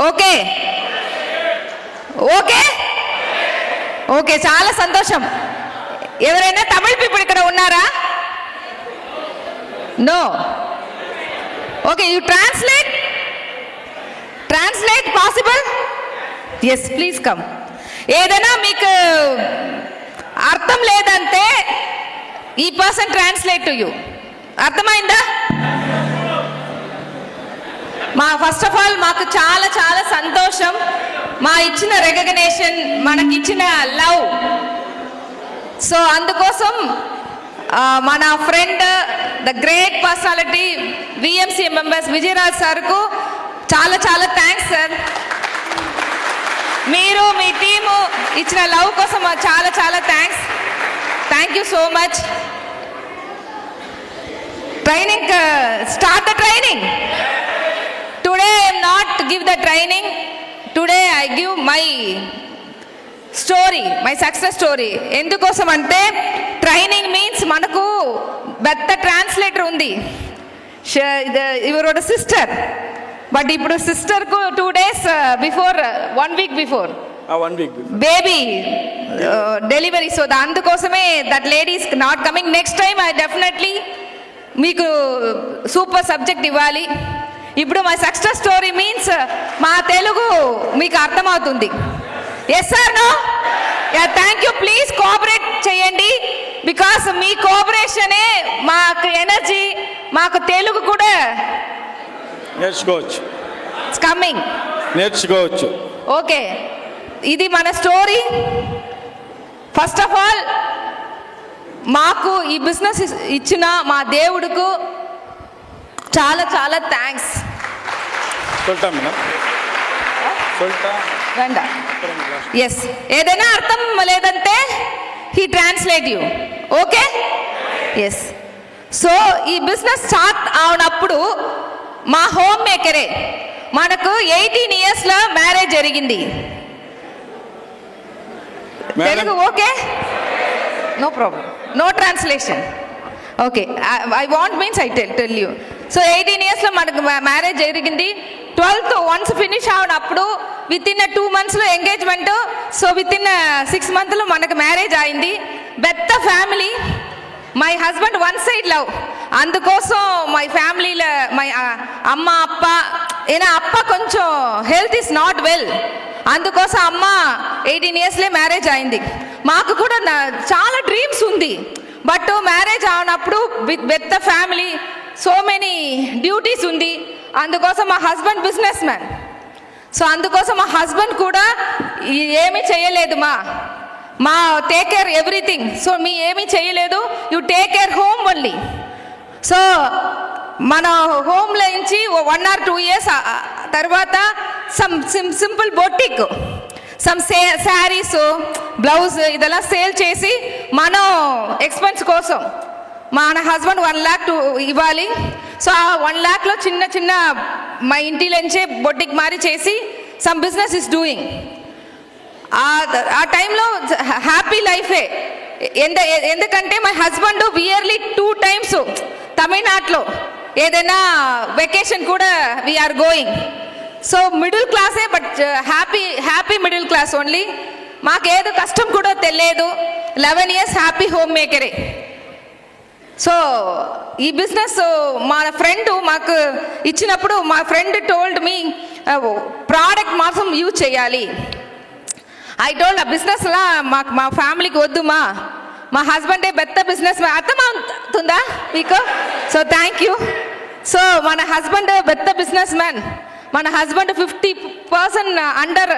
Okay okay okay, చాలా సంతోషం. ఎవరైనా తమిళ పీపుల్ ఇక్కడ ఉన్నారా? No. Okay, you translate possible? Yes, please come. ఏదైనా మీకు అర్థం లేదంటే ఈ పర్సన్ ట్రాన్స్లేట్ టు యూ. అర్థమైందా? ఫస్ట్ ఆఫ్ ఆల్ మాకు చాలా చాలా సంతోషం, మా ఇచ్చిన రికగ్నేషన్, మనకి ఇచ్చిన లవ్. సో అందుకోసం మన friend the great personality VMC members Vijayaraj సార్కు చాలా చాలా థ్యాంక్స్ సార్. మీరు మీ టీము ఇచ్చిన లవ్ కోసం చాలా చాలా thanks. Thank you so much. Training, start the training. Today I am not give the training. Today I give my story, my success story. ఎందుకోసం అంటే ట్రైనింగ్ మీన్స్ మనకు పెద్ద ట్రాన్స్లేటర్ ఉంది, ఇవరోட సిస్టర్. బట్ ఇప్పుడు సిస్టర్కు 2 days before, 1 week before baby delivery. So అందుకోసమే that lady is not coming. Next time I definitely మీకు super subject ఇవ్వాలి. ఇప్పుడు మై సక్సెస్ స్టోరీ మీన్స్ మా తెలుగు మీకు అర్థమవుతుంది. Yes sir, no? Yeah, thank you. Please cooperate చేయండి, బికాస్ మీ కోఆపరేషనే మాకు ఎనర్జీ, మాకు తెలుగు కూడా నేర్చుకోవచ్చు, కమింగ్ నేర్చుకోవచ్చు. ఓకే, ఇది మన స్టోరీ. ఫస్ట్ ఆఫ్ ఆల్ మాకు ఈ బిజినెస్ ఇచ్చిన మా దేవుడుకు చాలా చాలా థ్యాంక్స్. ఎస్, ఏదైనా అర్థం లేదంటే he translate you. Okay, yes. So ఈ బిజినెస్ స్టార్ట్ అవునప్పుడు మా హోమ్ మేకరే, మనకు 18 yearsలో మ్యారేజ్ జరిగింది. Telugu okay? No problem, no translation. Okay, I want means I tell you. So 18 yearsలో మనకు మ్యారేజ్ జరిగింది. 12th వన్స్ ఫినిష్ అవునప్పుడు విత్ ఇన్ 2 monthsలో ఎంగేజ్మెంట్. సో విత్ ఇన్ 6 monthsలో మనకు మ్యారేజ్ అయింది. పెద్ద family. My husband one side love. అందుకోసం మై ఫ్యామిలీలో మై అమ్మ అప్ప, ఏనా అప్ప కొంచెం హెల్త్ ఈస్ నాట్ వెల్, అందుకోసం అమ్మ 18 yearsలే మ్యారేజ్ అయింది. మాకు కూడా చాలా డ్రీమ్స్ ఉంది, బట్ మ్యారేజ్ అవునప్పుడు with the family so many duties ఉంది. అందుకోసం మా హస్బెండ్ బిజినెస్ మ్యాన్. సో అందుకోసం మా హస్బెండ్ కూడా ఏమీ చేయలేదు, మా టేక్ కేర్ ఎవ్రీథింగ్. సో మీ ఏమీ చేయలేదు, you take care home only. So మన హోమ్లో నుంచి 1 or 2 years తర్వాత some simple boutique, some saris, blouse ఇదెలా సేల్ చేసి మనం ఎక్స్పెన్స్ కోసం మన హస్బెండ్ 1 lakh ఇవ్వాలి. సో ఆ 1 lakhలో చిన్న చిన్న మా ఇంటిలోంచే బొటిక్ మారి చేసి సమ్ బిజినెస్ ఇస్ డూయింగ్. ఆ టైంలో హ్యాపీ లైఫే. ఎందుకంటే మై హస్బెండ్ ఇయర్లీ 2 times తమిళనాడులో ఏదైనా వెకేషన్ కూడా వీఆర్ గోయింగ్. సో మిడిల్ క్లాసే, but happy middle class only. మాకేదో కష్టం కూడా తెలియదు. 11 years హ్యాపీ హోమ్ మేకరే. సో ఈ బిజినెస్ మా ఫ్రెండ్ మాకు ఇచ్చినప్పుడు మా ఫ్రెండ్ టోల్డ్ మీ ప్రోడక్ట్ మాత్రం యూజ్ చేయాలి. ఐ టోల్డ్ ఆ బిజినెస్లా మా ఫ్యామిలీకి వద్దు, మా హస్బెండే పెద్ద బిజినెస్. అర్థమవుతుందా మీకు? So thank you. సో మన హస్బెండ్ పెద్ద బిజినెస్ మ్యాన్. మన హస్బెండ్ 50% అండర్,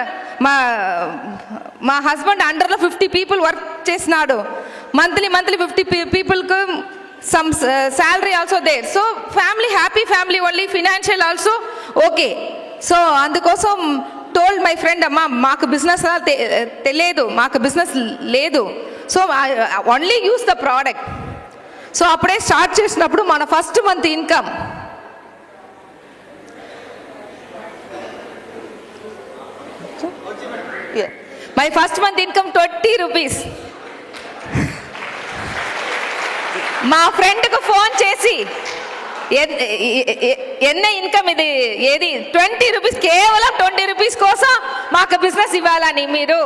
మా హస్బెండ్ అండర్లో 50 people వర్క్ చేసినాడు. మంత్లీ 50 peopleకు some salary also there. So family happy family only, financial also okay. So అందుకోసం టోల్డ్ మై ఫ్రెండ్, అమ్మా మాకు బిజినెస్ తెలియదు, మాకు బిజినెస్ లేదు, so only use the product. So అప్పుడే స్టార్ట్ చేసినప్పుడు మన first month income my first month income 20 rupees. మా ఫ్రెండ్కు ఫోన్ చేసి ఎన్న ఇన్కమ్ ఇది ఏది 20 రూపీస్, కేవలం 20 రూపీస్ కోసం మాకు బిజినెస్ ఇవ్వాలని మీరు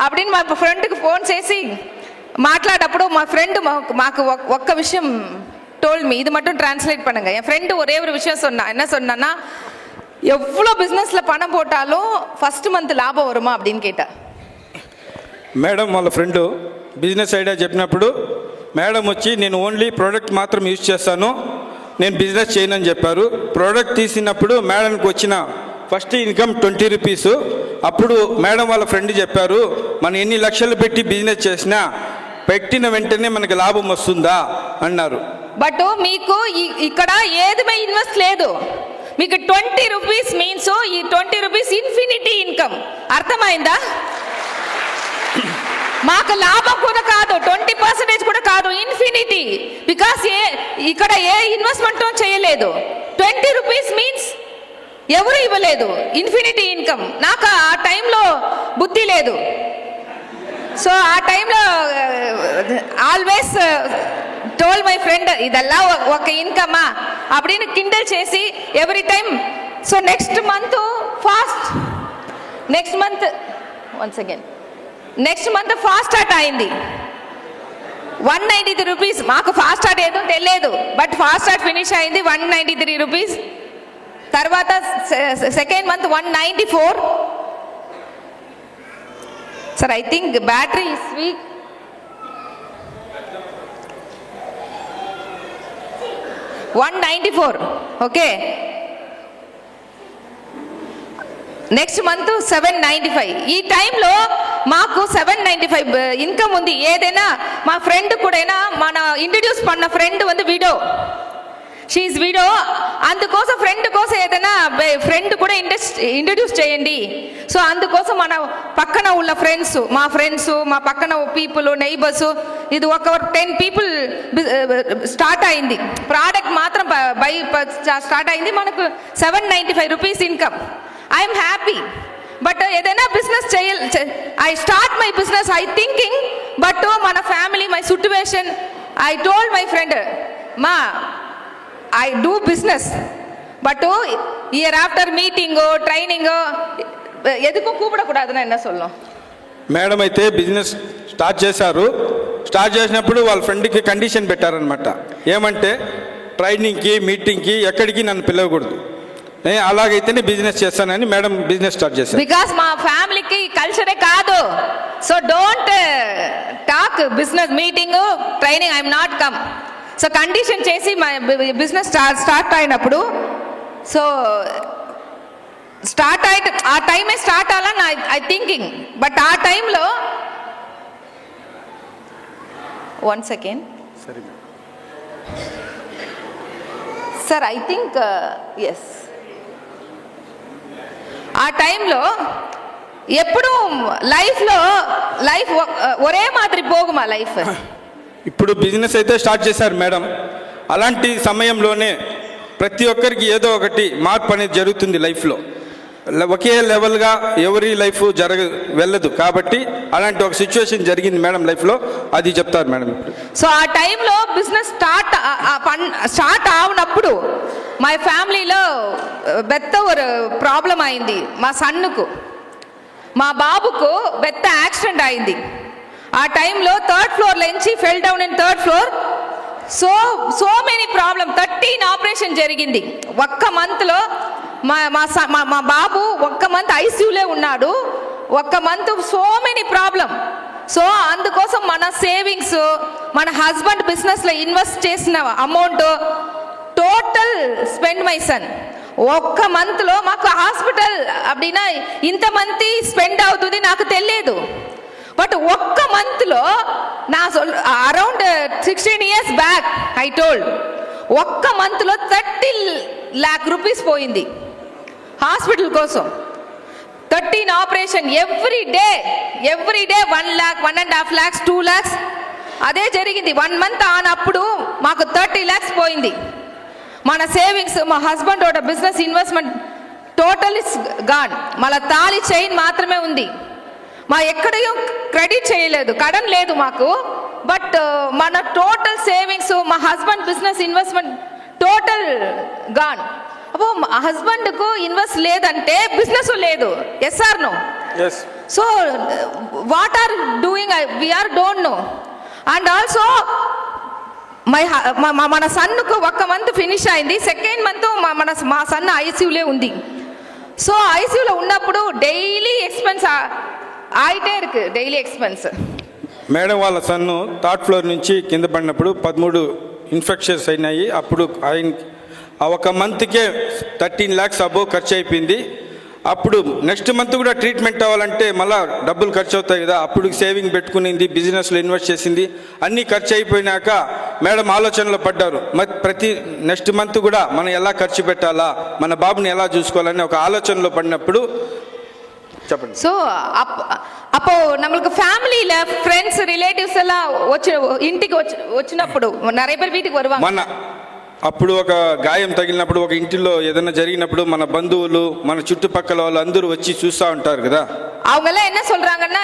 அப்படின்னு మా ఫ్రెండ్కి ఫోన్ చేసి మాట్లాడప్పుడు మా ఫ్రెండ్ మాకు ఒక్క விஷயம் டோல் மீ, இது மட்டும் டிரான்ஸ்லேட் பண்ணுங்க. என் ஃப்ரெண்டு ஒரே ஒரு விஷயம் சொன்னா, என்ன சொன்னான்னா, எவ்வளோ பிஸ்னஸில் பணம் போட்டாலும் ஃபர்ஸ்ட் மந்த் லாபம் வருமா அப்படின்னு கேட்டா. మేడం వాళ్ళ ఫ్రెండ్ బిజినెస్ ఐడియా చెప్పినప్పుడు మేడం వచ్చి నేను ఓన్లీ ప్రోడక్ట్ మాత్రం యూజ్ చేస్తాను, నేను బిజినెస్ చేయనని చెప్పారు. ప్రోడక్ట్ తీసినప్పుడు మేడంకి వచ్చిన ఫస్ట్ ఇన్కమ్ 20 రూపీస్. అప్పుడు మేడం వాళ్ళ ఫ్రెండ్ చెప్పారు, మనం ఎన్ని లక్షలు పెట్టి బిజినెస్ చేసినా పెట్టిన వెంటనే మనకి లాభం వస్తుందా అన్నారు. బట్ మీకు ఇక్కడ ఏదిమే ఇన్వెస్ట్ లేదు, మీకు 20 రూపీస్ మీన్స్ ఈ 20 రూపీస్ ఇన్ఫినిటీ ఇన్కమ్. అర్థమైందా? మాకు లాభం కూడా కాదు, 20% కూడా కాదు, ఇన్ఫినిటీ. బికాస్ ఇక్కడ ఏ ఇన్వెస్ట్మెంట్ చేయలేదు. 20 రూపీస్ మీన్స్ ఎవరు ఇవ్వలేదు, ఇన్ఫినిటీ ఇన్కమ్. నాకు ఆ టైంలో బుద్ధి లేదు. సో ఆ టైంలో ఆల్వేస్ టోల్ మై ఫ్రెండ్ ఇదెల్లా ఒక ఇన్కమా அப்படின்னு కిండల్ చేసి every time. So next month fast start అయింది. 193 రూపీస్. మాకు ఫాస్ట్ స్టార్ట్ ఏదో తెలియదు, బట్ ఫాస్ట్ స్టార్ట్ ఫినిష్ అయింది 193 రూపీస్. తర్వాత second month 194. Sir I think battery is week. $194. Okay, next month 795. ఈ టైంలో మాకు 795 ఇన్కమ్ ఉంది. ఏదైనా మా ఫ్రెండ్ కూడా మన ఇంట్రడ్యూస్ పన్న ఫ్రెండ్ வந்து విడో, షీ ఈజ్ విడో. అందుకోసం ఫ్రెండ్ కోసం ఏదైనా ఫ్రెండ్ కూడా ఇంట్రడ్యూస్ చేయండి. సో అందుకోసం మన పక్కన ఉన్న ఫ్రెండ్స్, మా పక్కన పీపుల్, నైబర్స్, ఇది ఒక 10 పీపుల్ స్టార్ట్ అయింది. ప్రోడక్ట్ మాత్రం బై స్టార్ట్ అయింది. మనకు 795 rupees income. I'm happy. But ఏదైనా business I start my business I thinking, but మన family, my situation, I told my friend, మా I do business, but year after మీటింగో ట్రైనింగో ఎదుకు కూపడకూడదని என்ன சொல்லும். మేడం అయితే బిజినెస్ స్టార్ట్ చేశారు. స్టార్ట్ చేసినప్పుడు వాళ్ళ ఫ్రెండ్కి కండిషన్ పెట్టారనమాట. ఏమంటే ట్రైనింగ్కి, మీటింగ్కి ఎక్కడికి నన్ను పిలవకూడదు, అలాగైతేనే బిజినెస్ చేస్తానని మేడం బిజినెస్ స్టార్ట్ చేశారు. బికాస్ మా ఫ్యామిలీకి కల్చరే కాదు. So don't talk business meeting training, I'm not come. So condition చేసి మా బిజినెస్ స్టార్ట్ అయినప్పుడు, సో స్టార్ట్ అయి ఆ టైమే స్టార్ట్ అవ్వాలని ఐ థింకింగ్. బట్ ఆ టైంలో one second sir, I think yes, ఆ టైంలో ఎప్పుడు లైఫ్ ఒరే మాదిరి పోగుమా లైఫ్. ఇప్పుడు బిజినెస్ అయితే స్టార్ట్ చేశారు మేడం. అలాంటి సమయంలోనే ప్రతి ఒక్కరికి ఏదో ఒకటి మార్పు అనేది జరుగుతుంది లైఫ్లో. ఒకే లెవెల్గా ఎవరి లైఫ్ వెళ్ళదు. కాబట్టి అలాంటి ఒక సిచ్యువేషన్ జరిగింది మేడం లైఫ్లో, అది చెప్తారు మేడం ఇప్పుడు. సో ఆ టైంలో బిజినెస్ స్టార్ట్ అవునప్పుడు మా ఫ్యామిలీలో పెద్ద ఒక ప్రాబ్లం అయింది. మా సన్నుకు, మా బాబుకు పెద్ద యాక్సిడెంట్ అయింది. ఆ టైంలో 3rd ఫ్లోర్ నుంచి fell down in 3rd floor. So many problem. 13 operation జరిగింది ఒక్క మంత్లో. మా బాబు ఒక్క మంత్ ఐసీయూలే ఉన్నాడు. ఒక్క month so many problem. So అందుకోసం మన సేవింగ్స్, మన హస్బెండ్ బిజినెస్లో ఇన్వెస్ట్ చేసిన amount total spend my son. ఒక్క మంత్లో మాకు హాస్పిటల్ அப்படின்னா ఇంతమంది స్పెండ్ అవుతుంది నాకు తెలియదు. బట్ ఒక్క మంత్లో నా around 16 years back I told, ఒక్క మంత్లో 30 lakh రూపీస్ పోయింది హాస్పిటల్ కోసం. 13 operation every day 1 lakh, 1.5 lakhs, 2 lakhs అదే జరిగింది. 1 month ఆనప్పుడు మాకు 30 lakhs పోయింది. మన సేవింగ్స్, మా హస్బెండ్ ఒక business investment total is gone. మళ్ళీ తాళి చైన్ మాత్రమే ఉంది. మా ఎక్కడయో క్రెడిట్ చేయలేదు, కடன் లేదు మాకు. బట్ మన టోటల్ సేవింగ్స్, మా husband business investment total total gone. అబ్బో హస్బెండ్కు ఇన్వెస్ట్ లేదంటే బిజినెస్ లేదు. Yes or no? Yes. So what are doing we are don't know. And also మన సన్నుకు 1 మంత్ ఫినిష్ అయింది, 2nd మంత్ మా సన్ ఐసీయూలే ఉంది. సో ఐసీయూలో ఉన్నప్పుడు డైలీ ఎక్స్పెన్స్ ఆయిటే ఇருக்கு, డైలీ ఎక్స్పెన్స్. మేడం వాళ్ళ సన్ను 3rd ఫ్లోర్ నుంచి కింద పడినప్పుడు 13 ఇన్ఫెక్షన్స్ అయినాయి. అప్పుడు ఆయన ఆ 1 మంత్కే 13 lakhs అబోవ్ ఖర్చు అయిపోయింది. అప్పుడు నెక్స్ట్ మంత్ కూడా ట్రీట్మెంట్ అవ్వాలంటే మళ్ళీ డబ్బులు ఖర్చు అవుతాయి కదా. అప్పుడు సేవింగ్ పెట్టుకునింది, బిజినెస్లో ఇన్వెస్ట్ చేసింది. అన్నీ ఖర్చు అయిపోయినాక మేడం ఆలోచనలో పడ్డారు, మరి ప్రతి నెక్స్ట్ మంత్ కూడా మనం ఎలా ఖర్చు పెట్టాలా, మన బాబుని ఎలా చూసుకోవాలని ఒక ఆలోచనలో పడినప్పుడు చెప్పండి. ஸோ அப்போ நம்மளுக்கு ஃபேமிலியில ஃப்ரெண்ட்ஸ் ரிலேட்டிவ்ஸ் எல்லாம் ఇంటికి వచ్చినప్పుడు நிறைய பேர் வீட்டுக்கு வருவாங்க. మన అప్పుడు ఒక గాయం తగిలినప్పుడు, ఒక ఇంటిలో ఏదైనా జరిగినప్పుడు మన బంధువులు, మన చుట్టుపక్కల వాళ్ళు అందరూ వచ్చి చూస్తూ ఉంటారు కదా. அவங்க எல்லாம் என்ன சொல்றாங்கன்னா,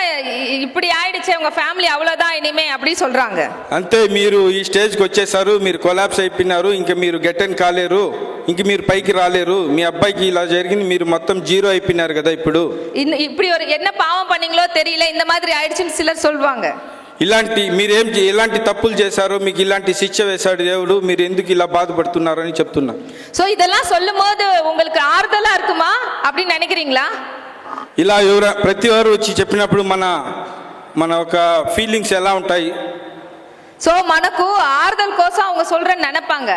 இப்படி ஆயிடுச்சு உங்க ఫ్యామిలీ అవ్వలేదా ఇనిమే அப்படி சொல்றாங்க. అంతే, మీరు ఈ స్టేజ్కి వచ్చేసారు, మీరు కొలాప్స్ అయిపోయినారు, ఇంక మీరు గెటన్ కాలేరు, ఇంక మీరు పైకి రాలేరు, మీ అబ్బాయికి ఇలా జరిగింది, మీరు మొత్తం జీరో అయిపోయినారు కదా. இப்படி ஒரு என்ன பாவம் பண்ணீங்களோ தெரியல, இந்த மாதிரி ஆயிடுச்சுன்னு சிலர் சொல்வாங்க. ఇలాంటి మీరేం ఎలాంటి తప్పులు చేశారో, మీకు ఇలాంటి శిక్ష వేశాడు దేవుడు, మీరు ఎందుకు ఇలా బాధపడుతున్నారని చెప్తున్నా. సో இதெல்லாம் சொல்லும்போது உங்களுக்கு ఆర్దలా இருக்குமா அப்படி நினைக்கிறீங்களா? ఇలా ప్రతి వారు వచ్చి చెప్పినప్పుడు మన ఒక ఫీలింగ్స్ ఎలా ఉంటాయి? సో మనకు ఆర్దల్ కోసం அவங்க சொல்றேன்னு நினைப்பாங்க.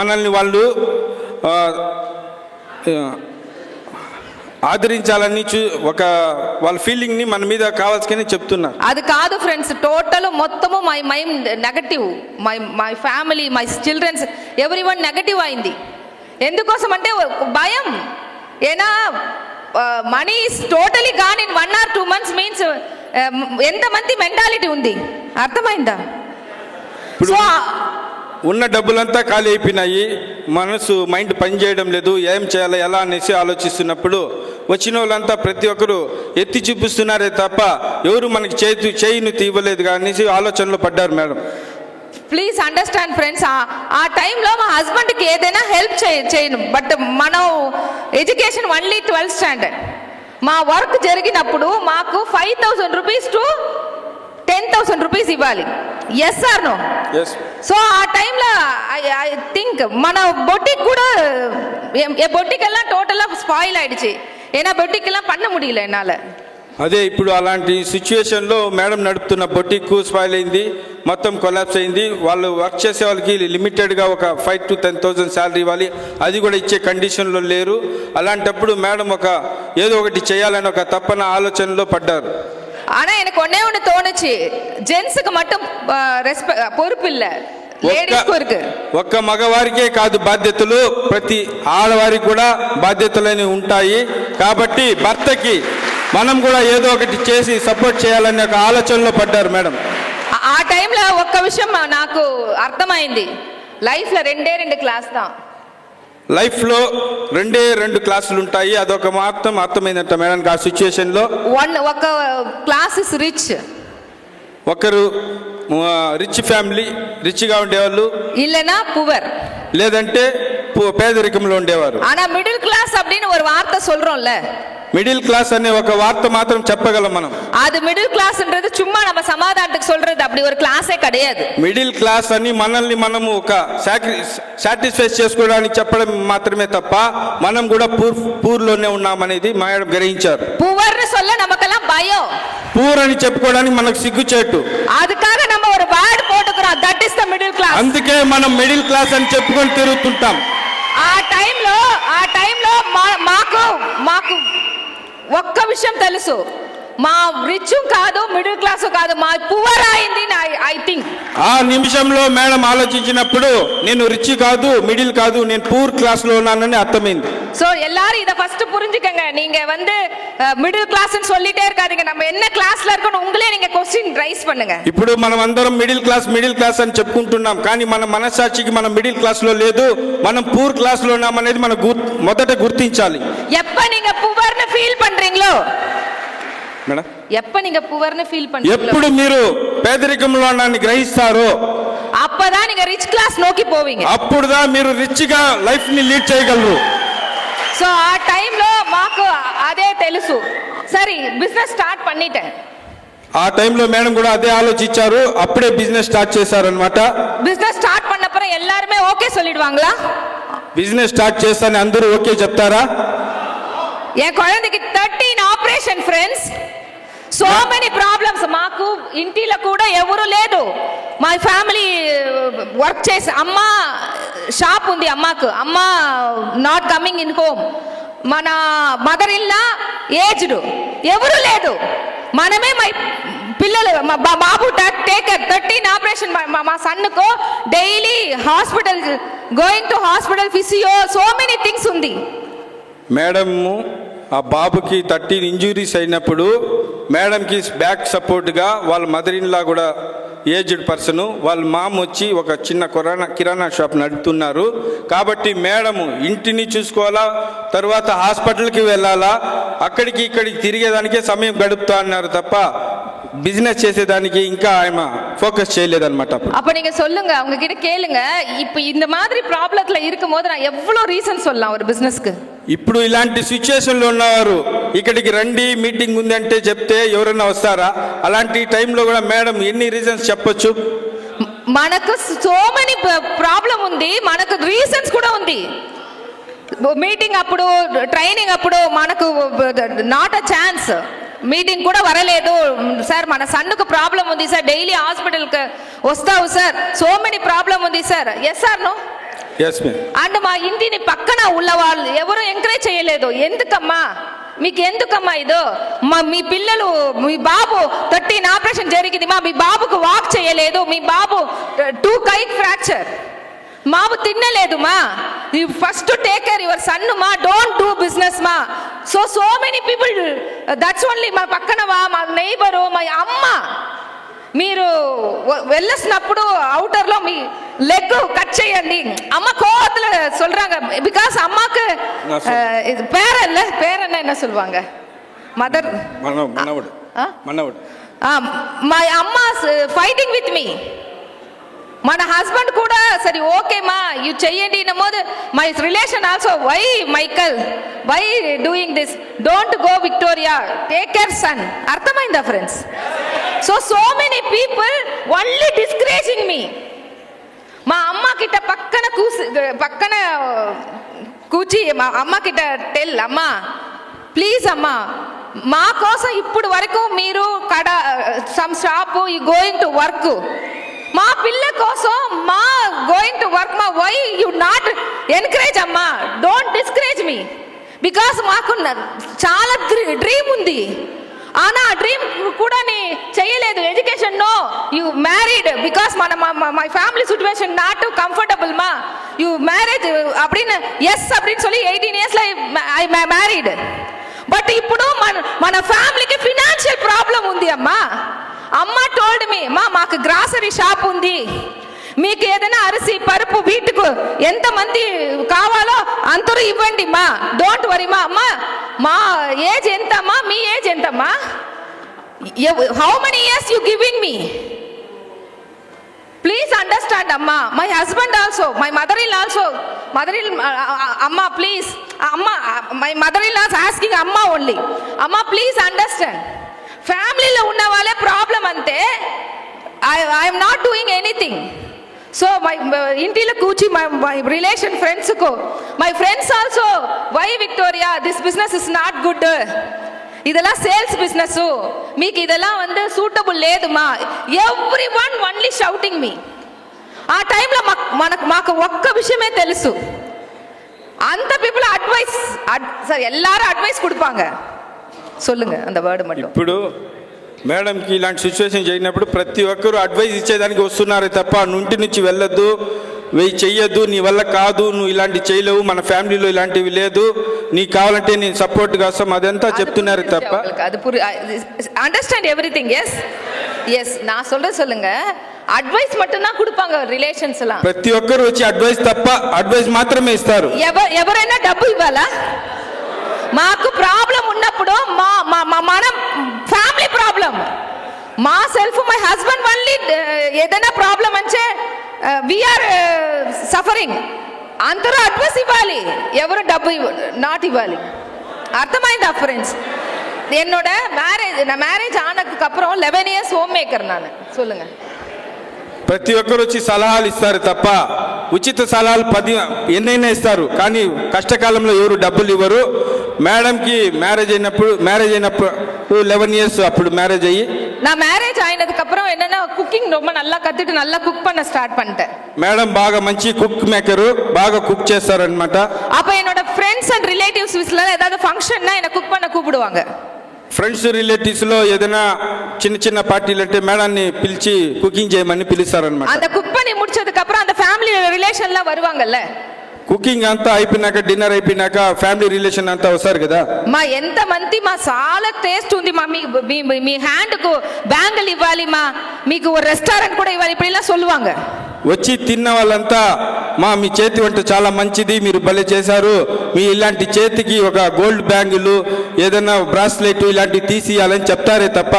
మనల్ని వాళ్ళు ఆదరించాలని ఒక వాళ్ళ ఫీలింగ్ ని మన మీద కావాల్సుకొని చెప్తున్నారు. అది కాదు ఫ్రెండ్స్, టోటల్ మొత్తము my mind negative, my family, my childrens, everyone negative అయింది. ఎందుకోసం అంటే భయం. ఏనా money is totally gone in 1 or 2 months means ఎంతమంది మెంటాలిటీ ఉంది, అర్థమైందా? సో ఉన్న డబ్బులంతా ఖాళీ అయిపోయినాయి, మైండ్ పని చేయడం లేదు, ఏం చేయాలి ఎలా అనేసి ఆలోచిస్తున్నప్పుడు వచ్చిన వాళ్ళంతా ప్రతి ఒక్కరు ఎత్తి చూపిస్తున్నారే తప్ప ఎవరు మనకి చేయిని తీయలేదు అనేసి ఆలోచనలో పడ్డారు మేడం. ప్లీజ్ అండర్స్టాండ్ ఫ్రెండ్స్, ఆ టైంలో మా హస్బెండ్కి ఏదైనా హెల్ప్ చేయను, బట్ మనం ఎడ్యుకేషన్ ఓన్లీ 12th స్టాండర్డ్. మా వర్క్ జరిగినప్పుడు మాకు 5,000 రూపీస్ టు 10,000 రూపీస్ ఇవ్వాలి. Yes or no? సో ఆ టైంలో ఐ థింక్ మన బొட்டிக் கூட బొட்டிక్ எல்லாம் டோட்டலா ஸ்பாயில் ஆயிடுச்சு. ஏன்னா బొட்டிక్ எல்லாம் பண்ண முடியல என்னால. అదే ఇప్పుడు అలాంటి సిచ్యువేషన్లో మేడం నడుపుతున్న బొటిక్ స్పాయిల్ అయింది, మొత్తం కొలాప్స్ అయింది. వాళ్ళు వర్క్ చేసే వాళ్ళకి లిమిటెడ్గా ఒక 5,000 to 10,000 శాలరీ ఇవ్వాలి, అది కూడా ఇచ్చే కండిషన్లో లేరు. అలాంటప్పుడు మేడం ఏదో ఒకటి చేయాలని ఒక తప్పన ఆలోచనలో పడ్డారు. ஆனா எனக்கு ஒண்ணு தோணுச்சு, ஜென்ஸுக்கு மட்டும் பொறுப்பு இல்ல, లేడీస్కు ఇருக்கு. ఒక్క మగవారికే కాదు బాధ్యతలు, ప్రతి ఆడవారికి కూడా బాధ్యతలు ఉంటాయి. కాబట్టి భర్తకి మనం కూడా ఏదో ఒకటి చేసి సపోర్ట్ చేయాలనే ఒక ఆలోచనలో పడ్డారు మేడం. ఆ టైంలో ఒక్క విషయం నాకు అర్థమైంది, లైఫ్లో 2 క్లాస్ దా, లైఫ్లో 2 క్లాసులు ఉంటాయి. అదొక మాత్రం అర్థమైందంట మేడం ఆ సిచ్యువేషన్లో. ఒక క్లాస్ ఇస్ రిచ్, ఒకరు రిచ్ ఫ్యామిలీ, రిచ్గా ఉండేవాళ్ళు, இல்லனா புவர், లేదంటే పేదరికంలో ఉండేవారు. ஆனா మిడిల్ క్లాస్ அப்படின்னு ஒரு வார்த்தை சொல்றோம்ல, మిడిల్ క్లాస్ అనే ఒక వార్త మాత్రం చెప్పగలం మనం. అది మిడిల్ క్లాస్ன்றது சும்மா நம்ம సమాధానத்துக்கு சொல்றது, அப்படி ஒரு క్లాసే கிடையாது. మిడిల్ క్లాస్ అని మనల్ని మనము ఒక సాటిస్ఫై చేసుకోవడానికి చెప్పడం మాత్రమే తప్ప మనం కూడా పూర్లోనే ఉన్నామనేది మేడం గ్రహించారు. పూర్ని சொல்ல நமக்கெல்லாம் பயம், పూర్ అని చెప్పుకోవడానికి మనకు సిగ్గుచేటు. அதுக்காக நம்ம ஒரு வேர்డ్ போட்டுக்கிறோம், that is the middle class. అందుకే మనం మిడిల్ క్లాస్ అని చెప్పుకొని తిరుగుతుంటాం. ఆ టైంలో మాకు ఒక్క విషయం తెలుసు, మా రిచ్ కాదు మిడిల్ క్లాస్ కాదు, మా పువర్ అయింది. ఐ థింక్ ఆ నిమిషంలో మేడం ఆలోచించినప్పుడు నేను రిచ్ కాదు, మిడిల్ కాదు, నేను పూర్ క్లాస్ లో ఉన్నానని అర్థమైంది. సో எல்லாரும் இத ஃபர்ஸ்ட் புரிஞ்சுக்கங்க. நீங்க మిడిల్ క్లాస్ ని சொல்லிட்டே இருக்காதீங்க, நம்ம என்ன క్లాస్ல இருக்கோம் உங்களே நீங்க క్వశ్చన్ రైస్ பண்ணுங்க. ఇప్పుడు మనం అందరం మిడిల్ క్లాస్ అని చెప్పుకుంటున్నాం, కానీ మన మనసాక్షికి మనం మిడిల్ క్లాస్ లో లేదు, మనం పూర్ క్లాస్ లో ఉన్నామనేది మనం మొదట గుర్తించాలి. எப்ப நீங்க புவர்னு ఫీల్ பண்றீங்களோ మేడం, எப்ப நீங்க புவர்னு ఫీల్ பண்றீங்களோ, ఎప్పుడు మీరు పేదరికంలో ఉన్నారని గ్రహిస్తారో அப்பதான் நீங்க ரிச் கிளாஸ் நோக்கி போவீங்க. అప్పుడుదా మీరు రిచ్గా లైఫ్ని లీడ్ చేయగలరు. సో ఆ టైంలో మాకు అదే తెలుసు. సరే బిజినెస్ స్టార్ట్ பண்ணிட்டேன். ఆ టైంలో మేడం కూడా అదే ఆలోచించారు, అప్పుడే బిజినెస్ స్టార్ట్ చేశారనమాట. బిజినెస్ స్టార్ట్ பண்ணப்பறம் எல்லாருமே ஓகே சொல்லிடுவாங்களா? బిజినెస్ స్టార్ట్ చేస్తానే అందరూ ఓకే చెప్తారా? என் குழந்தைக்கு 13 operation friends. So many problems. మాకు ఇంటిలో కూడా ఎవరు లేదు. మై ఫ్యామిలీ వర్క్ చేసి అమ్మ షాప్ ఉంది అమ్మకు. అమ్మ నాట్ కమింగ్ ఇన్ హోమ్. మన మదర్ ఇల్లా ఏజ్డ్, ఎవరు లేదు. మనమే మై పిల్లలు మా బాబు టేకర్ 13 ఆపరేషన్. మా సన్నుకు daily hospital, going to hospital, physio, so many things ఉంది. మేడము ఆ బాబుకి 13 ఇంజురీస్ అయినప్పుడు మేడంకి బ్యాక్ సపోర్ట్గా వాళ్ళ మదర్ ఇన్లా కూడా ఏజ్డ్ పర్సన్, వాళ్ళ మామ వచ్చి ఒక చిన్న కిరాణా షాప్ నడుపుతున్నారు. కాబట్టి మేడము ఇంటిని చూసుకోవాలా, తర్వాత హాస్పిటల్కి వెళ్ళాలా, అక్కడికి ఇక్కడికి తిరిగేదానికే సమయం గడుపుతా అన్నారు తప్ప బిజినెస్ చేసేదానికి ఇంకా ఆయన ఫోకస్ చేయలేదన్నమాట. அப்ப நீங்க சொல்லுங்க, அவங்க கிட்ட கேளுங்க. இப்ப இந்த மாதிரி ப்ராப்ளத்துல இருக்கும்போது நான் எவ்வளவு ரீசன் சொல்லலாம் ஒரு బిజినెస్க்கு. ఇప్పుడు ఇలాంటి సిచ్యుయేషన్లో ఉన్నవారు ఇక్కడికి రండి మీటింగ్ ఉంది అంటే చెప్తే ఎవరైనా వస్తారా? అలాంటి టైంలో కూడా మేడం ఎన్ని రీజన్స్ చెప్పొచ్చు? మనకు సో మెనీ ప్రాబ్లం ఉంది, మనకు రీజన్స్ కూడా ఉంది. మీటింగ్ అప్పుడు, ట్రైనింగ్ అప్పుడు మనకు నాట్ అ ఛాన్స్. మీటింగ్ కూడా వరలేదు సార్, మన సన్నుకు ప్రాబ్లం ఉంది సార్, డైలీ హాస్పిటల్కి వస్తావు సార్, సో మెనీ ప్రాబ్లం ఉంది sir. Yes sir no? Yes ma'am. And మా ఇంటిని పక్కన ఉన్న వాళ్ళు ఎవరు ఎంకరేజ్ చేయలేదు. ఎందుకమ్మా మీకు, ఎందుకమ్మా ఇదో, మీ పిల్లలు, మీ బాబు 13 ఆపరేషన్ జరిగింది మా, మీ బాబుకు వాక్ చేయలేదు, మీ బాబు 2 కైట్ ఫ్రాక్చర్, మాకు తినలేదు మా, you first take care your son మా, డోంట్ డూ బిజినెస్ మా. So many people, that's only మా పక్కన మా నైబరు, మా అమ్మ. మీరు వెళ్ళినప్పుడు అవుటర్లో మీ లెగ్ కట్ చేయండి అమ్మ கோவத்துல சொல்றாங்க. பிகாஸ் அம்மாக்கு பேரன் என்ன சொல்வாங்க, மதர் మనవడు. మై అమ్మ ఫైటింగ్ విత్ మీ. మన హస్బెండ్ కూడా సరే ఓకేమా యూ చెయ్యండి అన్నమోదు my relation also, why Michael, why doing this, don't go Victoria, take care son. అర్థమైందా friends? So many people only discouraging me. మా అమ్మ కిட்ட పక్కన కూర్చి మా అమ్మ కిட்ட టెల్, అమ్మా ప్లీజ్ అమ్మా మా కోసం ఇప్పుడు వరకు మీరు కడ some shop you going to work, మా పిల్ల కోసం మా గోయింగ్ టు వర్క్ మా, వై యు నాట్ ఎన్కరేజ్ అమ్మా, డోంట్ డిస్కరేజ్ మీ. బికాస్ మాకు చాలా డ్రీమ్ ఉంది, ఆనా డ్రీమ్ కూడా నీ చేయలేదు. Education no, you married because my family situation not comfortable మా, యు మ్యారేజ్ அப்படின்னு ఎస్ அப்படின்னு சொல்லி 18 ఇయర్స్లో ఐ మ్యారీడ్. బట్ ఇప్పుడు మన ఫ్యామిలీకి ఫినాన్షియల్ ప్రాబ్లం ఉంది అమ్మా. అమ్మ టోల్డ్ మీ, మాకు గ్రాసరీ షాప్ ఉంది, మీకు ఏదైనా అరిసి పరుపు వీటికు ఎంతమంది కావాలో అందరూ ఇవ్వండి మా, డోంట్ వరీ మా. అమ్మా మా ఏజ్ ఎంతమ్మా, మీ ఏజ్ ఎంతమ్మా, how many years you giving me, please understand అమ్మా. My husband also, my mother in also, అమ్మా ప్లీజ్, అమ్మా my mother in laws asking అమ్మా ఓన్లీ, అమ్మా ప్లీజ్ అండర్స్టాండ్. ఫ్యామిలీలో ఉన్న వాళ్ళే ప్రాబ్లం అంతే, I'm not doing anything. So my ఇంటిలో కూర్చి మై రిలేషన్ ఫ్రెండ్స్కు, my friends also, why Victoria this business is not good, இதெல்லாம் சேல்ஸ் பிசினஸ், మీకు இதெல்லாம் வந்து suitable లేదుమా. Every one only shouting మీ. ఆ టైంలో మాకు ఒక్క విషయమే తెలుసు, அந்த పీపుల్ అడ్వైస్, సార్ எல்லாரும் అడ్వైస్ கொடுப்பாங்க. சொல்லுங்க அந்த వర్డ్ மட்டும். ఇప్పుడు మేడంకి ఇలాంటి సిచ్యువేషన్ జరిగినప్పుడు ప్రతి ఒక్కరూ అడ్వైస్ ఇచ్చేదానికి వస్తున్నారే తప్ప నుంటి నుంచి వెళ్ళొద్దు, వెయ్యి చెయ్యొద్దు, నీ వల్ల కాదు, నువ్వు ఇలాంటి చేయలేవు, మన ఫ్యామిలీలో ఇలాంటివి లేదు, నీకు కావాలంటే నేను సపోర్ట్గా వస్తాం, అదంతా చెప్తున్నారు తప్ప. அது அண்டர்ஸ்டாண்ட் எவ்ரிதிங். எஸ் நான் சொல்றது சொல்லுங்க, అడ్వైస్ மட்டும்தான் கொடுப்பாங்க రిలేషన్స్ లా. ప్రతి ఒక్కరు వచ్చి అడ్వైస్ తప్ప అడ్వైస్ మాత్రమే ఇస్తారు. ఎవరైనా డబ్బు ఇవ్వాలా? మాకు ప్రాబ్లం ఉన్నప్పుడు మన ఫ్యామిలీ ప్రాబ్లం, మా సెల్ఫ్ మై హస్బెండ్ ఓన్లీ ఏదైనా ప్రాబ్లం అంటే వీఆర్ సఫరింగ్. అందరూ అడ్వైస్ ఇవ్వాలి, ఎవరు డబ్బు నాట్ ఇవ్వాలి. అర్థమైందా ఫ్రెండ్స్? என்னோட மேரேஜ் ஆனதுக்கு அப்புறம் 11 years ஹோம் மேக்கர் நான். சொல்லுங்க. ప్రతి ఒక్కరు వచ్చి సలహాలు ఇస్తారు తప్ప ఉచిత సలహాలు 10 ఎన్నైనా ఇస్తారు, కానీ కష్టకాలంలో ఎవరు డబ్బులు ఇవ్వరు. మేడంకి మ్యారేజ్ అయినప్పుడు 11 years అప్పుడు మ్యారేజ్ అయ్యి நான் மேரேஜ் ஆனதுக்கு அப்புறம் என்னன்னா குக்கிங் ரொம்ப நல்லா கத்துட்டு நல்லா குக் பண்ண ஸ்டார்ட் பண்ணிட்டேன். మేడం బాగా మంచి కుక్ మేకరు, బాగా కుక్ చేస్తారనమాట. அப்ப என்னோட ஃப்ரெண்ட்ஸ் அண்ட் ரிலேட்டிவ்ஸ் வீட்ல ஏதாவது ஃபங்க்ஷன்னா என்ன குக் பண்ண கூப்பிடுவாங்க. ఫ్రెండ్స్ రిలేటివ్స్లో ఏదైనా చిన్న చిన్న పార్టీలు అంటే మేడాన్ని పిలిచి కుకింగ్ చేయమని పిలుస్తారనమాట. அந்த குக் பண்ணி முடிச்சதுக்கு அப்புறம் அந்த ஃபேமிலி ரிலேஷன்லாம் வருவாங்கல்ல. కుకింగ్ అంతా అయిపోయినాక, డిన్నర్ అయిపోయినాక ఫ్యామిలీ రిలేషన్ అంతా వస్తారు కదా. మా ఎంత మంది మా చాలా టేస్ట్ ఉంది మా, మీ హ్యాండ్కు బ్యాంగిల్ ఇవ్వాలి మా, మీకు ఒక రెస్టారెంట్ కూడా ఇవ్వాలి, ఇప్పుడు ఇలా சொல்லுவாங்க. వచ్చి తిన్న వాళ్ళంతా మీ చేతి వంట చాలా మంచిది, మీరు భలే చేశారు, మీ ఇలాంటి చేతికి ఒక గోల్డ్ బ్యాంగిల్ ఏదైనా బ్రాస్లెట్ ఇలాంటివి తీసియాలని చెప్తారే తప్ప.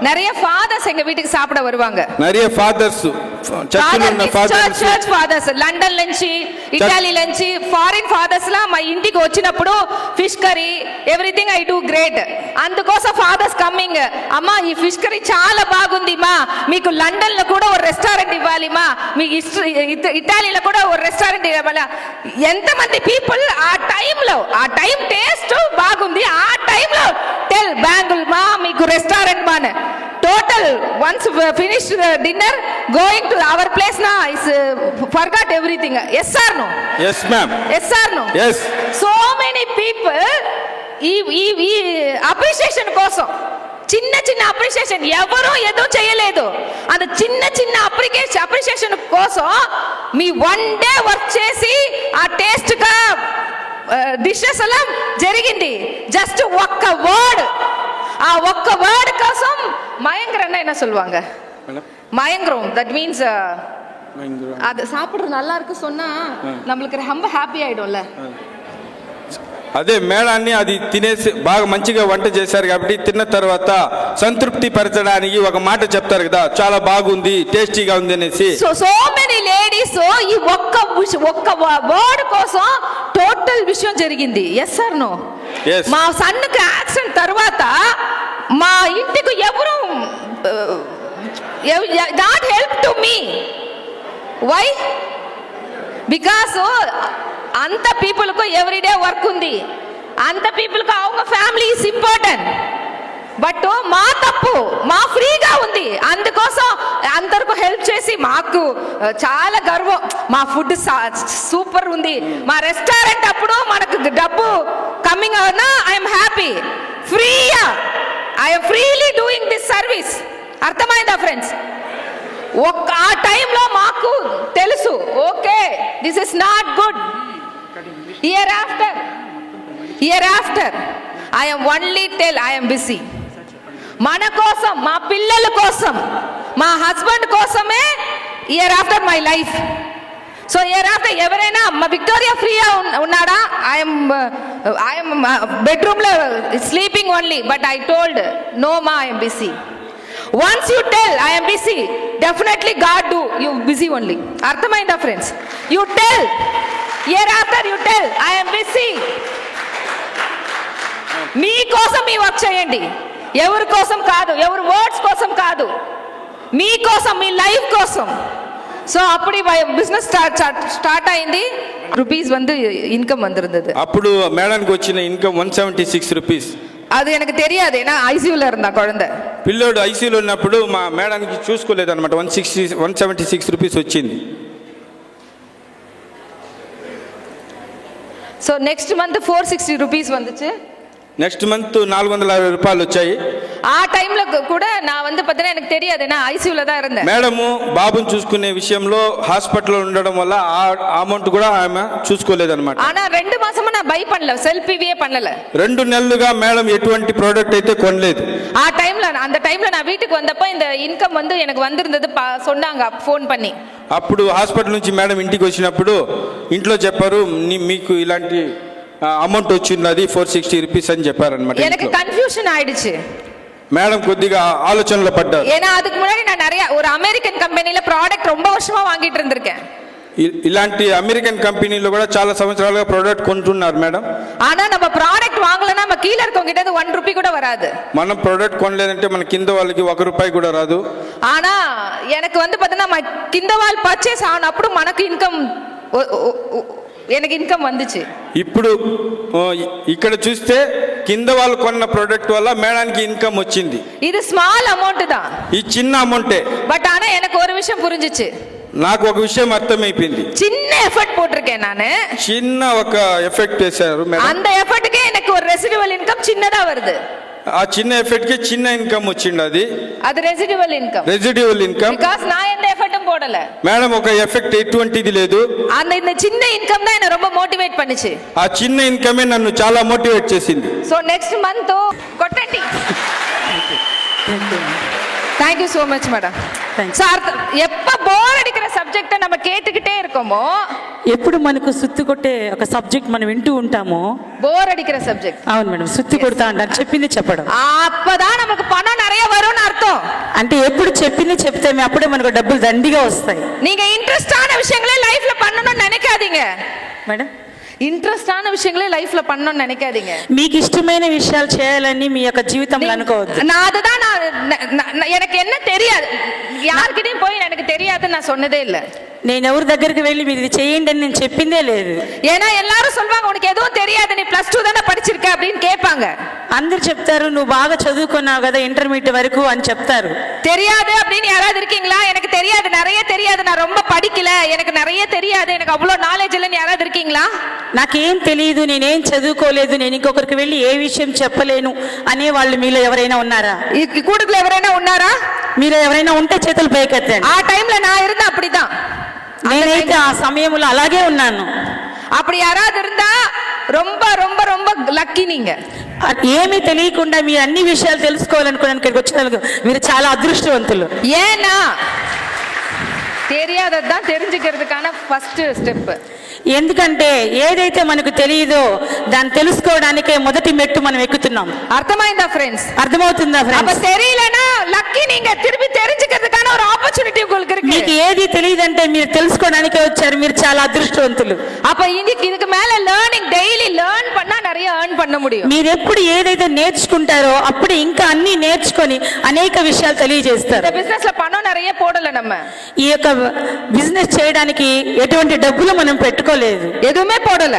நிறைய ஃபாதர்ஸ் எங்க வீட்டுக்கு சாப்பிட வருவாங்க. நிறைய ஃபாதர்ஸ் చర్చ్ ఫాదర్స్ లండన్ నుంచి, ఇటలీ నుంచి, ఫారిన్ ఫాదర్స్ లా మా ఇంటికి వచ్చినప్పుడు fish curry everything I do great. అందుకోసం ఫాదర్స్ కమ్మింగ్, అమ్మా ఈ ఫిష్ కర్రీ చాలా బాగుంది మా, మీకు లండన్ లో కూడా ఒక రెస్టారెంట్ ఇవ్వాలి మా, మీకు ఇటాలీలో కూడా ఒక రెస్టారెంట్ ఇవ్వాలి. ఎంతమంది పీపుల్ ఆ టైంలో, ఆ టైం టేస్ట్ బాగుంది, ఆ టైంలో టెల్ బ్యాంగుల్ మా, మీకు రెస్టారెంట్ మా. Total once finished dinner going to our place na is forgot everything. Yes or no? Yes ma'am. Yes or no? Yes. So many people ఈ అప్రిషియేషన్ కోసం, చిన్న చిన్న అప్రిషియేషన్, ఎవరో ఏదో చేయలేదు, అది చిన్న చిన్న అప్రిషియేషన్ కోసం మీ వన్ డే వర్క్ చేసి ఆ టేస్ట్ గా డిషెస్ అలా జరిగింది. జస్ట్ ఒక్క వర్డ్, ఆ ఒక్క వర్డ్ కోసం மயங்கரன்னா என்ன சொல்லுவாங்க? மயங்கரம். தட் மீன்ஸ் அது சாப்பிடுறது நல்லா இருக்கு சொன்னா நம்மளுக்கு ரொம்ப హ్యాపీ ఆయిடும்ல. అదే మేడాన్ని అది తినేసి బాగా మంచిగా వంట చేశారు కాబట్టి తిన్న తర్వాత సంతృప్తి పరచడానికి ఒక మాట చెప్తారు కదా, చాలా బాగుంది, టేస్టీగా ఉంది అనేసి. సో మెనీ లేడీస్ ఈ ఒక్క వర్డ్ కోసం టోటల్ విషయం జరిగింది. Yes or no? మా సన్నుకి యాక్సిడెంట్ తర్వాత మా ఇంటికి ఎవరు not help to me. Why? Because అంత పీపుల్కు ఎవ్రీడే వర్క్ ఉంది, అంత పీపుల్కు அவங்க ఫ్యామిలీ ఇస్ ఇంపార్టెంట్. బట్ మా తప్పు, మా ఫ్రీగా ఉంది, అందుకోసం అందరికీ హెల్ప్ చేసి మాకు చాలా గర్వం. మా ఫుడ్ సూపర్ ఉంది, మా రెస్టారెంట్ అప్పుడు మనకు డబ్బు కమింగ్ అవునా, ఐఎమ్ హ్యాపీ. ఫ్రీగా I'm freely doing this service. అర్థమైందా ఫ్రెండ్స్? ఆ టైంలో మాకు తెలుసు, okay this is not good. Year after I am only tell I am busy. మన కోసం, మా పిల్లల కోసం, మా హస్బెండ్ కోసమే year after my life. So year after ఎవరైనా మా విక్టోరియా ఫ్రీగా ఉన్నాడా? ఐఎమ్ బెడ్రూమ్లో sleeping only, but I told no మా I'm busy. Once you tell I am busy, definitely God do you busy only. అర్థమైందా friends? You tell, year after you tell I am busy. మీకోసం మీ work చేయండి, ఎవరి కోసం కాదు, ఎవరి words కోసం కాదు, మీకోసం, మీ లైఫ్ కోసం. సో అప్పుడు బిజినెస్ స్టార్ట్ అయింది. రూపీస్ ఇన్కమ్ வந்திருந்தது. అప్పుడు మేడానికి వచ్చిన ఇన్కమ్ 176 రూపీస్. అది எனக்கு தெரியாது, ஏன்னா ஐசியூல இருந்தா குழந்தை. పిల్లోడు ఐసీయూలో ఉన్నప్పుడు మా మేడానికి చూసుకోలేదు అనమాట. 176 రూపీస్ వచ్చింది. సో నెక్స్ట్ మంత్ 460 రూపీస్ வந்துச்சு. నెక్స్ట్ మంత్ 460 రూపాయలు వచ్చాయి. ఆ టైంలో కూడా నా பார்த்தீங்கன்னா எனக்கு தெரியாது, நான் ఐసీయూలో தான் இருந்தேன். మేడము బాబుని చూసుకునే విషయంలో హాస్పిటల్లో ఉండడం వల్ల ఆ అమౌంట్ కూడా ఆమె చూసుకోలేదన్నమాట. ஆனா 2 மாசமா நான் பை பண்ணல, సెల్ఫ్ ఇవే பண்ணல. 2 నెలలుగా మేడం ఎటువంటి ప్రోడక్ట్ అయితే కొనలేదు. ఆ టైంలో, அந்த టైంలో நான் வீட்டுக்கு வந்தப்ப இந்த இன்கம் எனக்கு வந்திருந்தது சொன்னாங்க ఫోన్ பண்ணி. అప్పుడు హాస్పిటల్ నుంచి మేడం ఇంటికి వచ్చినప్పుడు ఇంట్లో చెప్పారు, మీకు ఇలాంటి అమౌంట్ వచ్చింది, 460 రూపీస్ అని చెప్పారనమాట. எனக்கு కన్ఫ్యూషన్ ఆయిடுச்சு. மேடம் கொద్దిగా ஆலோசனைல பட்டார். ஏன்னா அதுக்கு முன்னாடி நான் நிறைய ஒரு அமெரிக்கன் கம்பெனில ப்ராடக்ட் ரொம்ப வருஷமா வாங்கிட்டு இருந்திருக்கேன். ఇలాంటి అమెరికన్ కంపెనీలో కూడా చాలా సంవత్సరాలుగా ప్రోడక్ట్ కొంటున్నారు మేడం. ஆனா நம்ம ப்ராடக்ட் வாங்கலனா நம்ம கீழ இருக்கவங்க கிட்ட 1 ரூபாய் கூட வராது. మనం ప్రోడక్ట్ కొనలేదంటే మన కింద వాళ్ళకి 1 రూపాయి కూడా రాదు. ஆனா எனக்கு வந்து பார்த்தா కింద వాళ్ళు పర్చేస్ ఆనప్పుడు మనకు ఇన్కమ్ எனக்கு ఇన్కమ్ வந்துச்சு. ఇప్పుడు ఇక్కడ చూస్తే కింద వాళ్ళు కొన్న ప్రోడక్ట్ వల్ల మేడానికి ఇన్కమ్ వచ్చింది. ఇది స్మాల్ అమౌంట్ దా, ఈ చిన్న అమౌంటే. బట్ ஆனா எனக்கு ஒரு விஷயம் புரிஞ்சிச்சு. నాకు ఒక విషయం అర్థమైపోయింది. చిన్న ఎఫర్ట్ పోட்டிருக்கேன் நானு. చిన్న ఒక ఎఫెక్ట్ చేశారు మేడం. அந்த ఎఫర్ట్కే எனக்கு ஒரு రెసిడ్యువల్ ఇన్కమ్ చిన్నదా வருது. ఆ చిన్న ఎఫెక్ట్ కి చిన్న ఇన్కమ్ వచ్చింది. అది residual income. Residual income because నా ఎంత ఎఫర్ట్ పోడల మేడం. ఒక ఎఫెక్ట్ ఎటువంటిది లేదు. இந்த சின்ன ఇన్కమ్ தான் என்ன ரொம்ப మోటివేట్ பண்ணுச்சு. ఆ చిన్న ఇన్కమే నన్ను చాలా మోటివేట్ చేసింది. సో నెక్స్ట్ మంత్ కొట్టండి. Thank you so much madam. Sir எப்ப బోర్ అడిగిన సబ్జెక్ట్ நம்ம கேட்டுக்கிட்டே இருக்கோமோ, ఎప్పుడు మనకు సుత్తి కొట్టే ఒక సబ్జెక్ట్ మనం వింటూ ఉంటామో, బోర్ అడిగిన సబ్జెక్ట్. అవును మేడం, సుత్తి కొడతా అంటారు, చెప్పింది చెప్పడం. அப்பதான் நமக்கு பணம் நிறைய வரும்னு అర్థం. అంటే ఎప్పుడు చెప్పింది చెప్తే అప్పుడే మనకు డబ్బులు దండిగా వస్తాయి. நீங்க இன்ட்ரெஸ்டான விஷயங்களே லைஃப்ல பண்ணணும்னு நினைக்காதீங்க మేడం. ఇంట్రెస్టాன விஷயங்களே லைஃப்ல பண்ணணும்னு நினைக்காதீங்க. మీకు ఇష్టమైన విషయాలు చేయాలని మీ యొక్క జీవితంలో అనుకోవద్దు. நான் அதுதான் எனக்கு என்ன தெரியாது, யார்கிட்டயும் போய் எனக்கு தெரியாதுன்னு நான் சொன்னதே இல்லை. నేను ఎవరి దగ్గరికి వెళ్ళి మీరు ఇది చేయండి అని నేను చెప్పిందే లేదు. ஏன்னா எல்லாரும் சொல்வாங்க உனக்கு எதுவும் தெரியாது, நீ +2 தானே படிச்சிருக்க அப்படின்னு கேட்பாங்க. అందరు చెప్తారు నువ్వు బాగా చదువుకున్నావు కదా ఇంటర్మీడియట్ వరకు అని చెప్తారు. தெரியாது அப்படின்னு யாராவது இருக்கீங்களா? எனக்கு தெரியாது, நிறைய தெரியாது, நான் ரொம்ப படிக்கல, எனக்கு நிறைய தெரியாது, எனக்கு அவ்வளோ நாலேஜ் இல்லைன்னு யாராவது இருக்கீங்களா? నాకేం తెలియదు, నేనేం చదువుకోలేదు, నేను ఇంకొకరికి వెళ్ళి ఏ విషయం చెప్పలేను అనే వాళ్ళు మీలో ఎవరైనా ఉన్నారా? ఈ కూడుకులో ఎవరైనా ఉన్నారా? మీరు ఎవరైనా ఉంటే చేతులు పైకెత్తండి. ఆ టైంలో நான் இருந்த அப்படிதான். నేనైతే ఆ సమయంలో అలాగే ఉన్నాను. அப்படி யாராவது இருந்தா ரொம்ப ரொம்ப ரொம்ப లక్కీ. நீங்க ఏమీ తెలియకుండా మీరు అన్ని విషయాలు తెలుసుకోవాలనుకున్నాను ఇక్కడికి వచ్చినందుకు మీరు చాలా అదృష్టవంతులు. ஏன்னா தெரியாததான் தெரிஞ்சுக்கிறதுக்கான ఫస్ట్ స్టెప్. ఎందుకంటే ఏదైతే మనకు తెలియదో దాన్ని తెలుసుకోవడానికే మొదటి మెట్టు మనం ఎక్కుతున్నాం. అర్థమైందా ఫ్రెండ్స్? అర్థమవుతుందా அப்ப ఫ్రెండ్స్? தெரியலனா లక్కీ நீங்க திருப்பி தெரிஞ்சுக்கிறதுக்கான ஒரு ஆப்பர்ச்சுனிட்டி உங்களுக்கு இருக்கு. మీకు ఏది తెలియదంటే మీరు తెలుసుకోవడానికే వచ్చారు, మీరు చాలా అదృష్టవంతులు. அப்ப இதுக்கு மேல லேர்னிங், డైలీ లెర్న్ பண்ணா நிறைய ఎర్న్ பண்ண முடியும். మీరు ఎప్పుడు ఏదైతే నేర్చుకుంటారో అప్పుడు ఇంకా అన్ని నేర్చుకొని అనేక విషయాలు తెలియజేస్తారు. இந்த బిజినెస్ లో పணம் நிறைய போடல நம்ம. ఈ యొక్క బిజినెస్ చేయడానికి ఎటువంటి డబ్బులు మనం పెట్టుకోలేదు, எதுவுமே போடல,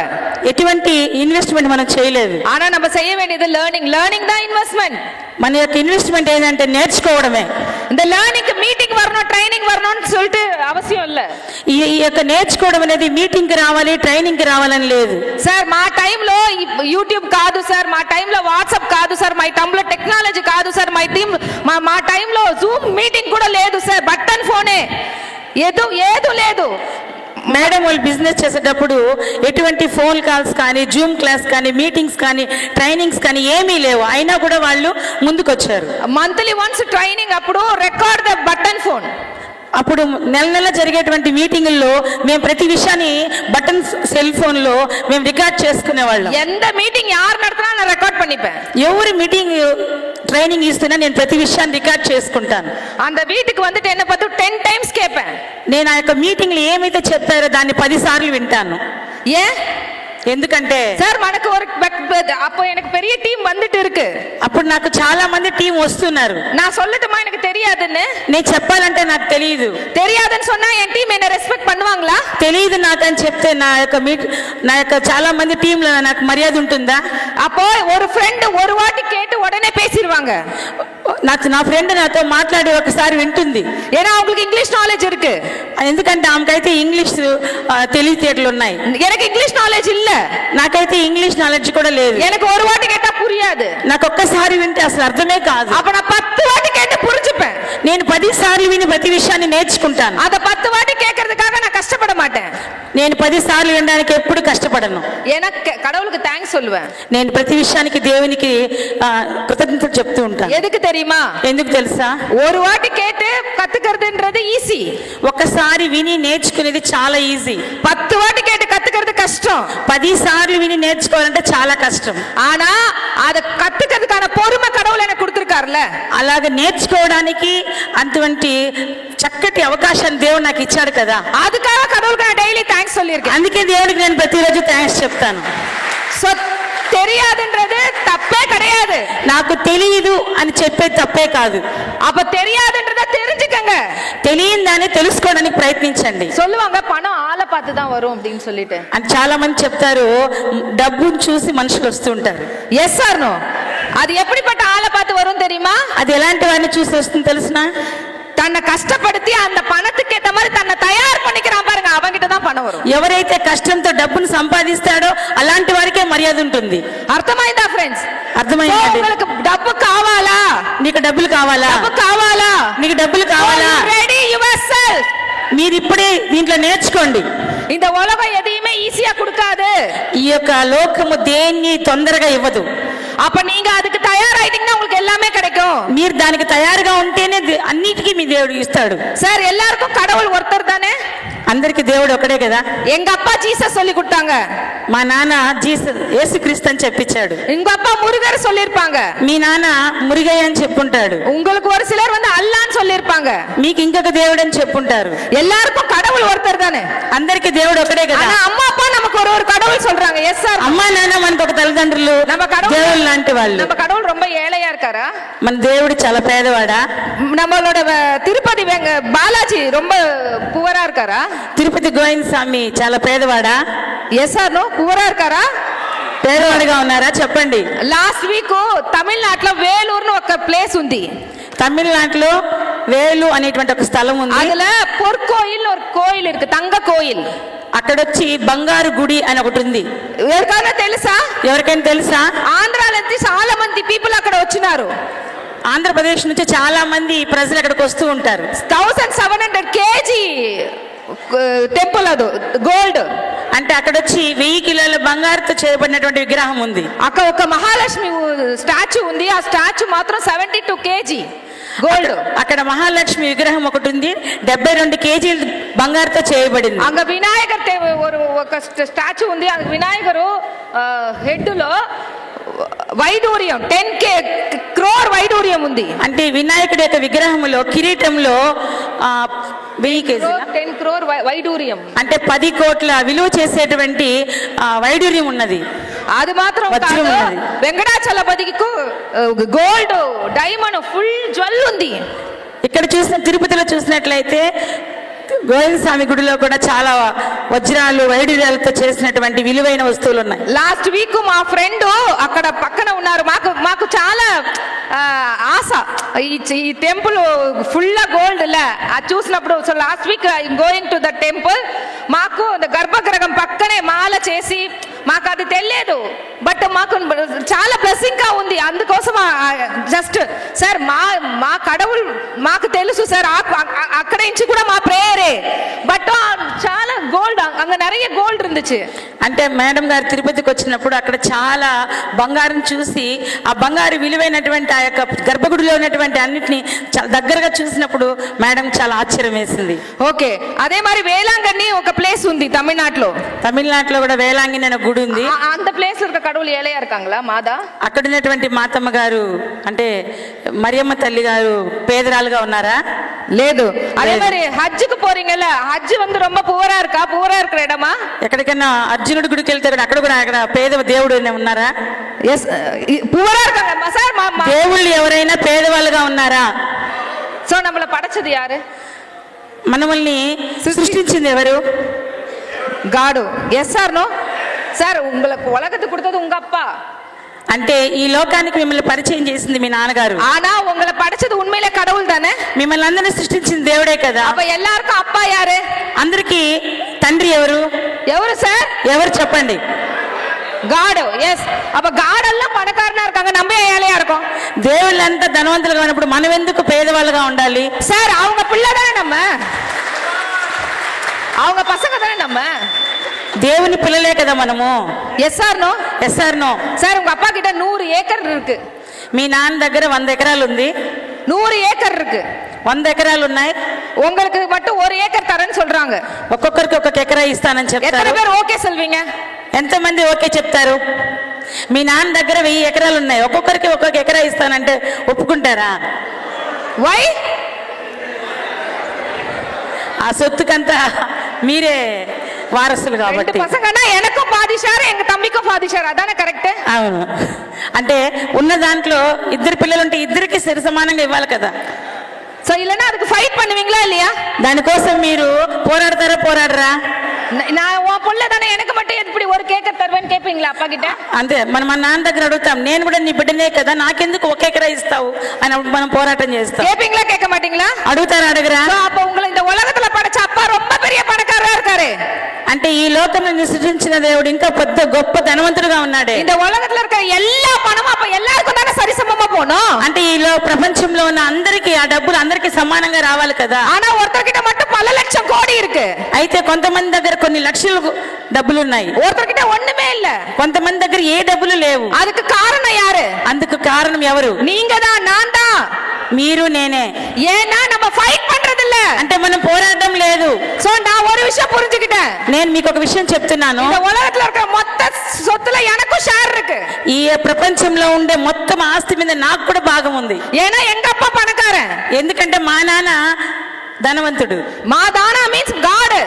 ఎటువంటి ఇన్వెస్ట్మెంట్ మనం చేయలేదు. ஆனா நம்ம செய்ய வேண்டியது லேர்னிங் தான் இன்வெஸ்ட்மெண்ட். మన యొక్క ఇన్వెస్ట్మెంట్ ఏంటంటే నేర్చుకోవడమే. இந்த லேர்னிங்க்கு மீட்டிங் வரணும், ட்ரைனிங் வரணும்னு சொல்லிட்டு அவசியம் இல்ல. ఈ యొక్క నేర్చుకోవడం అనేది మీటింగ్ కి రావాలి, ట్రైనింగ్ కి రావాలని లేదు. సార్ మా టైంలో యూట్యూబ్ కాదు సార్, మా టైంలో వాట్సాప్ కాదు సార్, మా టైంలో టెక్నాలజీ కాదు సార్, మా టైంలో జూమ్ మీటింగ్ కూడా లేదు సార్, బటన్ ఫోనే, ఏదో లేదు. మేడం వాళ్ళు బిజినెస్ చేసేటప్పుడు ఎటువంటి ఫోన్ కాల్స్ కానీ, జూమ్ క్లాస్ కానీ, మీటింగ్స్ కానీ, ట్రైనింగ్స్ కానీ ఏమీ లేవు. అయినా కూడా వాళ్ళు ముందుకొచ్చారు. మంత్లీ వన్స్ ట్రైనింగ్ అప్పుడు రికార్డ్ ద బటన్ ఫోన్. అప్పుడు నెల జరిగేటువంటి మీటింగుల్లో మేము ప్రతి విషయాన్ని బటన్ సెల్ ఫోన్ లో మేము రికార్డ్ చేసుకునే వాళ్ళం. ఎంత మీటింగ్ యారు నడుతున్నా నేను రికార్డ్ பண்ணிப்பேன். ఎవరి మీటింగ్ ట్రైనింగ్ ఇస్తున్నా నేను ప్రతి విషయాన్ని రికార్డ్ చేసుకుంటాను. அந்த வீட்டுக்கு வந்துட்டு என்ன பார்த்து 10 టైమ్స్ கேட்பேன். నేను ఆ యొక్క మీటింగ్లు ఏమైతే చెప్పారో దాన్ని 10 సార్లు వింటాను. ఎందుకంటే సార్ మనకు ஒரு அப்போ எனக்கு பெரிய டீம் வந்துட்டு இருக்கு. అప్పుడు నాకు చాలా మంది టీం వస్తున్నారు. நான் சொல்லட்டுமா எனக்கு தெரியாதுன்னு? నేను చెప్పాలంటే నాకు తెలియదు. தெரியாதுன்னு சொன்னா என் டீம் என்ன ரெஸ்పెக்ட் பண்ணுவாங்களா? తెలియదు నాకు అని చెప్తే నా యొక్క చాలా మంది టీంలో నాకు మర్యాద ఉంటుందా? அப்போ ஒரு ఫ్రెండ్ ஒரு வாட்டி கேட்டு உடனே பேசிடுவாங்க. నా ఫ్రెండ్ నాతో మాట్లాడి ఒకసారి వింటుంది. ஏன்னா அவங்களுக்கு ఇంగ్లీష్ నాలెడ్జ్ இருக்கு. ఎందుకంటే ఆమెకైతే ఇంగ్లీష్ తెలివితేటలు ఉన్నాయి. எனக்கு ఇంగ్లీష్ నాలెడ్జ్ இல்ல. నాకైతే ఇంగ్లీష్ నాలెడ్జ్ కూడా లేదు. எனக்கு ஒரு வாட்டி கேட்டா புரியாது. నాకు ఒక్కసారి వింటే అసలు అర్థమే కాదు. அப்ப நான் 10 வாட்டி கேட்டு புரிஞ்சுப்பேன். నేను 10 సార్లు విని ప్రతి విషయాన్ని నేర్చుకుంటాను. అద 10 వాటి కేக்கிறதுக்காக நான் కష్టపడ மாட்டேன். నేను 10 సార్లు వినడానికి ఎప్పుడు కష్టపడను. ఏనా கடவுளுக்கு థాంక్స్ சொல்லுவேன். నేను ప్రతి విషయానికి దేవునికి కృతజ్ఞతలు చెప్తూ ఉంటాను. ఎదుకు தெரியுமா? ఎందుకు తెలుసా? ஒரு வாட்டி கேட்டு கத்துக்கிறதுன்றது ஈஸி. ఒక్కసారి విని నేర్చుకునేది చాలా ఈజీ. 10 వాటి கேட்டு கத்துக்கிறது கஷ்டம். 10 సార్లు విని నేర్చుకోవాలంటే చాలా కష్టం. ஆனா அத கத்துக்கிறதுக்கான பொறுமை கடவுள் எனக்கு கொடுத்திருக்காரு. నేర్చుకుంటారులే. అలాగ నేర్చుకోవడానికి అటువంటి చక్కటి అవకాశాన్ని దేవుడు నాకు ఇచ్చాడు కదా. அதுக்காக கடவுளுக்கு நான் டெய்லி தேங்க்ஸ் சொல்லியிருக்கேன். అందుకే దేవుడికి నేను ప్రతిరోజు థ్యాంక్స్ చెప్తాను. సో தெரியாதுன்றது தப்பே கிடையாது. నాకు తెలియదు అని చెప్పేది తప్పే కాదు. அப்ப தெரியாதுன்றத தெரிஞ்சுக்கங்க. తెలియని దాన్ని తెలుసుకోవడానికి ప్రయత్నించండి. சொல்லுவாங்க பணம் ஆளை பார்த்து தான் வரும் அப்படின்னு சொல்லிட்டு. అని చాలా మంది చెప్తారు, డబ్బును చూసి మనుషులు వస్తూ ఉంటారు. Yes or no? அது எப்படிப்பட்ட ஆளை பார்த்து வரும் தெரியுமா? అది ఎలాంటి వాడిని చూసి వస్తుంది తెలుసునా? తన కష్టపడితే அந்த పணத்துக்கு ஏத்த மாதிரி தன்னை தயார் பண்ணிக்கிறான் பாருங்க, அவங்கிட்ட தான் పணం వரும். ఎవరైతే కష్టంతో డబ్బును సంపాదిస్తాడో అలాంటి వారికే మర్యాద ఉంటుంది. అర్థమైందా ఫ్రెండ్స్? అర్థమైంది. உங்களுக்கு డబ్బు కావాలా? నీకు డబ్బులు కావాలా? డబ్బు కావాలా? నీకు డబ్బులు కావాలా? Ready your self. మీరు ఇప్పుడే దీంట్లో నేర్చుకోండి. இந்த உலகம் எதையுமே ஈஸியா கொடுக்காது. ఈ యొక్క లోకము దేన్ని తొందరగా ఇవ్వదు. அப்ப நீங்க அதுக்கு தயாராயிட்டீங்கன்னா உங்களுக்கு எல்லாமே கிடைக்கும். మీరు దానికి తయారుగా ఉంటేనే అన్నిటికీ మీ దేవుడు ఇస్తాడు. சார் எல்லாருக்கும் கடவுள் ஒருத்தர் தானே? అందరికి దేవుడు ఒకడే కదా. எங்க அப்பா ஜீசஸ் சொல்லி கொடுத்தாங்க. మా నాన్న యేసుక్రీస్తు అని చెప్పించాడు. உங்க அப்பா முருகர் சொல்லிருப்பாங்க. మీ నాన్న మురుగయ్య అని చెప్పుంటాడు. உங்களுக்கு ஒரு சிலர் வந்து அல்லான்னு சொல்லிருப்பாங்க. మీకు ఇంకొక దేవుడు అని చెప్పుంటారు. எல்லாருக்கும் கடவுள் ஒருத்தர் தானே? అందరికి దేవుడు ఒకడే కదా. ஆனா அம்மா அப்பா நமக்கு ஒரு கடவுள் சொல்றாங்க. Yes sir. అమ్మా నాన్న మనకు ఒక తల్లిదండ్రులు, நம்ம கடவுள் దేవుళ్ళు లాంటి వాళ్ళు. நம்ம கடவுள் ரொம்ப ஏழையா இருக்காரா? మన దేవుడు చాలా పేదవాడా? நம்மளோட திருப்பதி பாலாஜி ரொம்ப புவரா இருக்காரா? తిరుపతి గోవింద స్వామి చాలా పేదవాడా? Yes or no? పువరా இருக்காரா? పేదవాడిగా ఉన్నారా చెప్పండి. లాస్ట్ వీక్ తమిళనాడులో వేలూరును ఒక ప్లేస్ ఉంది. తమిళనాడులో వేలు అనేటువంటి ఒక స్థలం ఉంది. அதுல பொற்கோயில் ஒரு கோயில் இருக்கு, தங்க கோயில். అక్కడొచ్చి బంగారు గుడి అని ఒకటి ఉంది. ఎవరికైనా తెలుసా? ఎవరికైనా తెలుసా? ఆంధ్రాల నుంచి చాలా మంది పీపుల్ అక్కడ వచ్చినారు. ఆంధ్రప్రదేశ్ నుంచి చాలా మంది ప్రజలు అక్కడికి వస్తూ ఉంటారు. 1700 kg టెంపుల్ అది గోల్డ్. అంటే అక్కడొచ్చి 1000 కిలోల బంగారుతో చేయబడినటువంటి విగ్రహం ఉంది. అక్కడ ఒక మహాలక్ష్మి స్టాచ్యూ ఉంది. ఆ స్టాచ్యూ మాత్రం 72 kg గోల్డ్. అక్కడ మహాలక్ష్మి విగ్రహం ఒకటి ఉంది, 72 కేజీలు బంగారుతో చేయబడింది. అంగ వినాయకర్ ఒక స్టాచ్యూ ఉంది. ఆ వినాయకరు హెడ్ లో వైడూర్యం 10 crore వైడూర్యం ఉంది. అంటే వినాయకుడి యొక్క విగ్రహంలో కిరీటంలో 1000 కేజీల 10 crore వైడూర్యం అంటే 10 కోట్ల విలువ చేసేటువంటి వైడూర్యం ఉన్నది. అది మాత్రం కాదు, వెంకటాచలపతికి గోల్డ్ డైమండ్ ఫుల్ జ్వెల్ ఉంది. ఇక్కడ చూసిన తిరుపతిలో చూసినట్లయితే గోవింద స్వామి గుడిలో కూడా చాలా వజ్రాలు వైడూర్యాలతో చేసినటువంటి విలువైన వస్తువులు ఉన్నాయి. లాస్ట్ వీక్ మా ఫ్రెండ్ అక్కడ పక్కన ఉన్నారు. మాకు చాలా ఆశ ఈ టెంపుల్ ఫుల్ గోల్డ్ అది చూసినప్పుడు. So last week I going to the temple. మాకు గర్భగృహం పక్కనే మాల చేసి, మాకు అది తెలియదు, బట్ మాకు చాలా బ్లెస్సింగ్ గా ఉంది. అందుకోసం జస్ట్ సార్ మా కడవులు మాకు తెలుసు సార్, అక్కడ నుంచి కూడా మా ప్రేయరే. బట్ చాలా గోల్డ్ అంగ நிறைய గోల్డ్ இருந்துச்சு. అంటే మేడం గారు తిరుపతికి వచ్చినప్పుడు అక్కడ చాలా బంగారం చూసి, ఆ బంగారు విలువైనటువంటి ఆ యొక్క గర్భగుడిలో ఉన్నటువంటి అన్నిటిని చాలా దగ్గరగా చూసినప్పుడు మేడం చాలా ఆశ్చర్యం వేసింది. ఓకే, అదే మరి వేలాంగణి ఒక ప్లేస్ ఉంది తమిళనాడులో. తమిళనాడులో కూడా వేలాంగిని అనే గుడి ఉంది. అంత ప్లేస్ இருக்க கடவுள் ஏழையா இருக்காங்களா? మాదా అక్కడ ఉన్నటువంటి మాతమ్మ గారు అంటే మరియమ్మ తల్లి గారు పేదరాలుగా ఉన్నారా? లేదు. అదే మరి హజ్కి పోறீங்கல்ல, హజ్ வந்து ரொம்ப పువరా இருக்கா? పువరా இருக்கிற இடமா? ఎక్కడికైనా అర్జునుడి గుడికి వెళ్తే అక్కడ కూడా అక్కడ పేద దేవుడు ఉన్నారా? ఎస్, పువరా இருக்காங்க సార్. దేవుళ్ళు ఎవరైనా పేదవాళ్ళుగా ఉన్నారా? సో நம்மள పడச்சது யாரு? మనల్ని సృష్టించింది ఎవరు? గాడు. Yes or no? సార్ உங்களுக்கு உலகத்தை கொடுத்தது உங்க அப்பா. అంటే ఈ లోకానికి మిమ్మల్ని పరిచయం చేసింది మీ నాన్నగారు. ஆனா உங்களை படைச்சது உண்மையிலே கடவுள் தானே? మిమ్మల్ని అందరినీ సృష్టించింది దేవుడే కదా. அப்ப எல்லாருக்கும் அப்பா யாரு? అందరికి తండ్రి ఎవరు? ఎవరు సార్? ఎవరు చెప్పండి? గాడ్. ఎస్. அப்ப గాడ్ எல்லாம் பணக்காரனா இருக்காங்க, நம்ம ஏழையா இருக்கோம். దేవుళ్ళంతా ధనవంతులుగా ఉన్నప్పుడు మనం ఎందుకు పేదవాళ్ళుగా ఉండాలి? సార్ அவங்க பிள்ளை தானே நம்ம, அவங்க పసங்க தானே நம்ம, దేవుని పిల్లలే కదా మనము. Yes or no? Yes or no? Sir உங்க அப்பா கிட்ட 100 ஏக்கர் இருக்கு. మీ నాన్న దగ్గర 100 ఎకరాలు ఉంది. 100 ఏకర్ இருக்கு. 100 ఎకరాలు ఉన్నాయి. உங்களுக்கு மட்டும் 1 ஏக்கர் தரேன்னு சொல்றாங்க. ఒక్కొక్కరికి ఒక్కొక్క ఎకరా ఇస్తానని చెప్తారు. ఎత్తన పేరు ఓకే சொல்வீங்க? ఎంతమంది ఓకే చెప్తారు? మీ నాన్న దగ్గర 1000 ఎకరాలు ఉన్నాయి, ఒక్కొక్కరికి ఒక్కొక్క ఎకరా ఇస్తానంటే ఒప్పుకుంటారా? వై? ఆ సొత్తుకంతా మీరే వారసులు కాబట్టి. பசங்கன்னா எனக்கும் பாதிஷாரு எங்க தம்பிக்கும் பாதிஷாரு, அதானே கரெக்ட்? అవును. అంటే ఉన్న దాంట్లో 2 పిల్లలు ఉంటే ఇద్దరికి సరి సమానంగా ఇవ్వాలి కదా. సో இல்லனா அதுக்கு ஃபைட் பண்ணுவீங்களா இல்லையா? దానికోసం మీరు పోరాడరా? நான் உன் புள்ள தானே, எனக்கு மட்டும் எப்படி ஒரு கேக்கர் தருவேன்னு கேட்பீங்களா அப்பா கிட்ட? అంతే. మన నాన్న దగ్గర అడుగుతాం, నేను కూడా నీ బిడ్డనే కదా, నాకెందుకు 1 ఎకరా ఇస్తావు అని మనం పోరాటం చేస్తాం. கேப்பீங்களா கேட்க மாட்டீங்களா? అడుగుతారా అడగరా? அப்ப உங்களை இந்த உலகத்துல படைச்ச அப்பா ரொம்ப பெரிய பணக்காரரா இருக்காரு. అంటే ఈ లోకంలో సృష్టించిన దేవుడు ఇంకా పెద్ద గొప్ప ధనవంతుడుగా ఉన్నాడే. இந்த உலகத்துல இருக்க எல்லா பணமும் அப்ப எல்லாருக்கும் தானே சரிசமமா போணும். అంటే ఈ ప్రపంచంలో ఉన్న అందరికి ఆ డబ్బులు అందరికి సమానంగా రావాలి కదా. ஆனா ஒருத்தர்கிட்ட மட்டும் பல லட்சம் கோடி இருக்கு. అయితే కొంతమంది దగ్గర కొన్ని లక్షలు డబ్బులు ఉన్నాయి, ஒருத்தர்கிட்ட ஒண்ணுமே இல்ல. కొంతమంది దగ్గర ఏ డబ్బులు లేవు. அதுக்கு காரணம் யாரு? అందుకు కారణం ఎవరు? நீங்க தான், நான் தான், మీరు నేనే. ஏன்னா நம்ம ஃபைட் பண்றது இல்ல, అంటే మనం పోరాడడం లేదు. சோ நான் ஒரு விஷயம் புரிஞ்சுக்கிட்டேன். నేను మీకు ఒక విషయం చెప్తున్నాను, இந்த உலகத்துல இருக்க மொத்த சொத்துல எனக்கும் ஷேர் இருக்கு. ఈ ప్రపంచంలో ఉండే మొత్తం ఆస్తి మీద నాకు కూడా భాగం ఉంది. ஏன்னா எங்க அப்பா பணக்காரன், ఎందుకంటే మా నాన్న ధనవంతుడు. మా దానా மீன்ஸ் காட்,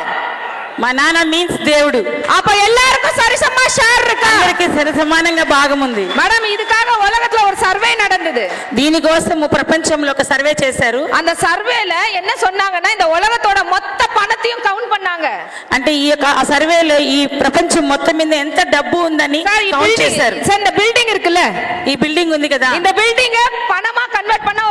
మా నాన్న మీన్స్ దేవుడు. அப்ப எல்லாருக்கும் சரிசமா ஷேர் இருக்கு, అందరికి సరి సమానంగా భాగం ఉంది. மேடம் இதுக்காக உலகத்துல ஒரு சர்வே நடந்தது. దీనికోసం ప్రపంచంలో ఒక సర్వే చేశారు. அந்த சர்வேல என்ன சொன்னாங்கன்னா இந்த உலகத்தோட மொத்த பணத்தையும் கவுண்ட் பண்ணாங்க. అంటే ఈ యొక్క ఆ సర్వేలో ఈ ప్రపంచం మొత్తం మీద ఎంత డబ్బు ఉందని కౌంట్ చేశారు. இந்த பில்டிங் இருக்குல்ல, ఈ బిల్డింగ్ ఉంది కదా, இந்த பில்டிங் பணமா கன்வெர்ட் பண்ணா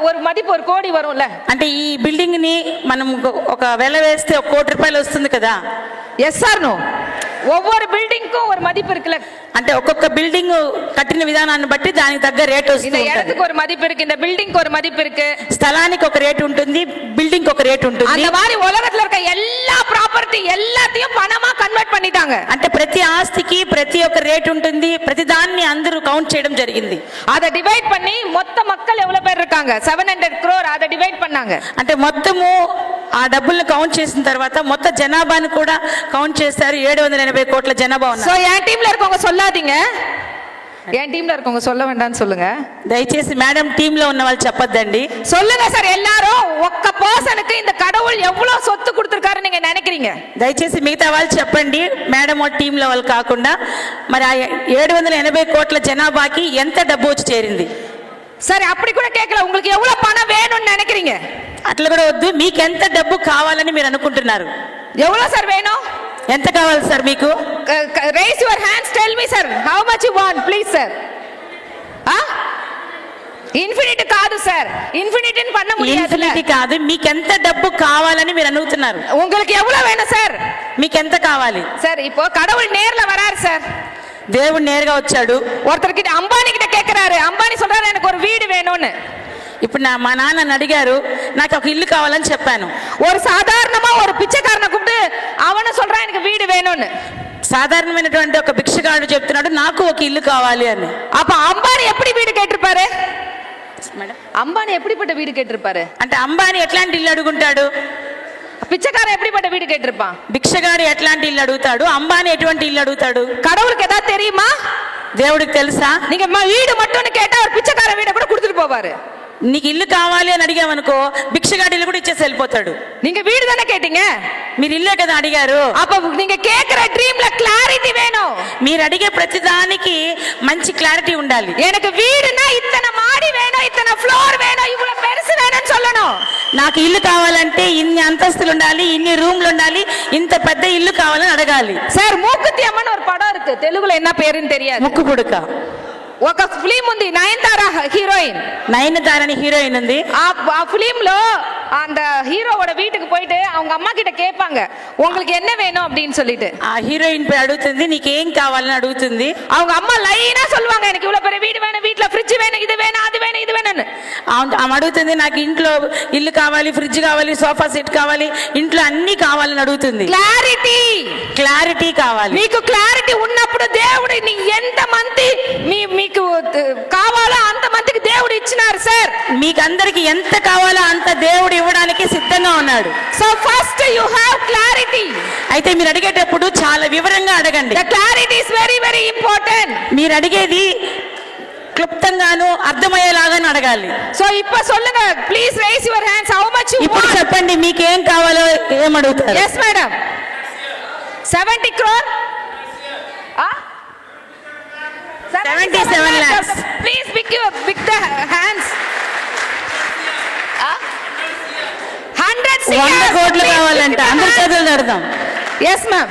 ஒரு மதிப்பு 1 கோடி வரும்ல. అంటే ఈ బిల్డింగ్ ని మనం ఒక వెల వేస్తే 1 కోటి రూపాయలు వస్తుంది కదా. Yes or no? ஒவ்வொரு பில்டிங்க்கும் ஒரு மதிப்பு இருக்குல்ல. అంటే ఒక్కొక్క బిల్డింగ్ కట్టిన విధానాన్ని బట్టి దానికి తగ్గ రేట్ இந்த వస్తుంది. இடத்துக்கு ஒரு மதிப்பு இருக்கு, இந்த பில்டிங்க்கு ஒரு மதிப்பு இருக்கு, స్థలానికి ఒక రేట్ ఉంటుంది, బిల్డింగ్ ఒక రేట్ ఉంటుంది. அந்த மாதிரி உலகத்துல இருக்க எல்லா ப்ராப்பர்ட்டி எல்லாத்தையும் பணமா கன்வெர்ட் பண்ணிட்டாங்க. అంటే ప్రతి ఆస్తికి ప్రతి ఒక్క రేట్ ఉంటుంది, ప్రతి దాన్ని అందరూ కౌంట్ చేయడం జరిగింది. அதை டிவைட் பண்ணி மொத்த மக்கள் எவ்வளவு பேர் இருக்காங்க 700 crore, அதை டிவைட் பண்ணாங்க. అంటే మొత్తము ఆ డబ్బుల్ని కౌంట్ చేసిన తర్వాత మొత్తం జనాభాని కూడా కౌంట్ చేశారు. 780 కోట్ల జనాభా சோ ఉన్నారు. என் டீம்ல இருக்கவங்க சொல்லாதீங்க, என் டீம்ல இருக்கவங்க சொல்ல வேண்டாம்னு சொல்லுங்க. దయచేసి మేడం టీమ్ లో ఉన్న వాళ్ళు చెప్పొద్దండి. சொல்லுங்க சார், எல்லாரும் ఒక్క పర్సனுக்கு இந்த கடவுள் எவ்வளவு சொத்து கொடுத்திருக்காரு நீங்க நினைக்கிறீங்க? దయచేసి మిగతా వాళ్ళు చెప్పండి, మేడం టీమ్ లో వాళ్ళు కాకుండా. మరి ఆ 780 కోట్ల జనాభాకి ఎంత డబ్బు వచ్చి చేరింది? சரி, அப்படி கூட கேட்கல, உங்களுக்கு எவ்வளவு பணம் வேணும்னு நினைக்கிறீங்க? అట్లా కూడా వద్దు, మీకు ఎంత డబ్బు కావాలని మీరు అనుకుంటున్నారు? எவ்வளவு சார் வேணும்? ఎంత కావాలి సార్ మీకు? Rice your hands, tell me sir how much you want please sir. Infinity కాదు సార్, ఇన్ఫినిటీని பண்ண முடியாது. ఇన్ఫినిటీ కాదు, మీకు ఎంత డబ్బు కావాలని మీరు అనుకుంటున్నారు? உங்களுக்கு எவ்வளவு வேணும் சார்? మీకు ఎంత కావాలి? சார் இப்போ கடவுள் நேர்ல வராரு சார், దేవుడు నేరుగా వచ్చాడు. ஒருத்தர்கிட்ட அம்பானி கிட்ட கேக்குறாரு, அம்பானி சொல்றாரு எனக்கு ஒரு வீடு வேணும்னு. ఇప్పుడు మా నాన్న అడిగారు, నాకు ఒక ఇల్లు కావాలని చెప్పాను. ஒரு சாதாரணமா ஒரு பிச்சைக்காரனை கூப்பிட்டு அவன சொல்றான் எனக்கு வீடு வேணும்னு. సాధారణమైనటువంటి ఒక భిక్షగాడు చెప్తున్నాడు నాకు ఒక ఇల్లు కావాలి అని. அப்ப அம்பானி எப்படி வீடு கேட்டிருப்பாரு? మేడం, அம்பானி எப்படிப்பட்ட வீடு கேட்டிருப்பாரு? అంటే అంబానీ ఎట్లాంటి ఇల్లు అడుగుంటాడు? பிச்சைக்காரன் எப்படிப்பட்ட வீடு கேட்டிருப்பான்? భిక్షగాడు ఎట్లాంటి ఇల్లు అడుగుతాడు? అంబానీ ఎటువంటి ఇల్లు అడుగుతాడు? கடவுளுக்கு ஏதாவது தெரியுமா? దేవుడికి తెలుసా? நீங்க வீடு மட்டும்னு கேட்டா ஒரு பிச்சைக்கார வீட கூட கொடுத்துட்டு போவாரு. నీకు ఇల్లు కావాలి అని అడిగామనుకో, భిక్షగాడి ఇల్లు కూడా ఇచ్చేసి వెళ్ళిపోతాడు. நீங்க வீடு தானே கேட்டீங்க, మీరు ఇల్లే కదా అడిగారు. அப்ப நீங்க கேக்குற ட்ரீம்ல கிளாரிட்டி வேணும். మీరు అడిగే ప్రతి దానికి మంచి క్లారిటీ ఉండాలి. எனக்கு வீடுனா இத்தனை மாடி வேணும், இத்தனை ఫ్లోర్ வேணும், இவ்வளவு பெருசு வேணும்னு சொல்லணும். నాకు ఇల్లు కావాలంటే ఇన్ని అంతస్తులు ఉండాలి, ఇన్ని రూమ్లు ఉండాలి, ఇంత పెద్ద ఇల్లు కావాలని అడగాలి. సార్ మూకుத்தி అమ్మని ஒரு படம் இருக்கு, తెలుగులో என்ன పేరుని தெரியாது. ముక్కు పుడక ఒక ఫిలిం ఉంది, నయనతార హీరోయిన్. నయనతార అని హీరోయిన్ ఉంది. ఆ ఫిలిం లో அந்த ஹீரோவோட வீட்டுக்கு போயிட்டு அவங்க அம்மா கிட்ட கேட்பாங்க உங்களுக்கு என்ன வேணும் அப்படின்னு சொல்லிட்டு. ఆ హీరోయిన్ పోయి అడుగుతుంది నీకేం కావాలని అడుగుతుంది. அவங்க அம்மா லைனா சொல்லுவாங்க எனக்கு இவ்வளவு பெரிய வீடு வேணும், வீட்ல ఫ్రిడ్జ్ వేணும், ఇది వేணும், అది వేணும், ఇది వేணும். ఆమె అడుగుతుంది నాకు ఇంట్లో ఇల్లు కావాలి, ఫ్రిడ్జ్ కావాలి, సోఫా సెట్ కావాలి, ఇంట్లో అన్ని కావాలని అడుగుతుంది. క్లారిటీ కావాలి. మీకు క్లారిటీ ఉన్నప్పుడు దేవుడు నీ ఎంత మంది మీ మీకు కావాలో అంత మందికి దేవుడు ఇచ్చినారు సార్. మీకు అందరికి ఎంత కావాలో అంత దేవుడు ఇవ్వడానికి సిద్ధంగా ఉన్నాడు. So first you have clarity. అయితే మీరు అడిగేటప్పుడు చాలా వివరంగా అడగండి. The clarity is very very important. మీరు అడిగేది క్లుప్తంగాను అర్థమయ్యేలాగాను అడగాలి. సో ఇప్పుడు சொல்லுங்க, please rise your hands. How much you ఇప్పుడు వాంట్? చెప్పండి మీకు ఏం కావాలో ఏం అడుగుతారు. yes madam. 70 crore. 77 lakhs. Please pick the hands. 100 crore. 100 కోట్లు కావాలంట. అందరి చేతులు నడదాం. yes ma'am.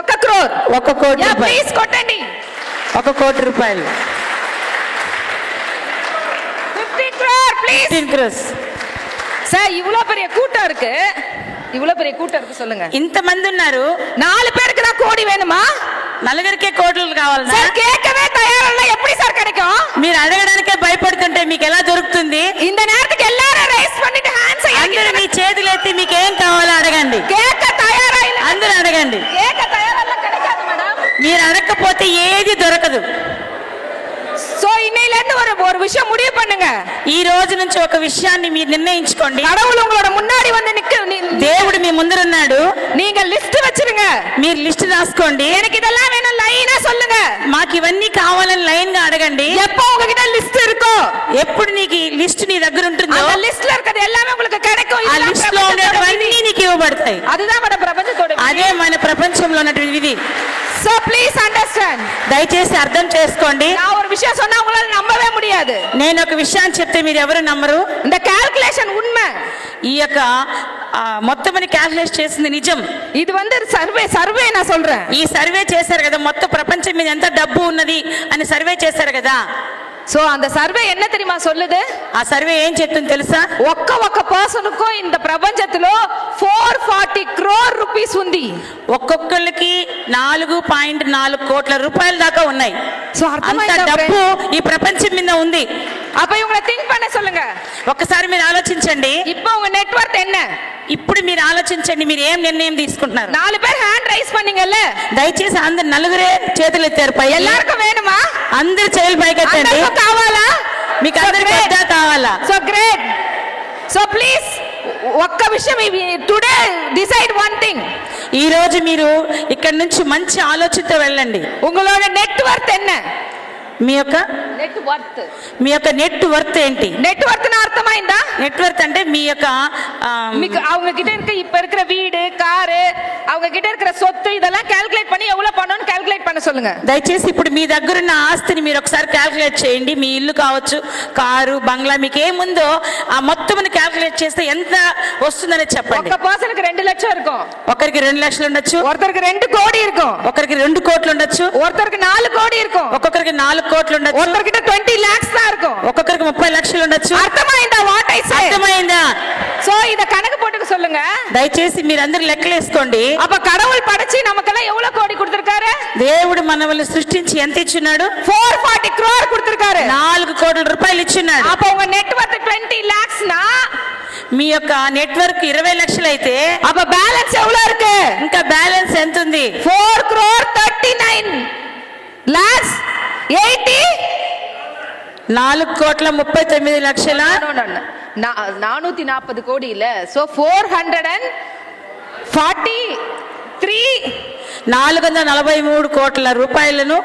1 crore. 1 కోటి yeah రూపాయలు. please కొట్టండి. 1 కోటి రూపాయలు. 50 crore please. 15 crores. சார் இவ்வளவு பெரிய கூட்டம் இருக்கு, இவ்வளவு பெரிய கூட்டம் இருக்கு, சொல்லுங்க. ఇంతమంది ఉన్నారు, 4 பேருக்கு தான் கோடி வேணுமா? నలుగురికే కోట్లు కావాలన్నా? சார் கேட்கவே தயாரில்லை, எப்படி சார் கிடைக்கும்? మీరు అడగడానికే భయపడుతుంటే మీకు ఎలా దొరుకుతుంది? இந்த நேரத்துக்கு எல்லாரும் ரைஸ் பண்ணிட்டு ஹேண்ட்ஸ் అందరూ మీ చేతులు ఎత్తి మీకు ఏం కావాలో అడగండి. கேட்க தயாரா இல்ல? అందరూ అడగండి. கேட்க தயாரா இல்ல, கிடைக்காது மேடம். మీరు అడగకపోతే ఏది దొరకదు. சோ இன்னையில இருந்து ஒரு விஷயம் முடிவு பண்ணுங்க. ఈ రోజు నుంచి ఒక విషయాన్ని మీరు నిర్ణయించుకోండి. கடவுள் உங்களோட முன்னாடி வந்து దేవుడు మీ ముందరున్నాడు. நீங்க லிஸ்ட் வச்சிருங்க. మీరు లిస్ట్ రాసుకోండి. எனக்கு இதெல்லாம் வேணும் லைனா சொல்லுங்க. మాకు ఇవన్నీ కావాలని లైన్ గా అడగండి. எப்போ உங்ககிட்ட லிஸ்ட் இருக்கோ, ఎప్పుడు నీకు లిస్ట్ నీ దగ్గర ఉంటుందో அந்த லிஸ்ட்ல இருக்கிறது எல்லாமே உங்களுக்கு கிடைக்கும். ఆ లిస్ట్ లో ఉండేవన్నీ నీకు ఇవ్వబడతాయి. அதுதான் మన ప్రపంచతోட అదే మన ప్రపంచంలో ఉన్నటువంటి విధి. So please understand. దయచేసి అర్థం చేసుకోండి. நான் ஒரு விஷயம் சொன்னா உங்களால நம்பவே முடியாது. నేను ఒక విషయాన్ని చెప్తే మీరు ఎవరు నమ్మరు. இந்த கால்குலேஷன் உண்மை. ఈ యొక్క మొత్తమని క్యాల్కులేట్ చేసింది నిజం. ఇది வந்து సర్వే నా சொல்றேன். ఈ సర్వే చేశారు కదా, మొత్తం ప్రపంచం మీద ఎంత డబ్బు ఉన్నది అని సర్వే చేశారు కదా. సో அந்த సర్వే என்ன தெரியுமா சொல்லுது? ఆ సర్వే ఏం చెప్తుంది తెలుసా? ఒక్క పర్సన్కు ఇంత ప్రపంచంలో 440 crore రూపీస్ ఉంది. ఒక్కొక్కరికి 4.4 కోట్ల రూపాయల దాకా ఉన్నాయి. సో అంత డబ్బు ఈ ప్రపంచం మీద ఉంది. அப்ப இவங்களை திங்க் பண்ண சொல்லுங்க. ఒక్కసారి మీరు ఆలోచించండి. இப்போ உங்க నెట్వర్క్ என்ன? ఇప్పుడు మీరు ఆలోచించండి, మీరు ఏం నిర్ణయం తీసుకుంటున్నారు? 4 பேர் హ్యాండ్ రైస్ பண்ணீங்கல்ல, దయచేసి అందరు నలుగురే చేతులు ఎత్తారు పై. எல்லாருக்கும் వేணுమా? అందరు చేతులు పైకెత్తండి. అందరికీ కావాలా? మీకు అందరికి పెద్ద కావాలా? So great. సో ప్లీజ్ ఒక్క విషయం, టుడే డిసైడ్ వన్ థింగ్. ఈ రోజు మీరు ఇక్కడ నుంచి మంచి ఆలోచనతో వెళ్ళండి. உங்களோட నెట్వర్క్ என்ன? మీ యొక్క నెట్ వర్త్ ఏంటి? నెట్ వర్త్ అర్థమైందా? నెట్ వర్త్ అంటే మీ యొక్క మీకు அவங்க கிட்ட இருக்க இப்ப இருக்கிற வீடு, காரு, அவங்க கிட்ட இருக்கிற சொத்து இதெல்லாம் கால்குலேட் பண்ணி எவ்வளவு பண்ணனும் கால்குலேட் பண்ண சொல்லுங்க. దయచేసి ఇప్పుడు మీ దగ్గర ఉన్న ఆస్తిని మీరు ఒకసారి క్యాల్కులేట్ చేయండి. మీ ఇల్లు కావచ్చు, కారు, బంగ్లా, మీకు ఏముందో ఆ మొత్తం క్యాల్కులేట్ చేస్తే ఎంత వస్తుందని చెప్పండి. ఒక పర్సన్కి 2 లక్షలు இருக்கும். ఒకరికి 2 లక్షలు ఉండొచ్చు. ஒருத்தருக்கு 2 கோடி இருக்கும். ఒకరికి 2 కోట్లు ఉండొచ్చు. ஒருத்தருக்கு 4 கோடி இருக்கும். ఒక్కొక్కరికి 4 కోట్లు ఉండొచ్చు. ஒருத்தர்கிட்ட 20 lakhs தான் இருக்கும். ఒక్కొక్కరికి 30 లక్షలు ఉండొచ్చు. అర్థమైందా వాట్ ఐ సే? అర్థమైందా? సో ఇద కణకు పోட்டுக்கு சொல்லுங்க. దయచేసి మీరందరూ లెక్కలేసుకోండి. அப்ப கடவுள் படைச்சு நமக்கெல்லாம் எவ்வளவு கோடி கொடுத்திருக்காரு? దేవుడు మనల్ని సృష్టించి ఎంత ఇచ్చున్నాడు? 440 crore கொடுத்திருக்காரு. 4 కోట్ల రూపాయలు ఇచ్చున్నాడు. அப்ப உங்க నెట్ వర్త్ 20 lakhs னா మీ యొక్క నెట్వర్క్ 20 లక్షలు అయితే அப்ப బ్యాలెన్స్ எவ்வளவு இருக்கு? ఇంకా బ్యాలెన్స్ ఎంత ఉంది? 4 crore 39 lakhs 80 4 కోట్ల 39 లక్షల 440 கோடி இல்ல. சோ 443 443 కోట్ల రూపాయలను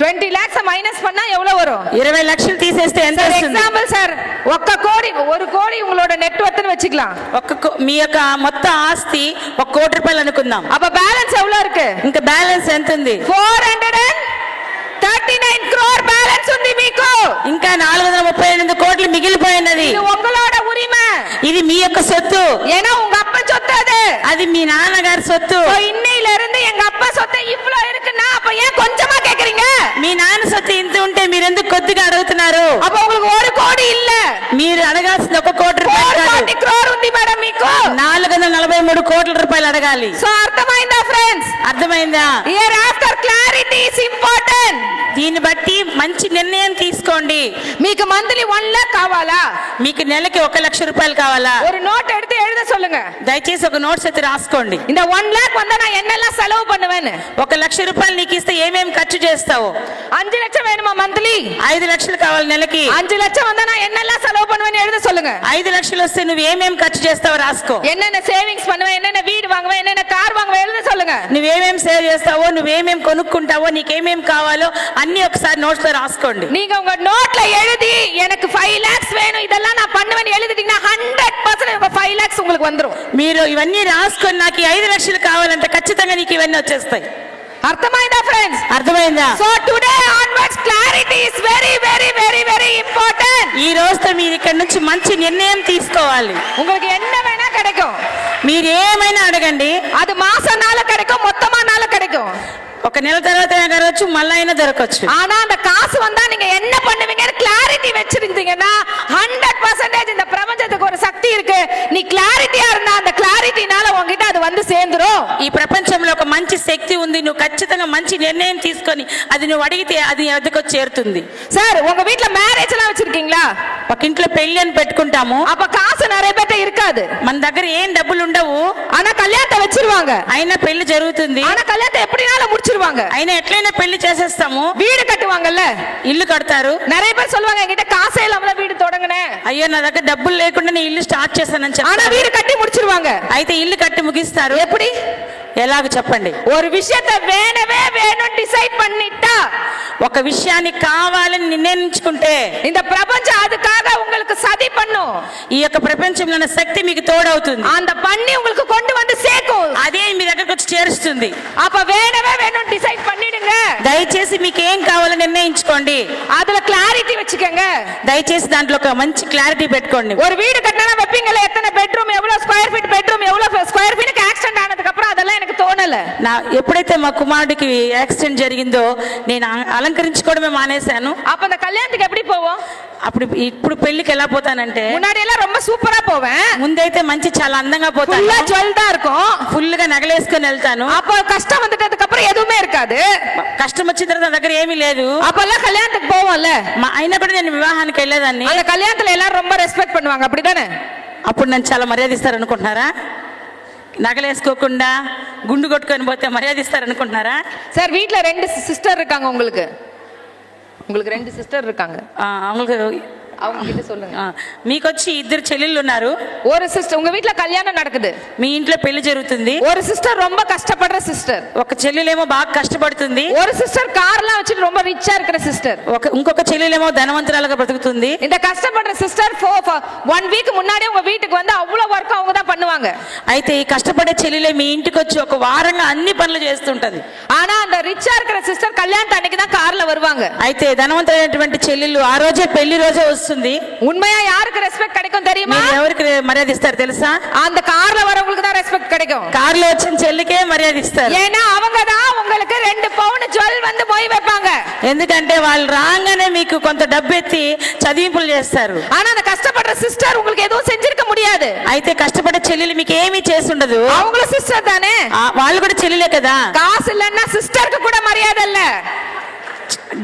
20 lakhs మైనస్ பண்ணா எவ்வளவு வரும்? 20 లక్షలు తీసేస్తే ఎంత వస్తుంది? ఎగ్జాంపుల్ సార్, 1 కోడి 1 కోడి உங்களோட నెట్ వర్త్ని வெச்சுக்கலாம். మీ యొక్క మొత్తం ఆస్తి 1 కోటి రూపాయలు అనుకుందాం. அப்ப బ్యాలెన్స్ எவ்வளவு இருக்கு? ఇంకా బ్యాలెన్స్ ఎంత ఉంది? 439 crore బ్యాలెన్స్ ఉంది మీకు. ఇంకా 438 కోట్లు మిగిలిపోయినది. ఇది உங்களோட உரிமை. ఇది మీ యొక్క సొత్తు. ஏன்னா உங்க அப்பா சொத்து அது. అది మీ నాన్నగారి సొత్తు. இன்னையில இருந்து எங்க அப்பா சொத்து இவ்ளோ இருக்குன்னா அப்ப ஏன் கொஞ்சமா கேக்குறீங்க? మీ నాన్న సొత్తు ఇంత ఉంటే మీరు ఎందుకు కొద్దిగా అడుగుతున్నారు? அப்ப உங்களுக்கு 1 కోడి இல்ல, మీరు అడగాల్సింది 1 కోటి రూపాయలు కాదు. 440 crore ఉంది మేడం మీకు. 443 కోట్ల రూపాయలు అడగాలి. సో అర్థమైందా ఫ్రెండ్స్? అర్థమైందా? Here after clarity is important. దీన్ని బట్టి మంచి నిర్ణయం తీసుకోండి. మీకు మంత్లీ 1 lakh కావాలా? మీకు నెలకి 1 లక్ష రూపాయలు కావాలా? ஒரு நோட் எடுத்து எழுத சொல்லுங்க. దయచేసి ఒక నోట్స్ అయితే రాసుకోండి. இந்த 1 lakh வந்தா நான் என்னெல்லாம் செலவு பண்ணுவேன்னு. 1 లక్ష రూపాయలు నీకు ఇస్తే ఏమేమి ఖర్చు చేస్తావు? 5 లక్షம் வேணுமா మంత్లీ? 5 లక్షలు కావాలి నెలకి. 5 లక్షம் வந்தா நான் என்னெல்லாம் செலவு பண்ணுவேன்னு எழுத சொல்லுங்க. 5 లక్షలు వస్తే నువ్వు ఏమేమి ఖర్చు చేస్తావో రాసుకో. என்னென்ன சேவிங்ஸ் பண்ணுவேன், என்னென்ன வீடு வாங்குவேன், என்னென்ன కార్ வாங்குவேன் எழுத சொல்லுங்க. నువ్వేమేమి సేవ్ చేస్తావో, నువ్వేమేమి కొనుక్కుంటావో, నీకేమేమి కావాలో అన్ని ఒకసారి నోట్స్ లో రాసుకోండి. நீங்க உங்க నోట్ல எழுதி எனக்கு 5 lakhs வேணும் இதெல்லாம் நான் பண்ணுவேன்னு எழுதிட்டீங்கன்னா 100% உங்க 5 lakhs உங்களுக்கு வந்துரும். మీరు ఇవన్నీ రాసుకొని నాకు 5 లక్షలు కావాలంటే ఖచ్చితంగా నీకు ఇవన్నీ వచ్చేస్తాయి. అర్థమైందా ఫ్రెండ్స్? అర్థమైందా? So today onwards clarity is very very very very important. ఈ రోజుతో మీరు ఇక్కడ నుంచి మంచి నిర్ణయం తీసుకోవాలి. உங்களுக்கு என்ன வேணா கிடைக்கும். మీరు ఏమైనా అడగండి. அது மாசனால கிடைக்கும், மொத்தமானால கிடைக்கும். ఒక నెల తర్వాత దొరకవచ్చు, మళ్ళీ అయినా దొరకవచ్చు. ஆனா அந்த காசு வந்தா நீங்க என்ன பண்ணுவீங்கன்னு கிளாரிட்டி வச்சிருந்தீங்கன்னா 100% இந்த பிரபஞ்சத்துக்கு ஒரு சக்தி இருக்கு. நீ கிளாரிட்டியா இருந்தா அந்த கிளாரிட்டினால உன்கிட்ட அது வந்து சேர்ந்துரும். ఈ ప్రపంచంలో ఒక మంచి శక్తి ఉంది. నువ్వు ఖచ్చితంగా మంచి నిర్ణయం తీసుకొని అది నువ్వు అడిగితే అది ఎదుకు చేరుతుంది. சார் உங்க வீட்ல மேரேஜ் எல்லாம் வச்சிருக்கீங்களா? ఒక ఇంట్లో పెళ్లి అని పెట్టుకుంటాము. அப்ப காசு நிறைய பேர்ட்ட இருக்காது. మన దగ్గర ఏం డబ్బులు ఉండవు. ஆனா கல்யாணத்தை வச்சிருவாங்க. అయినా పెళ్లి జరుగుతుంది. ஆனா కళ్యాణத்தை எப்படினாலும் முடிச்சிருவாங்க. అయినా ఎట్లయినా పెళ్లి చేసేస్తాము. வீடு கட்டுவாங்கல்ல, ఇల్లు కడతారు. நிறைய பேர் சொல்லுவாங்க என்கிட்ட காசே இல்லாம வீடு தொடங்கினேன். అయ్యో నా దగ్గర డబ్బులు లేకుండా నేను ఇల్లు స్టార్ట్ చేశానని ஆனா చెప్పారు. வீடு கட்டி முடிச்சிருவாங்க. అయితే ఇల్లు కట్టి ముగిస్తారు. எப்படி? ఎలాగ చెప్పండి? ஒரு விஷயத்தை வேணவே வேணும் டிசைட் பண்ணிட்டா, ఒక విషయాన్ని కావాలని నిర్ణయించుకుంటే இந்த பிரபஞ்சம் அதுக்காக உங்களுக்கு சதி பண்ணும். ఈ యొక్క ప్రపంచంలో ఉన్న శక్తి మీకు తోడవుతుంది. அந்த பண்ணி உங்களுக்கு கொண்டு வந்து சேர்க்கும். అదే మీ దగ్గరకు వచ్చి చేరుస్తుంది. அப்ப வேணவே வேணும் டிசைட் பண்ணிடுங்க. దయచేసి మీకు ఏం కావాలో నిర్ణయించుకోండి. அதுல கிளாரிட்டி வச்சுக்கோங்க. దయచేసి దాంట్లో ఒక మంచి క్లారిటీ పెట్టుకోండి. ஒரு வீடு கட்டினா வைப்பீங்கல்ல, எத்தனை பெட்ரூம், எவ்வளவு ஸ்கொயர் ஃபீட் பெட்ரூம், எவ்வளவு ஸ்கொயர் ஃபீட் ஆக்சிடென்ட் ஆனதுக்கு அப்புறம் அதெல்லாம் எனக்கு தோணல. నా ఎప్పుడైతే మా కుమారుడికి యాక్సిడెంట్ జరిగిందో నేను అలంకరించుకోవడమే మానేశాను. அப்ப அந்த கல்யாணத்துக்கு எப்படி போவோம்? ఇప్పుడు పెళ్లికి ఎలా పోతానంటే, முன்னாடி எல்லாம் ரொம்ப சூப்பரா போவேன். ముందైతే మంచి చాలా అందంగా పోతాను. ஃபுல்லா ஜுவல் தான் இருக்கும். ఫుల్ గా నగలేసుకొని వెళ్తాను. அப்ப கஷ்டம் வந்துட்டதுக்கு அப்புறம் எதுவுமே இருக்காது. కష్టం వచ్చిన తర్వాత నా దగ్గర ఏమీ లేదు. அப்பெல்லாம் கல்யாணத்துக்கு போவோம்ல, అయినా కూడా నేను వివాహానికి వెళ్ళేదాన్ని. அந்த கல்யாணத்துல எல்லாரும் ரொம்ப ரெஸ்பெக்ட் பண்ணுவாங்க, அப்படிதானே? అప్పుడు నన్ను చాలా మర్యాద ఇస్తారు అనుకుంటున్నారా? నగలేసుకోకుండా గుండు కొట్టుకొని పోతే మర్యాద ఇస్తారు అనుకుంటున్నారా? சார் வீட்ல 2 சிஸ்டர் இருக்காங்க. உங்களுக்கு 2 சிஸ்டர் இருக்காங்க. அவங்களுக்கு அவங்க கிட்ட சொல்லுங்க. మీకు వచ్చి 2 చెల్లెళ్ళు ఉన్నారు. ஒரு சிஸ்டர் உங்க வீட்ல கல்யாணம் நடக்குது. మీ ఇంట్లో పెళ్లి జరుగుతుంది. ஒரு சிஸ்டர் ரொம்ப கஷ்டப்படுற சிஸ்டர். ఒక చెల్లెలేమో బాగా కష్టపడుతుంది. ஒரு சிஸ்டர் కార్லாம் வச்சிட்டு ரொம்ப ரிச்சா இருக்கிற சிஸ்டர். ఇంకొక చెల్లెలేమో ధనవంతురాలుగా బ్రతుకుతుంది. இந்த கஷ்டப்படுற சிஸ்டர் 1 வீக் முன்னாடி உங்க வீட்டுக்கு வந்து அவ்வளவு வர்க் அவங்க தான் பண்ணுவாங்க. అయితే ఈ కష్టపడే చెల్లెలే మీ ఇంటికి వచ్చి ఒక వారంగా అన్ని పనులు చేస్తుంటది. ஆனா அந்த ரிச்சா இருக்கிற சிஸ்டர் கல்யாணத்து அன்னைக்கு தான் కార్ல வருவாங்க. అయితే ధనవంతులైనటువంటి చెల్లెలు ఆ రోజే పెళ్లి రోజే వస్తుంది. உண்மையா யாருக்கு ரெஸ்பெக்ட் கிடைக்கும் தெரியுமா? మీరు ఎవరికి మర్యాద ఇస్తారు తెలుసా? அந்த కార్ல வரவங்களுக்கு தான் ரெஸ்பெக்ட் கிடைக்கும். కార్లో వచ్చిన చెల్లికే మర్యాద ఇస్తారు. ஏன்னா அவங்க தான் உங்களுக்கு 2 பவுன் ஜுவல் வந்து போய் வைப்பாங்க. ఎందుకంటే వాళ్ళు రాగానే మీకు కొంత డబ్బు ఎత్తి చదివింపులు చేస్తారు. ஆனா அந்த கஷ்டப்படுற சிஸ்டர் உங்களுக்கு எதுவும் செஞ்சிருக்க முடியாது. అయితే కష్టపడే చెల్లెలు మీకు ఏమీ చేసి ఉండదు. அவங்களும் சிஸ்டர் தானே? వాళ్ళు కూడా చెల్లెలే కదా. காசு இல்லன்னா சிஸ்டருக்கு கூட மரியாதை இல்ல.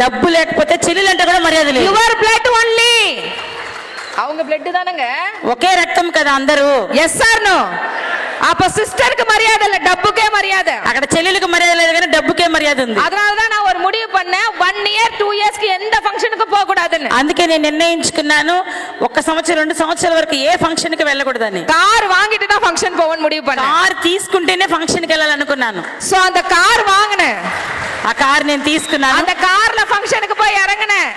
డబ్బు లేకపోతే చెల్లెలంటే కూడా మర్యాద లేదు. Your blood only. அவங்க బ్లడ్ தானங்க, ఒకే రక్తం కదా అందరూ. Yes or no? அப்ப சிஸ்டருக்கு மரியாதை இல்ல, டப்புக்கே மரியாதை. అక్కడ చెల్లెలకు మర్యాద లేదు కానీ డబ్బుకే మర్యాద ఉంది. அதனால தான் நான் ஒரு முடிவு பண்ணேன், 1 year 2 yearsக்கு எந்த ஃபங்க்ஷனுக்கு போக கூடாதுன்னு. అందుకే నేను నిర్ణయించుకున్నాను 1 సంవత్సరం 2 సంవత్సరాల వరకు ఏ ఫంక్షన్ కి వెళ్ళకూడదని. கார் வாங்கிட்டு தான் ஃபங்க்ஷன் போவோம்னு முடிவு பண்ணேன். కార్ తీసుకుంటేనే ఫంక్షన్ కి వెళ్ళాలనుకున్నాను. சோ அந்த கார் வாங்குனேன். ఆ కార్ నేను తీసుకున్నాను. அந்த కార్ல ஃபங்க்ஷனுக்கு போய் இறங்குனேன்.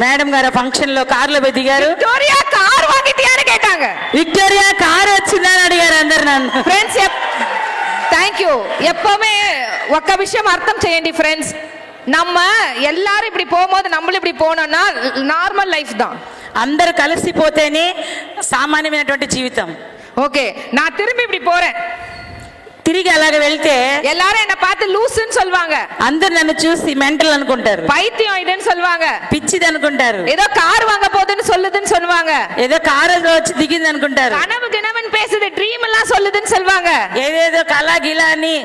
మేడం గారు ఫంక్షన్ లో కార్లో పోయి దిగారు. విక్టోరియా కార్ வாங்கிட்டியான்னு கேட்டாங்க. విక్టోరియా కార్ వచ్చిందని అడిగారు అందరు నన్ను. Friends thank you. எப்பவுமே ఒక్క విషయం అర్థం చేయండి ఫ్రెండ్స్, நம்ம எல்லாரும் இப்படி போகும்போது நம்மளும் இப்படி போனோம்னா நார்மல் லைஃப் தான். అందరూ కలిసిపోతేనే సామాన్యమైనటువంటి జీవితం. ఓకే, நான் திரும்பி இப்படி போறேன். తిరిగి అలాగ వెళ్తే எல்லாரும் என்ன பார்த்து லூசுன்னு சொல்வாங்க. అందరు నన్ను చూసి మెంటల్ అనుకుంటారు. பைத்தியம் இதுன்னு சொல்வாங்க. పిచ్చిది అనుకుంటారు. ஏதோ கார் வாங்க போகுதுன்னு சொல்லுதுன்னு சொல்லுவாங்க. ఏదో కారు వచ్చి దిగింది అనుకుంటారు. கனவு கனவுன்னு பேசுது, ட்ரீம் எல்லாம் சொல்லுதுன்னு சொல்லுவாங்க. ఏదేదో కళ గిలా అని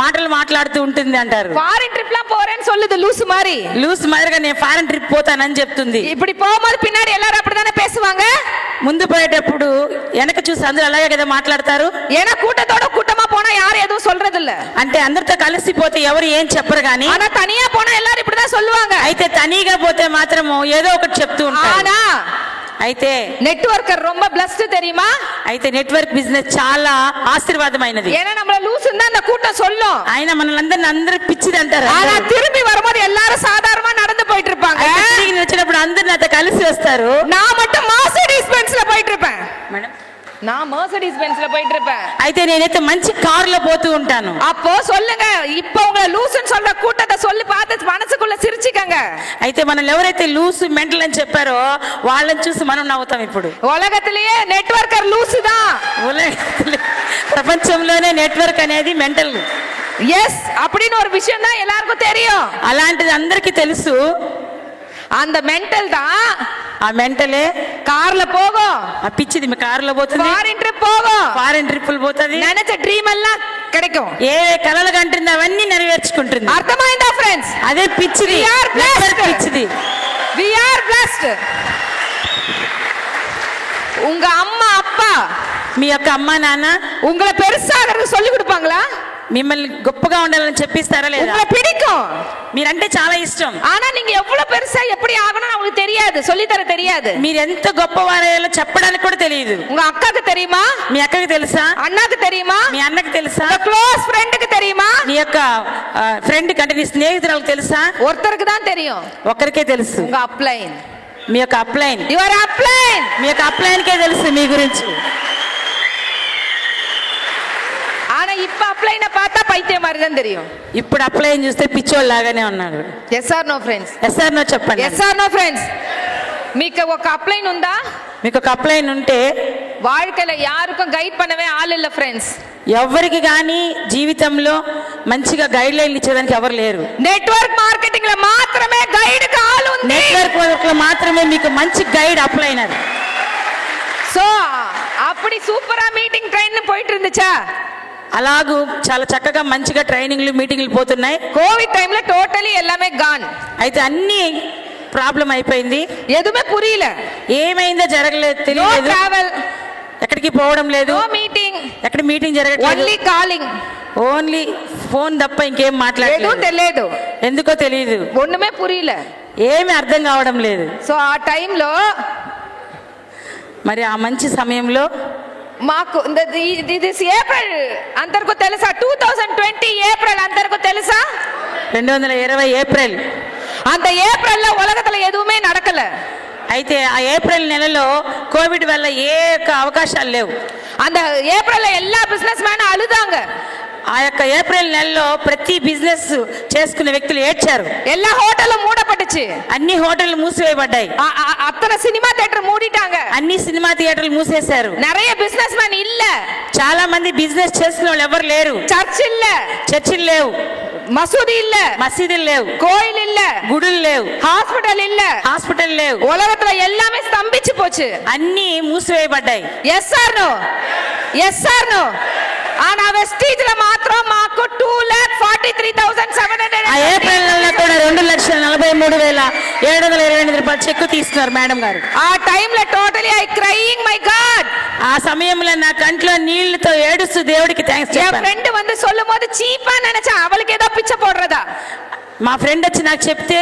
మాటలు మాట్లాడుతూ ఉంటుంది అంటారు. ஃபாரின் ட்ரிப்லாம் போறேன்னு சொல்லுது லூசு மாதிரி. లూస్ మాదిరిగా నేను ఫారెన్ ట్రిప్ పోతానని చెప్తుంది. இப்படி போகும்போது பின்னாடி எல்லாரும் அப்படிதானே பேசுவாங்க. ముందు పోయేటప్పుడు వెనక చూసి అందరూ అలాగే కదా మాట్లాడతారు. ஏன்னா கூட்டத்தோட கூட்டமா போனா யாரும் எதுவும் சொல்றது இல்ல. అంటే అందరితో కలిసిపోతే ఎవరు ఏం చెప్పరు గానీ, ஆனா தனியா போனா எல்லாரும் இப்படிதான் சொல்லுவாங்க. అయితే తనీగా పోతే మాత్రము ఏదో ఒకటి చెప్తూ ఉంటారు. ஆனா అయితే நெட்வொர்க்கர் ரொம்ப பிளஸ்ட் தெரியுமா? అయితే నెట్వర్క్ బిజినెస్ చాలా ఆశీర్వాదమైనది. ஏன்னா நம்மள லூசுன்னு தான் அந்த கூட்டம் சொல்லும். ఆయన మనల్ని అందరికి పిచ్చిది అంటారు. ஆனா திரும்பி வரும்போது எல்லாரும் சாதாரணமா நடந்து போயிட்டு இருப்பாங்க. తిరిగి వచ్చినప్పుడు అందరు నాతో కలిసి వస్తారు. நான் மட்டும் மர்சிடிஸ் பென்ஸ்ல போயிட்டு இருப்பேன். మేడం, நான் மர்சிடிஸ் பென்ஸ்ல போயிட்டு இருப்பேன். అయితే నేనైతే మంచి కారులో పోతూ ఉంటాను. அப்போ சொல்லுங்க, இப்போ உங்களை லூசுன்னு சொல்ற கூட்டத்தை சொல்லி பார்த்து மனசுக்குள்ள சிரிச்சுக்கங்க. అయితే మనం ఎవరైతే లూస్ మెంటల్ అని చెప్పారో వాళ్ళని చూసి మనం నవ్వుతాం. ఇప్పుడు உலகத்திலேயே நெட்வொர்க்கர் லூசு தான். ప్రపంచంలోనే నెట్వర్క్ అనేది మెంటల్. எஸ் அப்படின்னு ஒரு விஷயம் தான் எல்லாருக்கும் தெரியும். అలాంటిది అందరికీ తెలుసు. அந்த மென்டல் தான் ఆ మెంటలే కార్ல போகும், ఆ పిచ్చిది మీ కారులో పోతుంది, ஃபாரின் ட்ரிப் போகும், ఫారెన్ ట్రిప్పులు పోతుంది, நினைச்ச ட்ரீம் எல்லாம் கிடைக்கும், ఏ కలలు కంటుంది అవన్నీ నెరవేర్చుకుంటుంది. అర్థమైందా ఫ్రెండ్స్? అదే పిచ్చిది, We are blessed. నెట్వర్క్ పిచ్చిది. we are blessed. உங்க அம்மா அப்பா మీ యొక్క అమ్మా నాన్న உங்களை பெருசாகிறது சொல்லி கொடுப்பாங்களா? మిమ్మల్ని గొప్పగా ఉండాలని చెప్పిస్తారా లేదా? உங்களை பிடிக்கும், మీరంటే చాలా ఇష్టం. ஆனா நீங்க எவ்வளவு பெருசா எப்படி ஆகணும்னு அவங்களுக்கு தெரியாது, சொல்லி தர தெரியாது. మీరు ఎంత గొప్పవారో చెప్పడానికి కూడా తెలియదు. உங்க అక్కకి தெரியுமா? మీ అక్కకి తెలుసా? అన్నకి தெரியுமா? మీ అన్నకి తెలుసా? க்ளோஸ் ఫ్రెండ్కి தெரியுமா? నీ యొక్క ఫ్రెండ్ కంటే నీ స్నేహితురాలకు తెలుసా? ஒருத்தருக்கு தான் தெரியும், ఒక్కరికే తెలుసు. உங்க అప్లైన్. మీ యొక్క అప్లైన్, యువర్ అప్లైన్. మీ యొక్క అప్లైన్కే తెలుసు మీ గురించి. ஆனா இப்ப అప్లైన్ பார்த்தா పైத்தியம் மாதிரி தான் தெரியும். ఇప్పుడు అప్లైన్ చూస్తే పిచ్చోళ్ళు లాగానే ఉన్నారు. Yes or no friends? Yes or no చెప్పండి. Yes or no friends? మీకు ఒక అప్లైన్ ఉందా? మీకు ఒక అప్లైన్ ఉంటే வாழ்க்கையில யாருக்கும் గైడ్ பண்ணவே ఆల్ இல்ல ఫ్రెండ్స్. ఎవరికి కానీ జీవితంలో మంచిగా గైడ్ లైన్లు ఇచ్చేదానికి ఎవరు లేరు. నెట్వర్క్ మార్కెటింగ్ లో మాత్రమే గైడ్ కి ఆల్ ఉంది. నెట్వర్క్ వర్క్ లో మాత్రమే మీకు మంచి గైడ్ అప్లైనర్. సో அப்படி సూపరా మీటింగ్ ట్రైన్ పోయిட்டு இருந்துச்சா? అలాగూ చాలా చక్కగా మంచిగా ట్రైనింగ్లు మీటింగ్లు పోతున్నాయి. కోవిడ్ టైంలో టోటలీ எல்லாமே గాన్. అయితే అన్ని ప్రాబ్లం అయిపోయింది. ఎదుమే పురియల, ఏమైందో జరగలేదు, తెలియలేదు. నో ట్రావెల్, ఎక్కడికి పోవడం లేదు, నో మీటింగ్, ఎక్కడ మీటింగ్ జరగట్లేదు, ఓన్లీ కాలింగ్, ఓన్లీ ఫోన్ తప్ప ఇంకేం మాట్లాడలేదు. తెలియదు, ఎందుకో తెలియదు, ఒన్నుమే పురియల, ఏమీ అర్థం కావడం లేదు. సో ఆ టైంలో మరి ఆ మంచి సమయంలో మాకు ఇది ఏప్రిల్ అందరికీ తెలుసా? 2020 ఏప్రిల్ అందరికీ తెలుసా? 2020 ఏప్రిల్. அந்த ஏப்ரல்ல உலகத்துல எதுவுமே நடக்கல. అయితే ఆ ఏప్రిల్ నెలలో కోవిడ్ వల్ల ఏ యొక్క అవకాశాలు లేవు. அந்த ஏப்ரல்ல எல்லா బిజినెస్ మ్యాన్ అழுதாங்க. ఆ యొక్క ఏప్రిల్ నెలలో ప్రతి బిజినెస్ చేసుకునే వ్యక్తులు ఏడ్చారు. எல்லா ஹோட்டலும் மூடப்பட்டுச்சு, అన్ని హోటళ్లు మూసివేయబడ్డాయి. అత్తన సినిమా థియేటర్ మూడిட்டாங்க, అన్ని సినిమా థియేటర్లు మూసేశారు. நிறைய బిజినెస్ మ్యాన్ இல்ல, చాలా మంది బిజినెస్ చేసుకునే వాళ్ళు ఎవరు లేరు. చర్చ్ இல்ல, చర్చిలు లేవు, మసూది இல்ல, మసీదులు లేవు, கோயில் இல்ல, గుడులు లేవు, హాస్పిటల్ இல்ல, హాస్పిటల్ లేవు. உலகத்துல எல்லாமே ஸ்தம்பிச்சு போச்சு. అన్ని మూసివేయబడ్డాయి. Yes or no? Yes or no? ఆనా వెస్టీజ్లో మాత్రం మాకు 2,43,700 ఆ ఏప్రిల్ నెలలో కూడా 2,43,728 రూపాయలు చెక్కు తీసుకున్నారు మేడం గారు. ఆ టైంలో totally I crying my God. ఆ సమయంలో నా కంట్లో నీళ్లతో ఏడుస్తూ దేవుడికి థాంక్స్ చెప్పాను. என் ஃப்ரெண்ட் வந்து சொல்லும்போது చీపా நினைச்சா அவளுக்கு ஏதோ పిచ్చ போடுறதா. మా ఫ్రెండ్ వచ్చి నాకు చెప్తే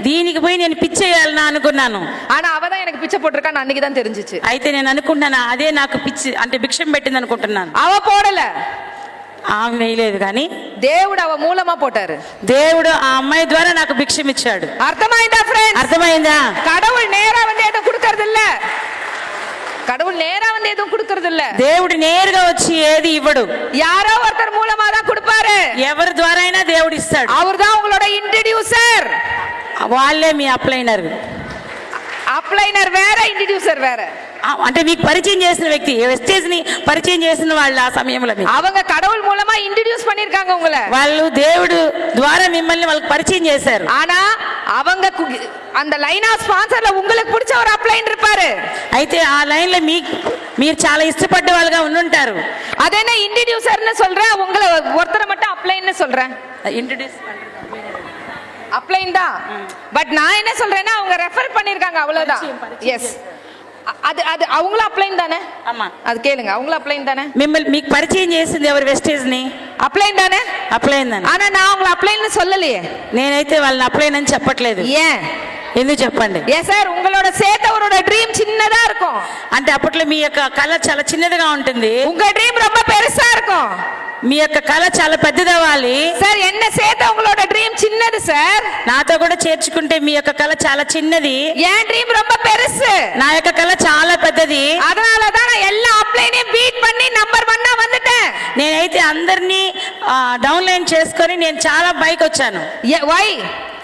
దీనికి పోయి నేను పిచ్చేయాలనా అనుకున్నాను. ஆனா அவதான் எனக்கு పిచ్చ போட்டிருக்கான்னு அன்னைக்கு தான் தெரிஞ்சிச்சு. అయితే నేను అనుకుంటున్నాను అదే నాకు పిచ్చి అంటే భిక్షం పెట్టింది అనుకుంటున్నాను. அவ போடல, ఆమె వేయలేదు కానీ దేవుడు அவ మూలமா போட்டாரு. దేవుడు ఆ అమ్మాయి ద్వారా నాకు భిక్షం ఇచ్చాడు. అర్థమైందా ఫ్రెండ్స్? అర్థమైందా? கடவுள் நேரா வந்து எதுவும் கொடுக்கறது இல்ல. கடவுள் நேரா வந்து எதுவும் கொடுக்கறது இல்ல. దేవుడు నేరుగా వచ్చి ఏది ఇవ్వడు, யாரோ ஒருத்தர் மூலமா தான் கொடுப்பாரு. ఎవరి ద్వారా అయినా దేవుడు ఇస్తాడు. அவர்தான் உங்களோட ఇంట్రడ్యూసర్. వాళ్ళే మీ అప్లైనర్. అప్లైనర్ వేற, ఇంట్రడ్యూసర్ వేற. అంటే మీకు పరిచయం చేసిన వ్యక్తి, వెస్టేజ్ ని పరిచయం చేసిన వాళ్ళు ఆ సమయంలో அவங்க கடவுள் மூலமா ఇంట్రడ్యూస్ பண்ணிருக்காங்க உங்களை. వాళ్ళు దేవుడు ద్వారా మిమ్మల్ని వాళ్ళకి పరిచయం చేశారు. ஆனா அவங்க அந்த லைன் ஆஃப் ஸ்பான்సర్ல உங்களுக்கு பிடிச்ச ஒரு అప్లైన్ இருப்பாரு. అయితే ఆ లైన్ లో మీరు చాలా ఇష్టపడ్డ వాళ్ళుగా ఉండుంటారు. அது என்ன இன்ட்ரோ듀சர்னு சொல்றேன், உங்களை ஒருத்தரை மட்டும் அப்ளைன்னு சொல்றேன். இன்ட்ரோ듀ஸ் அப்ளைன் தான். பட் நான் என்ன சொல்றேன்னா அவங்க ரெஃபர் பண்ணிருக்காங்க அவ்வளவுதான். எஸ், அது அது அவங்களும் అప్లైన్ தானே? ஆமா, அது கேளுங்க, அவங்களும் అప్లైన్ தானே? మిమ్మల్ని మీకు పరిచయం చేసింది ఎవరు వెస్టేజ్ ని? అప్లైన్ தானே? అప్లైన్ దానే. ஆனா நான் அவங்கள అప్లైன்னு சொல்லலையே. నేనైతే వాళ్ళని అప్లైన్ అని చెప్పట్లేదు. ஏன்? ఎందుకు చెప్పండి? எஸ் சார், உங்களோட சேத்தவரோட ட்ரீம் சின்னதா இருக்கும். అంటే అప్పట్లో మీ యొక్క కళ చాలా చిన్నదిగా ఉంటుంది. உங்க ட்ரீம் ரொம்ப பெருசா இருக்கும். మీ యొక్క కళ చాలా పెద్దదవ్వాలి. సార్ என்ன சேர்த்த உங்களோட ட்ரீம் சின்னது சார். నాతో కూడా చేర్చుకుంటే మీ యొక్క కళ చాలా చిన్నది. என் ட்ரீம் ரொம்ப பெருசு. నా యొక్క కళ చాలా పెద్దది. அதனால தான் நான் எல்லா அப்ளைனையும் బీట్ பண்ணி నంబర్ 1 வந்துட்டேன். నేనైతే అందరినీ డౌన్లైన్ చేసుకొని నేను చాలా బైక్ వచ్చాను. వై?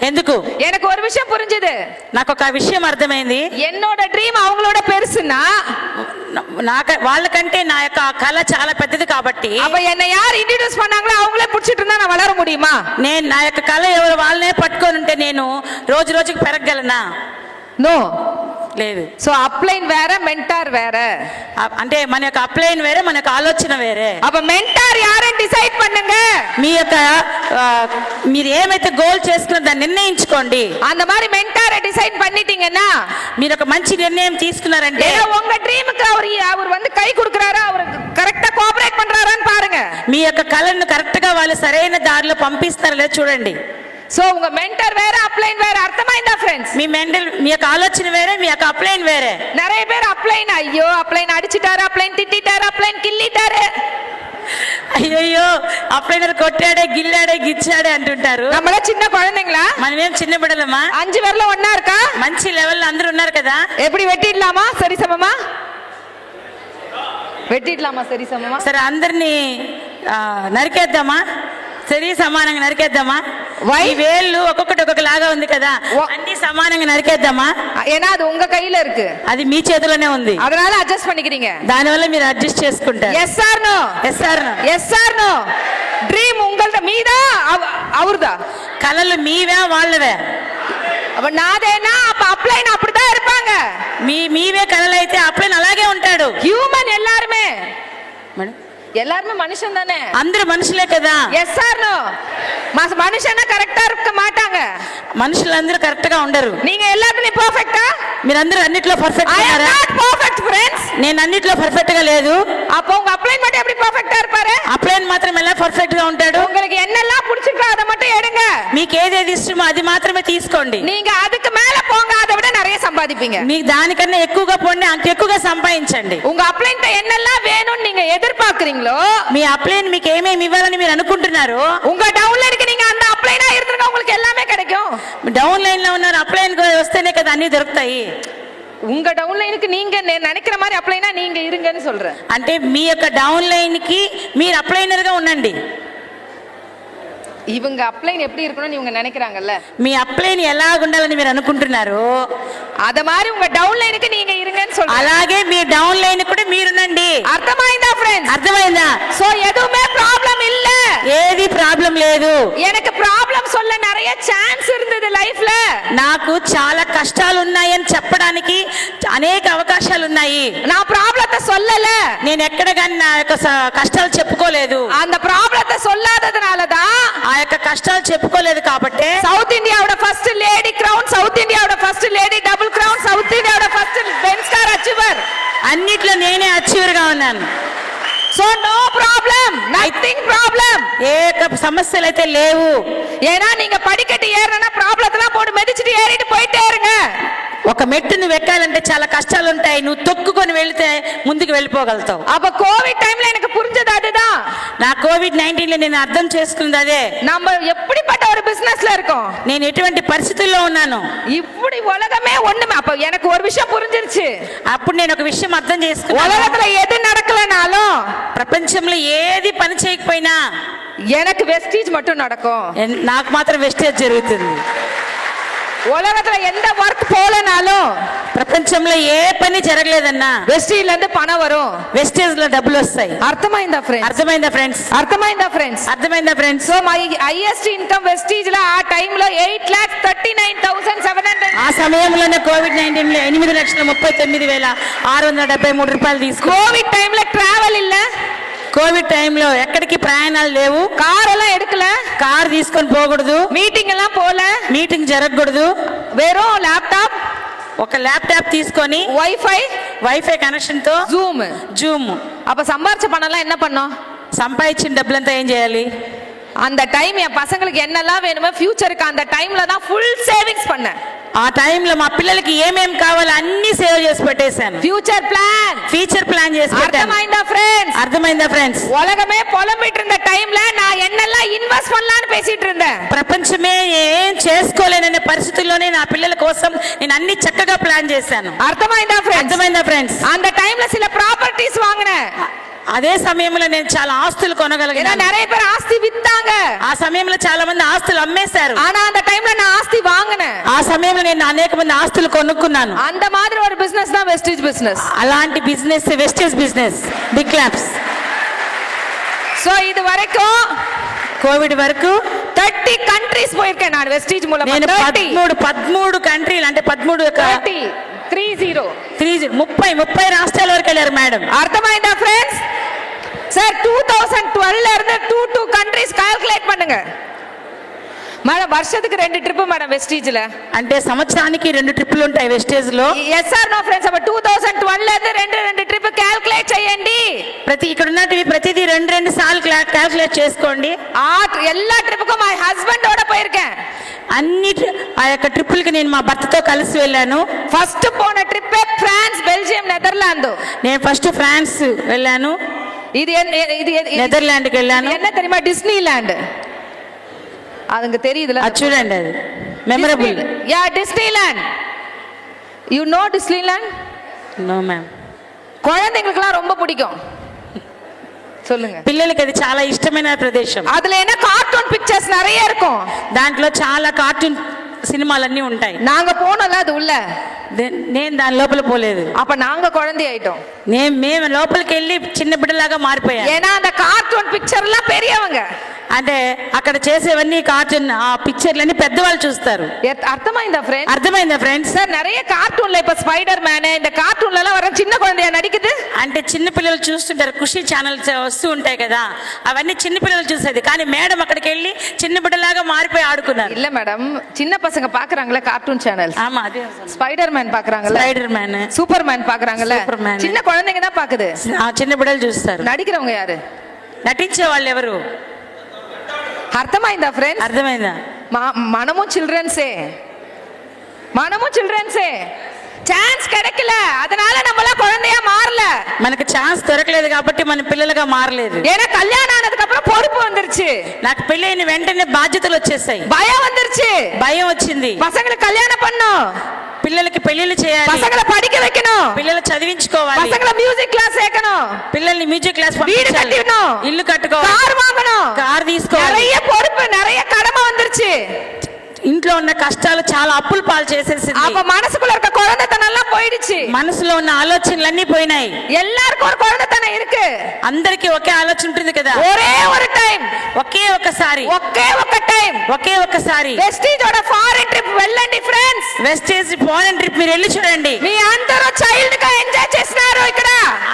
ఎందుకు? எனக்கு ஒரு விஷயம் புரிஞ்சது. నాకు ఒక విషయం అర్థమైంది. என்னோட డ్రీమ్ அவங்களோட பெருசுனா వాళ్ళకంటే నా యొక్క కళ చాలా పెద్దది కాబట్టి அப்ப என்ன யார் ఇంట్రడ్యూస్ பண்ணாங்களோ அவங்களே புடிச்சிட்டு இருந்தா நான் வளர முடியுமா? నేను నా యొక్క కళ ఎవరు వాళ్ళనే పట్టుకొని ఉంటే నేను రోజు రోజుకి పెరగగలనా? నో, లేదు. సో అప్లైన్ వేற, మెంటార్ వేற. అంటే మన యొక్క అప్లైన్ వేరే, మన యొక్క ఆలోచన వేరే. அப்ப మెంటార్ யாரని డిసైడ్ பண்ணுங்க. మీ యొక్క మీరు ఏమైతే గోల్ చేసుకున్నారో దాన్ని నిర్ణయించుకోండి. அந்த மாதிரி మెంటాரை డిసైడ్ பண்ணிட்டீங்கன்னா మీరు ఒక మంచి నిర్ణయం తీసుకున్నారంటే உங்க డ్రీముக்கு அவர் வந்து கை கொடுக்கறாரா, அவர் కరెక్టా కోఆపరేట్ பண்றாரான்னு பாருங்க. మీ యొక్క కళను కరెక్ట్ గా వాళ్ళు సరైన దారిలో పంపిస్తారో లేదో చూడండి. సో உங்க మెంటర్ వేற, అప్లైన్ వేற. అర్థమైందా ఫ్రెండ్స్? మీ యొక్క ఆలోచన వేరే, మీ యొక్క అప్లైన్ వేరే. நிறைய பேர் అప్లైన్, ஐயோ అప్లైన్ అడిచిட்டாரு, అప్లైన్ తిట్టిட்டாரு, అప్లైన్ కిల్లిட்டாரு, అయ్యో అప్లైనర్ కొట్టాడే, గిల్లాడే, గిచ్చాడే అంటుంటారు. நம்மள చిన్న குழந்தைங்களா? మనమేం చిన్న బిడ్డలమా? 5 విరల ఒన్నా இருக்கா? మంచి లెవెల్ అందరూ ఉన్నారు కదా. எப்படி வெட்டிடலாமா சரி சமமா? వెట్టిడ్లామా సరి సమమా? సరే అందరినీ నరికేద్దామా? సరి సమానంగా నరికేద్దామా? ఈ వేళ్ళు ఒక్కొక్కటి ఒక్కొక్కలాగా ఉంది కదా, అన్ని సమానంగా నరికేద్దామా? ஏன்னா அது உங்க கையில இருக்கு, అది మీ చేతిలోనే ఉంది. அதனால అడ్జస్ట్ பண்ணிக்கிறீங்க. దానివల్ల మీరు అడ్జస్ట్ చేసుకుంటారు. Yes or no? Yes or no? Yes or no? Dream உங்கள்ட்ட மீதா அவர்தா? కలలు మీవే వాళ్ళవే? அப்ப நாதேனா அப்ப அப்ளைன் அப்படிதான் இருப்பாங்க. మీవే కలలు అయితే అప్లైన్ అలాగే ఉంటాడు. హ్యూమన్ எல்லாருமே எல்லாருமே மனுஷன் தானே? అందరూ మనుషులే కదా. Yes or no? మనుషனா కరెక్టా இருக்க மாட்டாங்க. మనుషులందరూ కరెక్ట్ గా ఉండరు. நீங்க எல்லாத்துலயும் పర్ఫెక్టా? మీరందరూ అన్నిట్లో perfect I am not perfect friends. నేను అన్నిట్లో పర్ఫెక్ట్ గా లేదు. அப்போ உங்க அப்ளைன் மட்டும் எப்படி పర్ఫెక్టா இருப்பாரு? అప్లైన్ మాత్రం ఎలా పర్ఫెక్ట్ గా ఉంటాడు? உங்களுக்கு என்னெல்லாம் பிடிச்சிருக்கோ அதை மட்டும் எடுங்க. మీకు ఏదేది ఇష్టమో అది మాత్రమే తీసుకోండి. நீங்க அதுக்கு மேல போங்க, அதை விட நிறைய சம்பாதிப்பீங்க. మీకు దానికన్నా ఎక్కువగా పోండి, అంత ఎక్కువగా సంపాదించండి. உங்க అప్లైన్ என்னெல்லாம் வேணும்னு நீங்க எதிர்பார்க்கறீங்களோ, మీ అప్లైన్ మీకు ఏమేమి ఇవ్వాలని మీరు అనుకుంటున్నారో, உங்க డౌన్లైన్కి நீங்க அந்த అప్లైనా இருந்துங்க, உங்களுக்கு எல்லாமே கிடைக்கும். డౌన్ లైన్ లో ఉన్నారు, అప్లైన్ వస్తేనే కదా అన్ని దొరుకుతాయి. உங்க డౌన్లైన్కి நீங்க நினைக்கிற மாதிரி అప్లైనా நீங்க இருங்கன்னு சொல்றேன். అంటే మీ యొక్క డౌన్ లైన్ కి మీరు అప్లైనర్ గా ఉండండి. இவங்க அப்ளைன் எப்படி இருக்கணும்னு இவங்க நினைக்கிறாங்கல்ல, మీ అప్లైన్ ఎలా ఉండాలని మీరు అనుకుంటున్నారు, అద மாதிரி உங்க డౌన్ లైన్కి நீங்க இருங்கன்னு சொல்றேன். అలాగే మీ డౌన్ లైన్ కూడా మీరునండి. అర్థమైందా ఫ్రెండ్స్? అర్థమైందా? సో ఎதுவுமே ప్రాబ్లం இல்ல, ఏది ప్రాబ్లం లేదు. எனக்கு ప్రాబ్లం சொல்ல நிறைய ఛాన్స్ இருந்தது లైఫ్ல. నాకు చాలా కష్టాలు ఉన్నాయని చెప్పడానికి అనేక అవకాశాలు ఉన్నాయి. నా ప్రాబ్లத்தை சொல்லல, నేను ఎక్కడ కానీ నా యొక్క కష్టాలు చెప్పుకోలేదు. அந்த ప్రాబ్లத்தை சொல்லாததனால தான், ఆ యొక్క కష్టాలు చెప్పుకోలేదు కాబట్టి సౌత్ ఇండియాவோட ఫస్ట్ లేడీ క్రౌన్, సౌత్ ఇండియాவோட first lady double crown, south ఇండియాவோட ఫస్ట్ బెన్ స్టార్ అచీవర్, అన్నిట్లో నేనే అచీవర్ గా ఉన్నాను. So no problem, nothing problem. ఏ సమస్యలు అయితే లేవు. ஏன்னா நீங்க படிக்கட்டு ஏறனா ப்ராப்ளத்தெல்லாம் போட்டு మెదిచిட்டு ஏறிட்டு போயிட்டே இருங்க. ఒక మెట్టు నువ్వు ఎక్కాలంటే చాలా కష్టాలు ఉంటాయి, నువ్వు తొక్కుకొని వెళ్తే ముందుకు వెళ్ళిపోగలుగుతావు. அப்ப கோவிட் டைம்ல எனக்கு புரிஞ்சது அதுதான். నా కోవిడ్-19 లో నేను అర్థం చేసుకున్నది అదే. நம்ம எப்படிப்பட்ட ஒரு பிசினஸ்ல இருக்கோம், నేను ఎటువంటి పరిస్థితుల్లో ఉన్నాను, இப்படி உலகமே ஒண்ணுமே. அப்ப எனக்கு ஒரு விஷயம் புரிஞ்சிருச்சு. అప్పుడు నేను ఒక విషయం అర్థం చేసుకున్నాను. உலகத்துல எது நடக்கலனாலும், ప్రపంచంలో ఏది పని எனக்கு வெஸ்டீஜ் மட்டும் நடக்கும். నాకు మాత్రం వెస్టేజ్ జరుగుతుంది. உலகத்துல எந்த ஒர்க் போலனாலும் ప్రపంచంలో ఏ పని జరగలేదన్నా வெஸ்டீஜ்ல இருந்து பணம் வரும். వెస్టేజ్ లో డబ్బులు వస్తాయి. అర్థమైందా ఫ్రెండ్స్? అర్థమైందా ఫ్రెండ్స్? అర్థమైందా ఫ్రెండ్స్? అర్థమైందా friends? So my highest income Vestige లో ఆ టైం లో 8,39,700. ఆ సమయంలోనే కోవిడ్-19 లో 8,39,673 రూపాయలు తీసుకు. கோவிட் டைம்ல டிராவல் இல்ல, కోవిడ్ టైంలో ఎక్కడికి ప్రయాణాలు లేవు, கார் எல்லாம் எடுக்கல, కార్ తీసుకొని పోకూడదు, மீட்டிங் எல்லாம் போல, మీటింగ్ జరగకూడదు, வெறும் லேப்டாப், ఒక ల్యాప్టాప్ తీసుకొని வைஃபை, వైఫై కనెక్షన్ తో జూమ్. அப்ப சம்பாரிச்ச பணம் எல்லாம் என்ன பண்ணோம்? సంపాదించిన డబ్బులంతా ఏం చేయాలి? அந்த டைம் என் பசங்களுக்கு என்னெல்லாம் வேணுமோ ஃபியூச்சருக்கு அந்த டைம்ல தான் ஃபுல் சேவிங்ஸ் பண்ணேன். ఆ టైంలో మా పిల్లలకి ఏమేం కావాలో అన్ని సేవ్ చేసి పెట్టేశాను. ஃபியூச்சர் பிளான், ఫ్యూచర్ ప్లాన్ చేసి పెట్టాను. అర్థమైందా ఫ్రెండ్స్? అర్థమైందా ఫ్రెండ్స్? உலகமே புலம்பிட்டு இருந்த டைம்ல நான் என்னெல்லாம் இன்வெஸ்ட் பண்ணலாம்னு பேசிட்டு இருந்தேன். ప్రపంచమే ఏం చేసుకోలేననే పరిస్థితుల్లోనే నా పిల్లల కోసం నేను అన్ని చక్కగా ప్లాన్ చేశాను. అర్థమైందా ఫ్రెండ్స్? అర్థమైందా ఫ్రెండ్స్? அந்த டைம்ல சில ப்ராப்பர்ட்டிஸ் வாங்கினேன். అదే సమయంలో నేను చాలా ఆస్తులు ஏன்னா కొనగలిగాను. நிறைய பேர் ஆஸ்தி வித்தாங்க. ఆ సమయంలో చాలా మంది ఆస్తులు అమ్మేశారు. ஆனா அந்த டைம்ல நான் ஆஸ்தி வாங்கினேன். ఆ సమయంలో నేను అనేక మంది ఆస్తులు కొనుక్కున్నాను. அந்த மாதிரி ஒரு பிசினஸ் தான் வெஸ்டீஜ் பிசினஸ். అలాంటి business Vestige business, big labs. So இது வரைக்கும் కోవిడ్ వరకు 30 కంట్రీస్ పోயிருக்கேன் நான் வெஸ்டீஜ் மூலமா. నేను 13 కంట్రీలు అంటే 13 30 రాష్ట్రాల వరకు వెళ్ళారు మేడం. అర్థమైందా ఫ్రెండ్స్? సార్ 2012 ல இருந்து 2 కంట్రీస్ కాల్కులేట్ பண்ணுங்க మేడం. வருஷத்துக்கு 2 ட்ரிப் మేడం వెస్టీజ్ல. అంటే సంవత్సరానికి 2 ట్రిప్పులు ఉంటాయి వెస్టేజ్ లో. Yes or no friends? అప్పుడు 2012 ல இருந்து 2 ట్రిప్ కాల్కులేట్ చేయండి. ప్రతి ఇక్కడ ఉన్నటివి ప్రతిదీ 2 సార్లు క్యాల్కులేట్ చేసుకోండి. எல்லா ட்ரிப்புக்கும் మై హస్బెండ్ ఓడ పోயிருக்கேன். ఆ యొక్క ట్రిప్పులకి నేను మా భర్తతో కలిసి వెళ్ళాను. ఫస్ట్ పోన ట్రిప్ ఫ్రాన్స్, బెల్జియం, నెదర్లాండ్. నేను ఫస్ట్ ఫ్రాన్స్ వెళ్ళాను, ఇది నెదర్లాండ్కి వెళ్ళాను. என்ன தெரியுமா? டிஸ்னிலாண்ட். அதுங்க தெரியுதுல, అది చూడండి, అది memorable. Yeah Disneyland. You know Disneyland? No ma'am. குழந்தைங்களுக்குலாம் ரொம்ப பிடிக்கும். சொல்லுங்க. పిల్లలకి అది చాలా ఇష్టమైన ప్రదేశం. அதுல என்ன கார்ட்டூன் பிக்சர்ஸ் நிறைய இருக்கும். దాంట్లో చాలా కార్టూన్ సినిమాలన్నీ ఉంటాయి. நாங்க போனோம்ல அது உள்ள. నేను దాని లోపల పోలేదు. அப்ப நாங்க குழந்தை ஆயிட்டோம். మేము లోపలికి వెళ్ళి చిన్న బిడ్డలాగా మారిపోయాం. ஏன்னா அந்த கார்ட்டூன் பிக்சர்லாம் பெரியவங்க. అంటే అక్కడ చేసేవన్నీ కార్టూన్, ఆ పిక్చర్లన్నీ పెద్దవాళ్ళు చూస్తారు. అర్థమైందా ఫ్రెండ్స్? అర్థమైందా ఫ్రెండ్స్? సార్ நிறைய కార్టూన్ல இப்ப స్పైడర్ మ్యాన్ இந்த కార్టూన్ல எல்லாம் வர சின்ன குழந்தையா நடிக்குது. అంటే చిన్న పిల్లలు చూస్తుంటారు, ఖుషి ఛానల్ వస్తూ ఉంటాయి కదా, అవన్నీ చిన్న పిల్లలు చూసేది. కానీ మేడం అక్కడికి వెళ్ళి చిన్న బిడ్డలాగా మారిపోయి ఆడుకున్నారు. இல்ல மேடம், சின்ன பசங்க பாக்குறாங்களே కార్టూన్ சேனல். ஆமா, அதே ஸ்பைடர் மேன் பாக்குறாங்கல்ல, స్పైడర్ మ్యాన్, సూపర్ மேன் பாக்குறாங்கல்ல, సూపర్ మ్యాన్ சின்ன குழந்தைங்க தான் பாக்குது. ఆ చిన్న బిడ్డలు చూస్తారు. నడిக்கிறவங்க யாரு? నటించే వాళ్ళు ఎవరు? అర్థమైందా ఫ్రెండ్స్? అర్థమైందా? మనము చిల్డ్రన్సే, ఛాన్స్ கிடைக்கல, அதனால நம்மள குழந்தையா மாறல. మనకు ఛాన్స్ దొరకలేదు కాబట్టి మన పిల్లలుగా మారలేదు. ஏன்னா கல்யாணம் ஆனதுக்கு அப்புறம் பொறுப்பு வந்துருச்சு. నాకు పెళ్ళైన వెంటనే బాధ్యతలు వచ్చేసాయి, భయం வந்துருச்சு, భయం వచ్చింది. பசங்களுக்கு கல்யாணம் பண்ணணும், పిల్లలకి పెళ్లిళ్ళు చేయాలి, பசங்களை படிக்க வைக்கணும், పిల్లలు చదివించుకోవాలి, பசங்களை மியூజిக் క్లాస్ சேர்க்கணும், పిల్లల్ని మ్యూజిక్ క్లాస్ வீடு கட்டணும், ఇల్లు కట్టుకోవాలి, కార్ வாங்கணும், కార్ తీసుకోవాలి. நிறைய பொறுப்பு, நிறைய கடமை வந்துருச்சு. ఇంట్లో ఉన్న కష్టాలు చాలా అప్పులు పాలు చేసేసింది. அப்ப மனசுக்குள்ள இருக்க குழந்தைத்தனம் எல்லாம் போயிடுச்சு. మనసులో ఉన్న ఆలోచనలన్నీ పోయినాయి. எல்லாருக்கும் ஒரு குழந்தைத்தனம் இருக்கு. అందరికీ ఒకే ఆలోచన ఉంటుంది కదా. ஒரே ஒரு டைம், ఒకే ఒక్కసారి, ఒకే ఒక్కసారి వెస్టీజోட ఫారెన్ ట్రిప్ వెళ్ళండి ఫ్రెండ్స్. వెస్టేజ్ ఫారెన్ ట్రిప్ మీరు వెళ్ళి చూడండి. మీ అందరూ చైల్డ్ గా ఎంజాయ్ చేస్తున్నారు ఇక్కడ.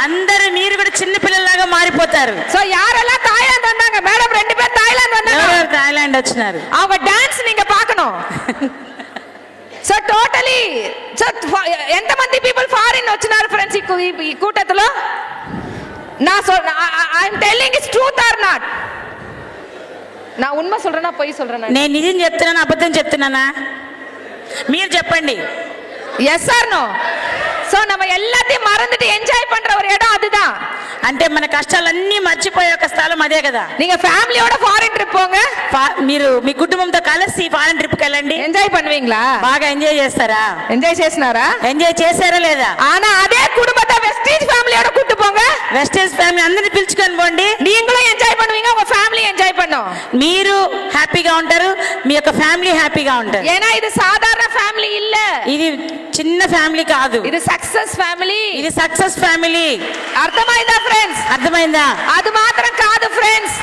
అందరూ మీరు కూడా చిన్న పిల్లలాగా మారిపోతారు. సో யாரெல்லாம் தாய்லாந்து வந்தாங்க? மேடம் 2 பேர் தாய்லாந்து வந்தாங்க. ఎవరు థాయిలాండ్ వచ్చినారు? அவங்க డాన్స్ நீங்க பார்க்கணும். సో టోటలీ ఎంత మంది పీపుల్ ఫారిన్ వచ్చినారు ఫ్రెండ్స్ ఈ కూటమిలో? నా I am telling it's truth or not? నా ఉண்மை சொல்றேனா பொய் சொல்றேனா? నేను నిజం చెప్తున్నానా అబద్ధం చెప్తున్నానా? మీరు చెప్పండి. S or no? సో நம்ம எல்லாத்தையும் மறந்துட்டு என்ஜாய் பண்ற ஒரு இடம் அதுதான். అంటే మన కష్టాలన్నీ మర్చిపోయే ఒక స్థలం అదే కదా. நீங்க ஃபேமிலியோட ஃபாரின் ட்ரிப் போங்க, మీరు మీ కుటుంబంతో కలిసి ఫారెన్ ట్రిప్ కి వెళ్ళండి. ఎంజాయ్ பண்ணுவீங்களா? బాగా ఎంజాయ్ చేస్తారా? ఎంజాయ్ చేస్తున్నారా? ఎంజాయ్ చేశారా లేదా? ஆனா அதே குடும்பத்தை வெஸ்டீஜ் ஃபேமிலியோட கூட்டி போங்க, వెస్టేజ్ ఫ్యామిలీ అందరిని పిలుచుకొని పోండి, நீங்களும் என்ஜாய் பண்ணுவீங்க, உங்க ஃபேமிலி என்ஜாய் பண்ணும். మీరు హ్యాపీగా ఉంటారు, మీ యొక్క ఫ్యామిలీ హ్యాపీగా ఉంటారు. ஏன்னா இது சாதாரண ஃபேமிலி இல்ல, ఇది చిన్న ఫ్యామిలీ కాదు, ఇది సక్సెస్ ఫ్యామిలీ. ఇది సక్సెస్ ఫ్యామిలీ. అర్థమైందా ఫ్రెండ్స్? అర్థమైందా? அது మాత్రం కాదు ఫ్రెండ్స్,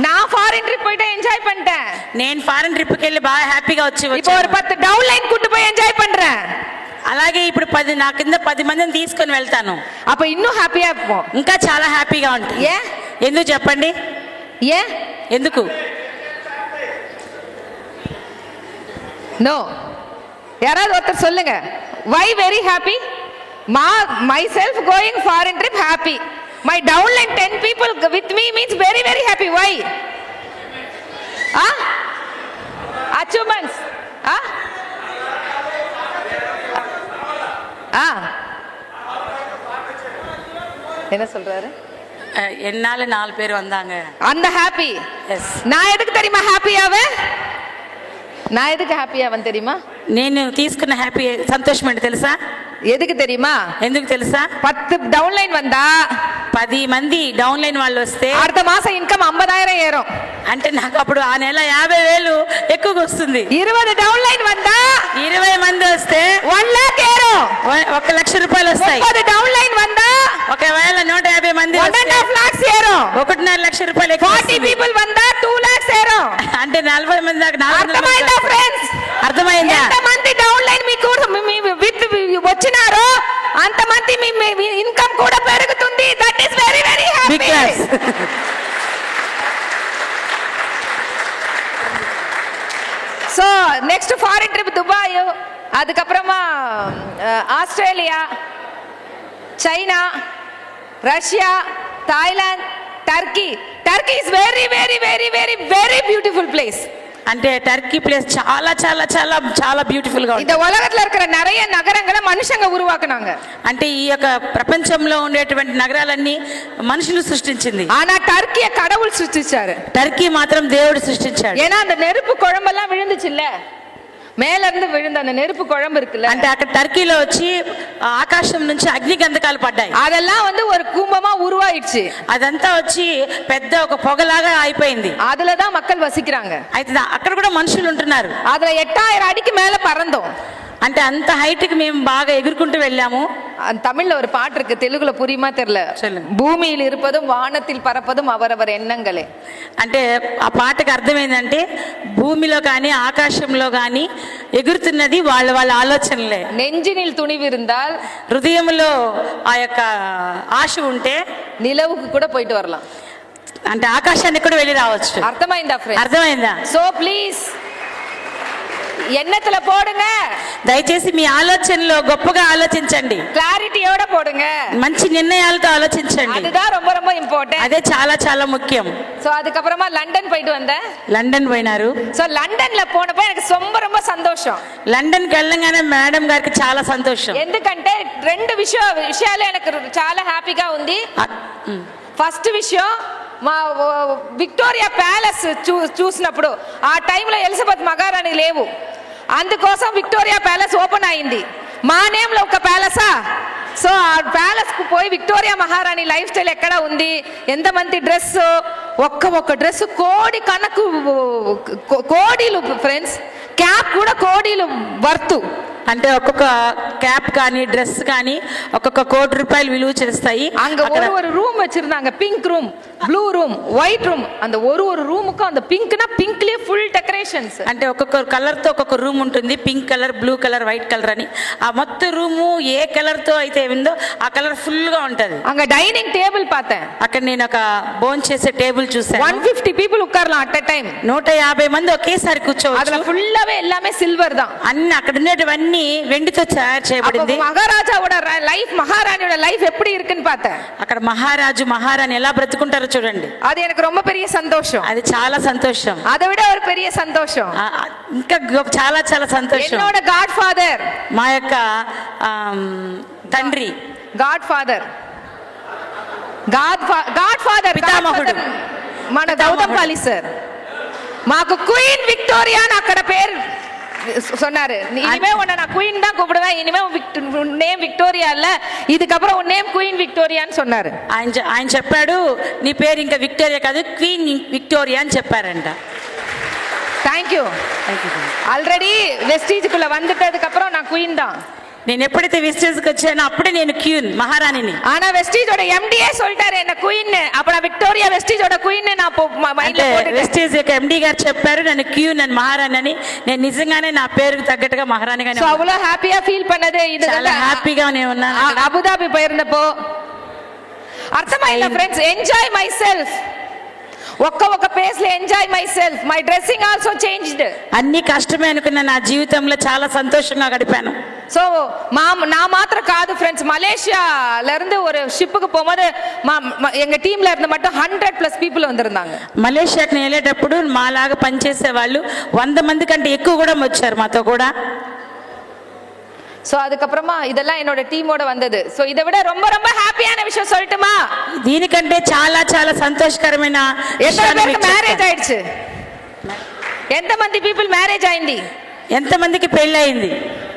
நான் ஃபாரின் ட்ரிப் போயிட்டு என்ஜாய் பண்ணிட்டேன். నేను ఫారెన్ ట్రిప్కి వెళ్ళి బాగా హ్యాపీగా వచ్చి இப்போ ஒரு 10 డౌన్ లైన్ கூட்டு போய் என்ஜாய் பண்றேன். అలాగే ఇప్పుడు 10 నా కింద 10 మందిని తీసుకొని వెళ్తాను, அப்ப இன்னும் ஹாப்பியா இருப்போம். ఇంకా చాలా హ్యాపీగా ఉంటుంది. ఏ? ఎందుకు చెప్పండి? ఏ? ఎందుకు? நோ, யாராவது ஒருத்தர் சொல்லுங்க. why very happy? myself going foreign trip happy, my downline 10 people with me means very very happy. why? achievements. என்ன சொல்றாரு? என்னால 4 பேர் வந்தாங்க, அந்த ஹாப்பி. எஸ். நான் எதுக்கு தெரியுமா ஹாப்பியாவேன்? நான் எதுக்கு ஹாப்பியாவேன் தெரியுமா? నేను తీసుకున్న హ్యాపీ సంతోషం ఏంటి తెలుసా? எதுக்கு தெரியுமா? ఎందుకు తెలుసా? 10 డౌన్ లైన్ வந்தா 10 మంది డౌన్ లైన్ వాళ్ళు వస్తే அடுத்த மாசம் இன்கம் 50,000 ஏறும். అంటే నాకు అప్పుడు ఆ నెల 50,000 ఎక్కువగా వస్తుంది. 20 డౌన్ లైన్ వந்தா 20 మంది వస్తే 1 lakh ஏறும். 1 లక్ష రూపాయలు వస్తాయి. 30 డౌన్ లైన్ వந்தா ఒకవేళ 150 మంది 1.5 lakhs ఏறும். 1.5 లక్ష రూపాయలు ఎక్కువ 40 people వந்தா 2 lakhs ఏறுం. అంటే 40 మంది దాకా 400 అర్థమైందా ఫ్రెండ్స్? అర్థమైందా? ఎంత మంది డౌన్ లైన్ మీకు విత్ వచ్చినారో అంత మంది మీ ఇన్కమ్ కూడా పెరుగుతుంది. That is very very happy. So next foreign trip Dubai, அதுக்கப்புறமா Australia, China, Russia, Thailand, Turkey. Turkey is very very very very very beautiful place. అంటే టర్కీ ప్లేస్ చాలా చాలా చాలా చాలా బ్యూటిఫుల్ గా இந்த உலகத்துல இருக்கிற நிறைய நகரங்களை மனுஷங்க உருவாக்குனாங்க. అంటే ఈ యొక్క ప్రపంచంలో ఉండేటువంటి నగరాలన్నీ మనుషులు సృష్టించింది. ஆனா టర్కీ கடவுள் సృష్టించారు. టర్కీ మాత్రం దేవుడు సృష్టించాడు. ஏன்னா அந்த நெருப்பு குழம்பெல்லாம் விழுந்துச்சுல்ல, மேல இருந்து விழுந்த அந்த நெருப்பு குழம்பு இருக்குல்ல, అంటే అక్కడ టర్కీలో వచ్చి ఆకాశం నుంచి అగ్ని గంధకాలు పడ్డాయి. அதெல்லாம் ஒரு கும்பமா உருவாயிடுச்சு. అదంతా వచ్చి పెద్ద ఒక పొగలాగా అయిపోయింది. அதுலதான் மக்கள் வசிக்கிறாங்க. అయితే అక్కడ కూడా మనుషులు ఉంటున్నారు. அதுல 8000 அடிக்கு மேல பறந்தோம். అంటే అంత హైట్ కి మేము బాగా ఎగురుకుంటూ వెళ్ళాము. தமிழ்ல ஒரு பாட்டு இருக்கு, தெலுங்குல புரியுமா தெரியல. பூமியில் இருப்பதும் வானத்தில் பறப்பதும் அவரவர் ఎన్నంగలే. అంటే ఆ పాటకి అర్థం ఏంటంటే భూమిలో కానీ ఆకాశంలో కానీ ఎగురుతున్నది వాళ్ళ వాళ్ళ ఆలోచనలే. நெஞ்சினில் துணிவு இருந்தால், హృదయంలో ఆ యొక్క ఆశ ఉంటే நிலவுக்கு கூட போயிட்டு வரலாம். అంటే ఆకాశానికి కూడా వెళ్ళి రావచ్చు. అర్థమైందా ఫ్రెండ్స్? అర్థమైందా? సో ప్లీజ్ ఎన్నத்துல போடுங்க. దయచేసి మీ ఆలోచనలో గొప్పగా ఆలోచించండి, క్లారిటీயோட போடுங்க, మంచి నిర్ణయాలతో ఆలోచించండి. அதுதான் ரொம்ப ரொம்ப ఇంపార్టెంట్. అదే చాలా చాలా ముఖ్యం. సో அதுக்கப்புறமா லண்டன் போயிட்டு வந்தேன். లండన్ పోయినారు. సో లండన్ல పోనப்போ எனக்கு ரொம்ப ரொம்ப సంతోషం. లండన్కి వెళ్ళగానే మేడం గారికి చాలా సంతోషం. ఎందుకంటే 2 విషయాలు எனக்கு చాలా హ్యాపీగా ఉంది. ఫస్ట్ విషయం, మా విక్టోరియా ప్యాలెస్ చూసినప్పుడు ఆ టైంలో ఎలిజబెత్ మహారాణి లేవు, అందుకోసం విక్టోరియా ప్యాలెస్ ఓపెన్ అయింది. మా నేమ్లో ఒక ప్యాలెసా. సో ఆ ప్యాలెస్కు పోయి విక్టోరియా మహారాణి లైఫ్ స్టైల్ ఎక్కడ ఉంది, ఎంతమంది డ్రెస్, ఒక్క డ్రెస్ కోడి కనకు కోడీలు ఫ్రెండ్స్, క్యాప్ కూడా కోడీలు వర్త్. అంటే ఒక్కొక్క క్యాప్ కానీ డ్రెస్ కానీ ఒక్కొక్క ₹1,00,00,000 విలువ చేస్తాయి. அங்க ஒரு ரூம் வச்சிருந்தாங்க, pink room, blue room, white room. அந்த ஒரு రూముకు அந்த பிங்க்னா பிங்க்லயே ఫుల్ డెకరేషన్స్. అంటే ఒక్కొక్క కలర్ తో ఒక్కొక్క రూమ్ ఉంటుంది, pink colour, blue colour, white colour అని. ఆ మొత్తం రూము ఏ కలర్ తో అయితే ఉందో ఆ కలర్ ఫుల్ గా ఉంటది. அங்க டைனிங் டேபிள் பார்த்தேன். అక్కడ నేను ఒక భోజనం చేసే టేబుల్ చూసాను. 150 people உட்காரலாம் అట్ ఎ టైం. 150 మంది ఒకేసారి కూర్చోవచ్చు. அதுல ஃபுல்லாவே எல்லாமே சில்வர் தான். అన్ని అక్కడ ఉండేటివన్నీ వెండితో తయారు చేయబడింది. మహారాజాவோட లైఫ్, మహారాణిயோட లైఫ్ எப்படி இருக்குன்னு பார்த்தேன். అక్కడ మహారాజు మహారాణి ఎలా బ్రతుకుంటారో చూడండి. அது எனக்கு ரொம்ப பெரிய சந்தோஷம். అది చాలా సంతోషం. அதை விட ஒரு பெரிய சந்தோஷம், ఇంకా చాలా చాలా సంతోషం. என்னோட గాడ్ ఫాదర్, మా యొక్క తండ్రి, గాడ్ ఫాదర్ పితామహుడు మన గౌతమ్ పాలి సార్, మాకు క్వీన్ విక్టోరియా అని అక్కడ పేరు சொன்னாரு இனிமே உன்னை நான் குயின் தான் கூப்பிடுவேன், இனிமே நேம் விக்டோரியா இல்ல, இதுக்கப்புறம் உன் நேம் குயின் விக்டோரியான்னு சொன்னாரு. ఆయన చెప్పాడు నీ పేరు ఇంకా విక్టోరియా కాదు క్వీన్ విక్టోరియా అని చెప్పారంట. தேங்க்யூ. ஆல்ரெடி வெஸ்டீஜுக்குள்ள வந்துட்டதுக்கு அப்புறம் நான் குயின் தான். నేను ఎప్పుడైతే వెస్టేజ్కి వచ్చానో అప్పుడే నేను క్వీన్ మహారాణిని. ஆனா வெஸ்டீஜோட எம்டியே சொல்லிட்டாரு என்ன குயின், அப்ப நான் விக்டோரியா వెస్టేజోட కుయిన్ நான் మైండ్లో పోட்டுட்டேன். వెస్టేజ్ యొక్క ఎండి గారు చెప్పారు నన్ను క్వీన్ అని మహారాణి అని. నేను నిజంగానే నా పేరుకు తగ్గట్టుగా మహారాణిగానే సో అవ్వలో హ్యాపీగా ఫీల్ பண்ணது இது. చాలా హ్యాపీగా నేను ఉన్నాను. అబుదాబి పోయినప్పో అర్థమైందా ఫ్రెండ్స్? ఎంజాయ్ మై సెల్ఫ్, ఒక్క పేస్ లో enjoy my self. My dressing also changed. అన్ని కష్టమే అనుకున్న నా జీవితంలో చాలా సంతోషంగా గడిపాను. ஸோ நான் மாத்திரம் காது ஃப்ரெண்ட்ஸ், மலேசியால இருந்து ஒரு ஷிப்புக்கு போகும்போது எங்க டீம்ல இருந்து மட்டும் 100+ பீப்புள் வந்திருந்தாங்க. మలేషియాకి నేను వెళ్ళేటప్పుడు మాలాగా పనిచేసే వాళ్ళు 100 మంది కంటే ఎక్కువ కూడా వచ్చారు మాతో కూడా. సో அதுக்கப்புறமா இதெல்லாம் என்னோட டீமோட வந்தது. సో இதை விட ரொம்ப ரொம்ப హ్యాపీயான விஷயம் சொல்லட்டுமா? దీనికంటే చాలా చాలా సంతోషకరమైన మ్యారేజ్ ఆయిடுச்சு. ఎంతమంది పీపుల్ మ్యారేజ్ అయింది? ఎంతమందికి పెళ్ళయింది?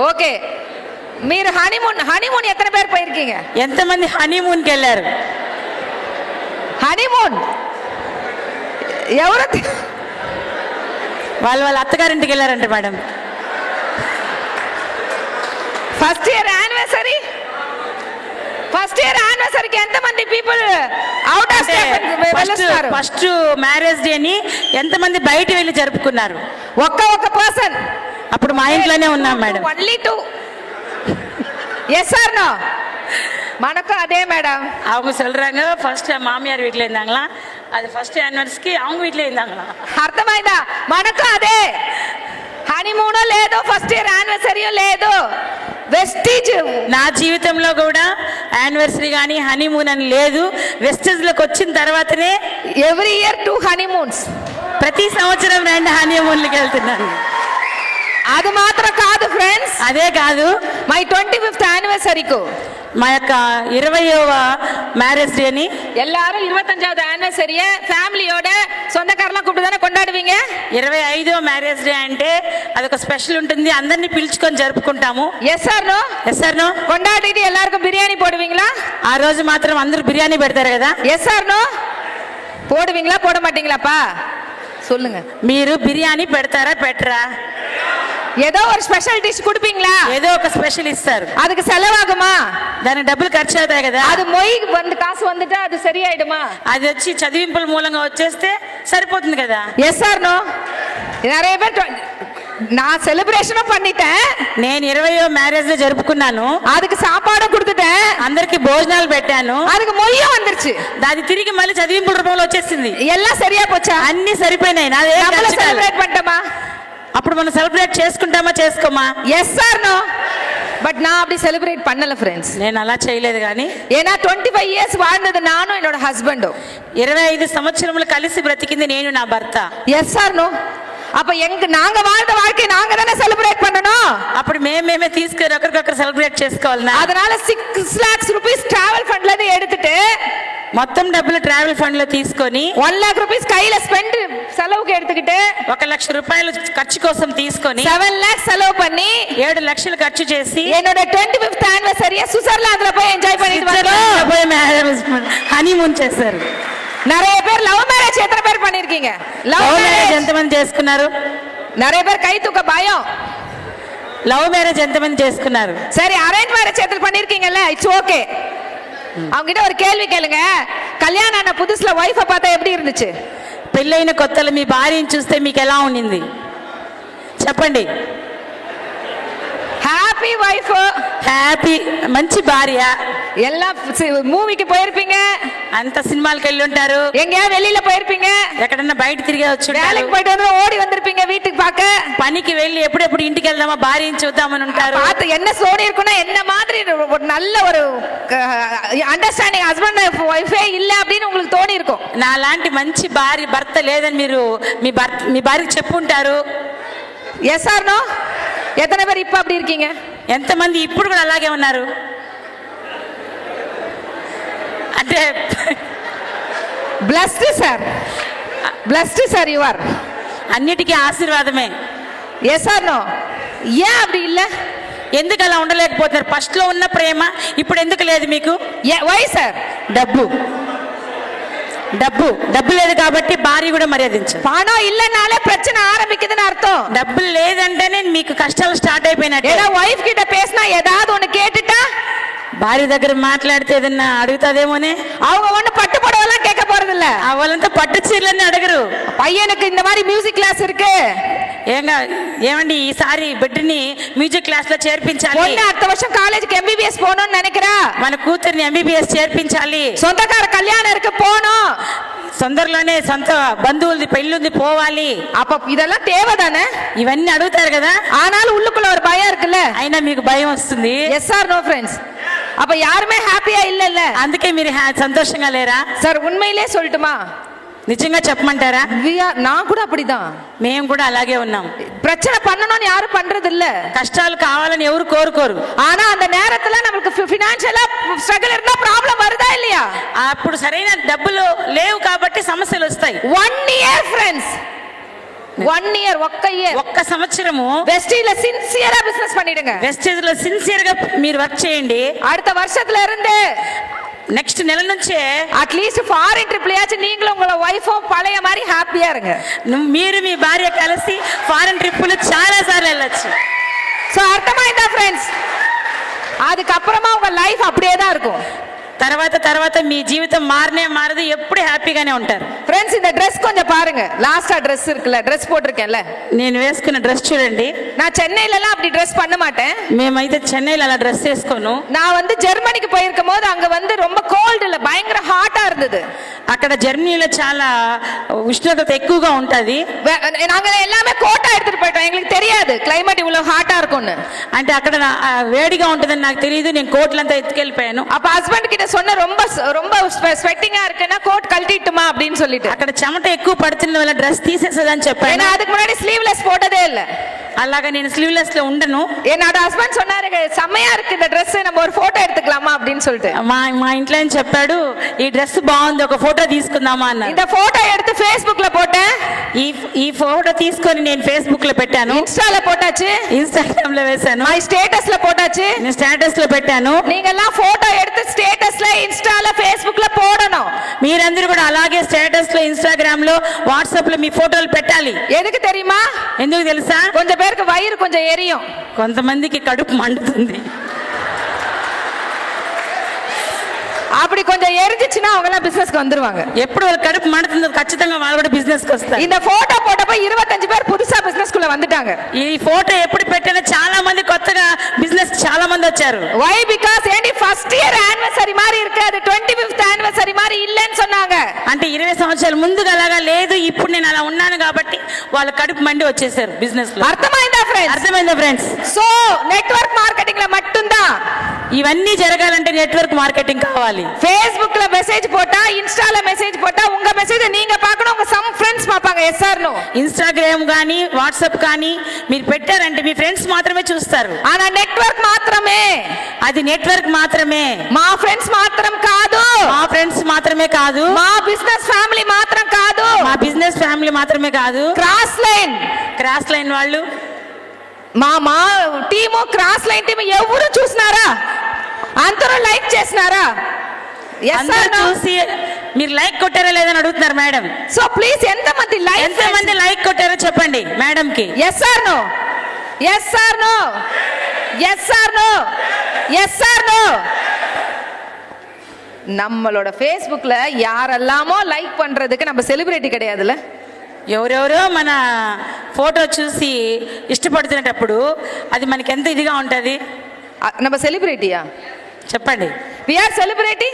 ఓకే, మీరు హనీమూన్ ఎత్తన పేరు పోயிருக்கீங்க? ఎంతమంది హనీమూన్కి వెళ్ళారు? హనీమూన్ ఎవరు? వాళ్ళ అత్తగారింటికి వెళ్ళారంట మేడం. ఫస్ట్ ఇయర్ యానివర్సరీకి ఎంతమంది పీపుల్ అవుట్ ఆఫ్ స్టేట్ వెళ్ళొస్తారు? ఫస్ట్ మ్యారేజ్ డేని ఎంతమంది బయట వెళ్ళి జరుపుకున్నారు? ఒక్క పర్సన్. అప్పుడు మా ఇంట్లోనే ఉన్నాం madam. Only 2. Yes or no? மனக்கும் அதே மேடம். அவங்க சொல்றாங்க ஃபர்ஸ்ட் மாமியார் வீட்ல இருந்தாங்களா, அது ஃபர்ஸ்ட் యానివర్సరీకి அவங்க వీట్ల இருந்தாங்களா. అర్థమైందా? మనకు అదే. హనీమూన్ లేదు, ఫస్ట్ ఇయర్ యానివర్సరీ లేదు, వెస్టీజ్. నా జీవితంలో కూడా యానివర్సరీ కానీ హనీమూన్ అని లేదు. వెస్టేజ్లోకి వచ్చిన తర్వాతనే ఎవ్రీ ఇయర్ 2 హనీమూన్స్. ప్రతి సంవత్సరం 2 హనీమూన్లకి వెళ్తున్నాను. అది మాత్రం కాదు ఫ్రెండ్స్, అదే కాదు, మై 25th యానివర్సరీకు మా యొక్క 20వ మ్యారేజ్ డేని எல்லாரும் 25வது యానివర్సరీயை ఫ్యామిలీயோட சொந்தக்காரலாம் கூப்பிட்டு தானே கொண்டாடுவீங்க. 25వ మ్యారేజ్ డే అంటే అదొక స్పెషల్ ఉంటుంది, అందరినీ పిలుచుకొని జరుపుకుంటాము. Yes or no? Yes or no? கொண்டாடிட்டு எல்லாருக்கும் బిర్యానీ போடுவீங்களா? ఆ రోజు మాత్రం అందరూ బిర్యానీ పెడతారు కదా. Yes or no? போடுவீங்களா போட மாட்டீங்களாப்பா சொல்லுங்க. మీరు బిర్యానీ పెడతారా పెట్టరా? ఏదో ఒక స్పెషల్ డిష్ కుడిపీங்களா? ఏదో ఒక స్పెషల్ ఇస్తారు. அதுக்கு செலவாகுமா? దానికి డబ్బులు ఖర్చు అవుతాయి కదా. అది మొయ్యి కాసు வந்துட்டா அது சரியாயிடுமா? అది వచ్చి చదివింపుల మూలంగా వచ్చేస్తే సరిపోతుంది కదా. Yes or no? நிறைய பேர் நான் సెలబ్రేషన్ பண்ணிட்டேன், నేను 20వ మ్యారేజ్ డే జరుపుకున్నాను, அதுக்கு சாப்பாடு கொடுத்துட்டேன், అందరికి భోజనాలు పెట్టాను, அதுக்கு మొయ్యం வந்துருச்சு, అది తిరిగి మళ్ళీ చదివింపుల రూపంలో వచ్చేసింది. எல்லாம் சரியா పోచా? అన్ని సరిపోయినాయి. నాదే సెలబ్రేట్ பண்ணிட்டோமா? అప్పుడు మనం సెలబ్రేట్ చేసుకుంటామా చేసుకోమా? Yes or no? బట్ நான் அப்படி செலிப்ரேட் பண்ணல ఫ్రెండ్స్. నేను అలా చేయలేదు కానీ, ஏன்னா 25 இயர்ஸ் வாழ்ந்தது நானும் என்னோட ஹஸ்பண்டும். 25 సంవత్సరములు కలిసి బ్రతికింది నేను నా భర్త. Yes or no? அப்ப நாங்க வாழ்ந்த வாழ்க்கை நாங்க தானே செலிப்ரேட் பண்ணணும். అప్పుడు మేమే తీసుకొని ఒకరికొకరు సెలబ్రేట్ చేసుకోవాలి. அதனால 6 lakhs rupees டிராவல் ஃபண்ட்ல இருந்து எடுத்துட்டு మొత్తం డబ్బులు ట్రావెల్ ఫండ్ లో తీసుకొని 1 lakh rupees கையில ஸ்பெண்ட் செலவுக்கு எடுத்துக்கிட்டு 1 లక్ష రూపాయలు ఖర్చు కోసం తీసుకొని 7 lakhs செலவு பண்ணி 7 లక్షలు ఖర్చు చేసి என்னோட 25th యానివర్సరీயை స్విట్జర్లాండ్ல పోయి ఎంజాయ్ பண்ணிட்டு வந்தோம். హనీమూన్ చేశారు. நிறைய பேர் லவ் மேரேஜ் எத்தனை பேர் பண்ணிருக்கீங்க? లవ్ మ్యారేజ్ ఎంతమంది చేసుకున్నారు? நிறைய பேர் கை தூக்க பயம். లవ్ మ్యారేజ్ ఎంతమంది చేసుకున్నారు? சரி, அரேஞ்ச் மேரேஜ் எத்தனை பண்ணிருக்கீங்கல்ல? It's okay. அவங்க கிட்ட ஒரு கேள்வி கேளுங்க, கல்யாணம் ஆன புதுசுல வைஃப பார்த்தா எப்படி இருந்துச்சு? పెళ్ళైన కొత్తలో మీ భార్యని చూస్తే మీకు ఎలా ఉండింది చెప్పండి. హ్యాపీ వైఫ్, హ్యాపీ మంచి భార్య. எல்லாம் மூவிக்கு போயிருப்பீங்க, అంత సినిమాలకు వెళ్ళి ఉంటారు, எங்கேயாவது வெளியில போயிருப்பீங்க, ఎక్కడన్నా బయట తిరిగే వచ్చి வேலைக்கு போயிட்டு வந்து ஓடி வந்திருப்பீங்க வீட்டுக்கு பார்க்க, పనికి వెళ్ళి ఎప్పుడెప్పుడు ఇంటికి వెళ్దామా భార్యని చూద్దామని ఉంటారు. பார்த்து என்ன சோடி இருக்குன்னா என்ன மாதிரி ஒரு நல்ல ஒரு அண்டர்ஸ்டாண்டிங் ஹஸ்பண்ட் வைஃபே இல்ல அப்படின்னு உங்களுக்கு தோணி இருக்கும். నా లాంటి మంచి భార్య భర్త లేదని మీరు మీ భార్యకి చెప్పుంటారు. Yes or no? எத்தனை பேர் இப்ப அப்படி இருக்கீங்க? ఎంతమంది ఇప్పుడు కూడా అలాగే ఉన్నారు? అంటే బ్లెస్డ్ సార్ యు ఆర్. అన్నిటికీ ఆశీర్వాదమే. Yes or no? ஏன் அப்படி இல்ல? ఎందుకు అలా ఉండలేకపోతున్నారు? ఫస్ట్ లో ఉన్న ప్రేమ ఇప్పుడు ఎందుకు లేదు మీకు? Why sir? డబ్బు డబ్బు డబ్బు లేదు కాబట్టి భార్య కూడా మర్యాదించు. పణం இல்லனாலே பிரச்சனை ஆரம்பிக்குதுன்னு அர்த்தம். డబ్బులు లేదంటేనే మీకు కష్టాలు స్టార్ట్ అయిపోయినట్టే. ஏதா வைஃப் கிட்ட பேசினா ஏதாவது ஒன்னு கேட்டுட்டா, భార్య దగ్గర మాట్లాడితే ఏదన్నా అడుగుతాదేమోనే. அவங்க ஒண்ணு பட்டு புடவெல்லாம் கேட்க போறது இல்ல. వాళ్ళంతా పట్టు చీరలన్నీ అడగరు. பையனுக்கு இந்த மாதிரி மியூசிக் கிளாஸ் இருக்கு, ఏమండి ఈసారి బిడ్డని మ్యూజిక్ క్లాస్ లో చేర్పించాలి, ஒண்ணு அடுத்த வருஷம் காலேஜுக்கு MBBS போகணும்னு நினைக்கிறா, మన కూతుర్ని MBBS చేర్పించాలి, சொந்தக்கார கல்யாணம் இருக்கு போகணும், తొందరలోనే సొంత బంధువులది పెళ్ళుంది పోవాలి. அப்ப இதெல்லாம் தேவைதானே? ఇవన్నీ అడుగుతారు కదా. ஆனாலும் உள்ளுக்குள்ள ஒரு பயம் இருக்குல்ல. అయినా మీకు భయం వస్తుంది. Yes or no friends? அப்ப யாருமே ஹாப்பியா இல்லல்ல. అందుకే మీరు సంతోషంగా లేరా? சார் உண்மையிலே சொல்லட்டுமா? నిజంగా చెప్పమంటారా? நான் கூட அப்படிதான். మేము కూడా అలాగే ఉన్నాం. பிரச்சனை பண்ணணும்னு யாரும் பண்றது இல்ல, కష్టాలు కావాలని ఎవరు కోరుకోరు. ஆனா அந்த நேரத்துல நமக்கு ఫైనాన్షియల్ స్ట్రగుల్ இருந்தா ప్రాబ్లం வருதா இல்லையா? అప్పుడు సరైన డబ్బులు లేవు కాబట్టి సమస్యలు వస్తాయి. 1 ఇయర్ ఫ్రెండ్స్, 1 ఇయర్, ఒక్క సంవత్సరము வெஸ்டீல சின்சியரா பிசினஸ் பண்ணிடுங்க. వెస్టేజ్ లో సిన్సియర్ గా మీరు వర్క్ చేయండి. அடுத்த வருஷத்துல இருந்து నెక్స్ట్ నెల నుంచే అట్లీస్ట్ ఫారిన్ ట్రిప్ లేచి நீங்களும் உங்களோட వైఫும் పழைய மாதிரி హ్యాపీயா இருங்க. మీరు మీ భార్య కలిసి ఫారెన్ ట్రిప్పులు చాలా సార్లు వెళ్ళొచ్చు. సో అర్థమైందా ఫ్రెండ్స్? அதுக்கப்புறமா உங்க லைஃப் அப்படியே தான் இருக்கும். తర్వాత మీ జీవితం మారదు, ఎప్పుడు హ్యాపీగానే ఉంటారు. ఫ్రెండ్స్ இந்த Dress கொஞ்சம் பாருங்க. லாஸ்டா Dress இருக்குல்ல, Dress போட்டிருக்கேன்ல, నేను వేసుకున్న డ్రెస్ చూడండి. நான் சென்னையில எல்லாம் அப்படி Dress பண்ண மாட்டேன். మేమైతే చెన్నైలో అలా డ్రెస్ వేసుకోను. நான் வந்து ஜெர்மனிக்கு போயிருக்கும் போது அங்க வந்து ரொம்ப கோல்டு இல்ல, பயங்கர ஹாட்டா இருந்தது. అక్కడ జర్మనీలో చాలా ఉష్ణోగ్రత ఎక్కువగా ఉంటది. நாங்க எல்லாமே கோட்டா எடுத்துட்டு போயிட்டோம், எங்களுக்கு தெரியாது கிளைமேட் இவ்வளவு ஹாட்டா இருக்கும்னு. అంటే అక్కడ వేడిగా ఉంటదని నాకు తెలియదు. నేను కోట్లంతా ఎత్తుకెళ్ళిపోయాను. அப்ப ஹஸ்பண்ட் கிட்ட சொன்ன ரொம்ப ரொம்ப ஸ்வெட்டிங்கா இருக்குன்னா கோட் கழட்டிட்டுமா அப்படின்னு சொல்லிட்டு. అక్కడ చెమట ఎక్కువ పడుతున్న వల్ల డ్రెస్ తీసేసేదని చెప్పాను. ஏன்னா அதுக்கு முன்னாடி ஸ்லீவ்லெஸ் போட்டதே இல்ல. అలాగా నేను స్లీవ్లెస్ లో ఉండను. என்னோட ஹஸ்பண்ட் சொன்னாரு செம்மையா இருக்கு இந்த Dress, நம்ம ஒரு போட்டோ எடுத்துக்கலாமா அப்படின்னு சொல்லிட்டு. మా ఇంట్లో ఆయన చెప్పాడు ఈ డ్రెస్ బాగుంది, ఒక ఫోటో తీసుకుందామా అన్నారు. இந்த போட்டோ எடுத்து Facebookல போட்டேன். ఈ ఫోటో తీసుకొని నేను ఫేస్బుక్ లో పెట్టాను, இன்ஸ்டால போட்டாச்சு, ఇన్స్టాగ్రామ్ లో వేశాను, మై స్టేటస్ல పోటాச்சு, నేను స్టేటస్ లో పెట్టాను. நீங்க எல்லாம் போட்டோ எடுத்து ஸ்டேటஸ்ல இன்ஸ்டால Facebookல போடணும். మీరందరూ కూడా అలాగే స్టేటస్ లో, ఇన్స్టాగ్రామ్ లో, వాట్సాప్ లో మీ ఫోటోలు పెట్టాలి. எதுக்கு தெரியுமா? ఎందుకు తెలుసా? கொஞ்சம் பேருக்கு வயிறு கொஞ்சம் எரியும், కొంతమందికి కడుపు మండుతుంది. அப்படி கொஞ்சம் எரிஞ்சிச்சுன்னா அவங்க எல்லாம் பிசினஸ்க்கு வந்துருவாங்க. ఎప్పుడు వాళ్ళ కడుపు మండుతుందో ఖచ్చితంగా వాళ్ళు కూడా బిజినెస్ కి వస్తారు. இந்த போட்டோ போட்டப்ப 25 பேர் புதுசா பிசினஸ்க்குள்ள வந்துட்டாங்க. ఈ ఫోటో ఎప్పుడు పెట్టినా చాలా మంది కొత్తగా బిజినెస్ చాలా మంది వచ్చారు. why? because ఏంటి ఫస్ట్ ఇయర్ యానివర్సరీ மாதிரி இருக்கு, அது 25th యానివర్సరీ மாதிரி இல்லன்னு சொன்னாங்க. అంటే 20 సంవత్సరాల ముందుగా అలాగా లేదు, ఇప్పుడు నేను అలా ఉన్నాను కాబట్టి వాళ్ళ కడుపు మండి వచ్చేసారు బిజినెస్ లో. అర్థమైందా ఫ్రెండ్స్? అర్థమైందా ఫ్రెండ్స్? సో నెట్వర్క్ మార్కెటింగ్ல மட்டும்தான் ఇవన్నీ జరగాలంటే నెట్వర్క్ మార్కెటింగ్ కావాలి. ఫేస్బుక్ல மெசேஜ் போட்டா, இன்ஸ்டால மெசேஜ் போட்டா உங்க மெசேஜ் நீங்க பார்க்கணும், உங்க சம் ఫ్రెండ్స్ పాపాங்க. Yes or no? ఇన్స్టాగ్రామ్ కానీ వాట్సాప్ కానీ మీరు పెట్టారంటే మీ ఫ్రెండ్స్ మాత్రమే చూస్తారు. ఆనా నెట్వర్క్ మాత్రమే, అది నెట్వర్క్ మాత్రమే. మా ఫ్రెండ్స్ మాత్రం కాదు, మా ఫ్రెండ్స్ మాత్రమే కాదు, మా బిజినెస్ ఫ్యామిలీ మాత్రం కాదు, మా బిజినెస్ ఫ్యామిలీ మాత్రమే కాదు, క్రాస్ లైన్ వాళ్ళు, మా టీము, క్రాస్ లైన్ టీము ఎవరు చూసినారా? అందరూ లైక్ చేసినారా? చూసి మీరు లైక్ కొట్టారా లేదని అడుగుతున్నారు మేడం. సో ప్లీజ్ ఎంతమంది లైక్ కొట్టారో చెప్పండి మేడం కి. Yes or no? Yes or no? Yes or no? Yes or no? நம்மளோட ஃபேஸ்புக்ல யாரெல்லாமோ லைக் பண்றதுக்கு நம்ம செலிபிரிட்டி கிடையாதுல்ல. ఎవరెవరో మన ఫోటో చూసి ఇష్టపడుతున్నప్పుడు అది మనకి ఎంత ఇదిగా ఉంటుంది. நம்ம సెలిబ్రిటీయా చెప్పండి. We are celebrity?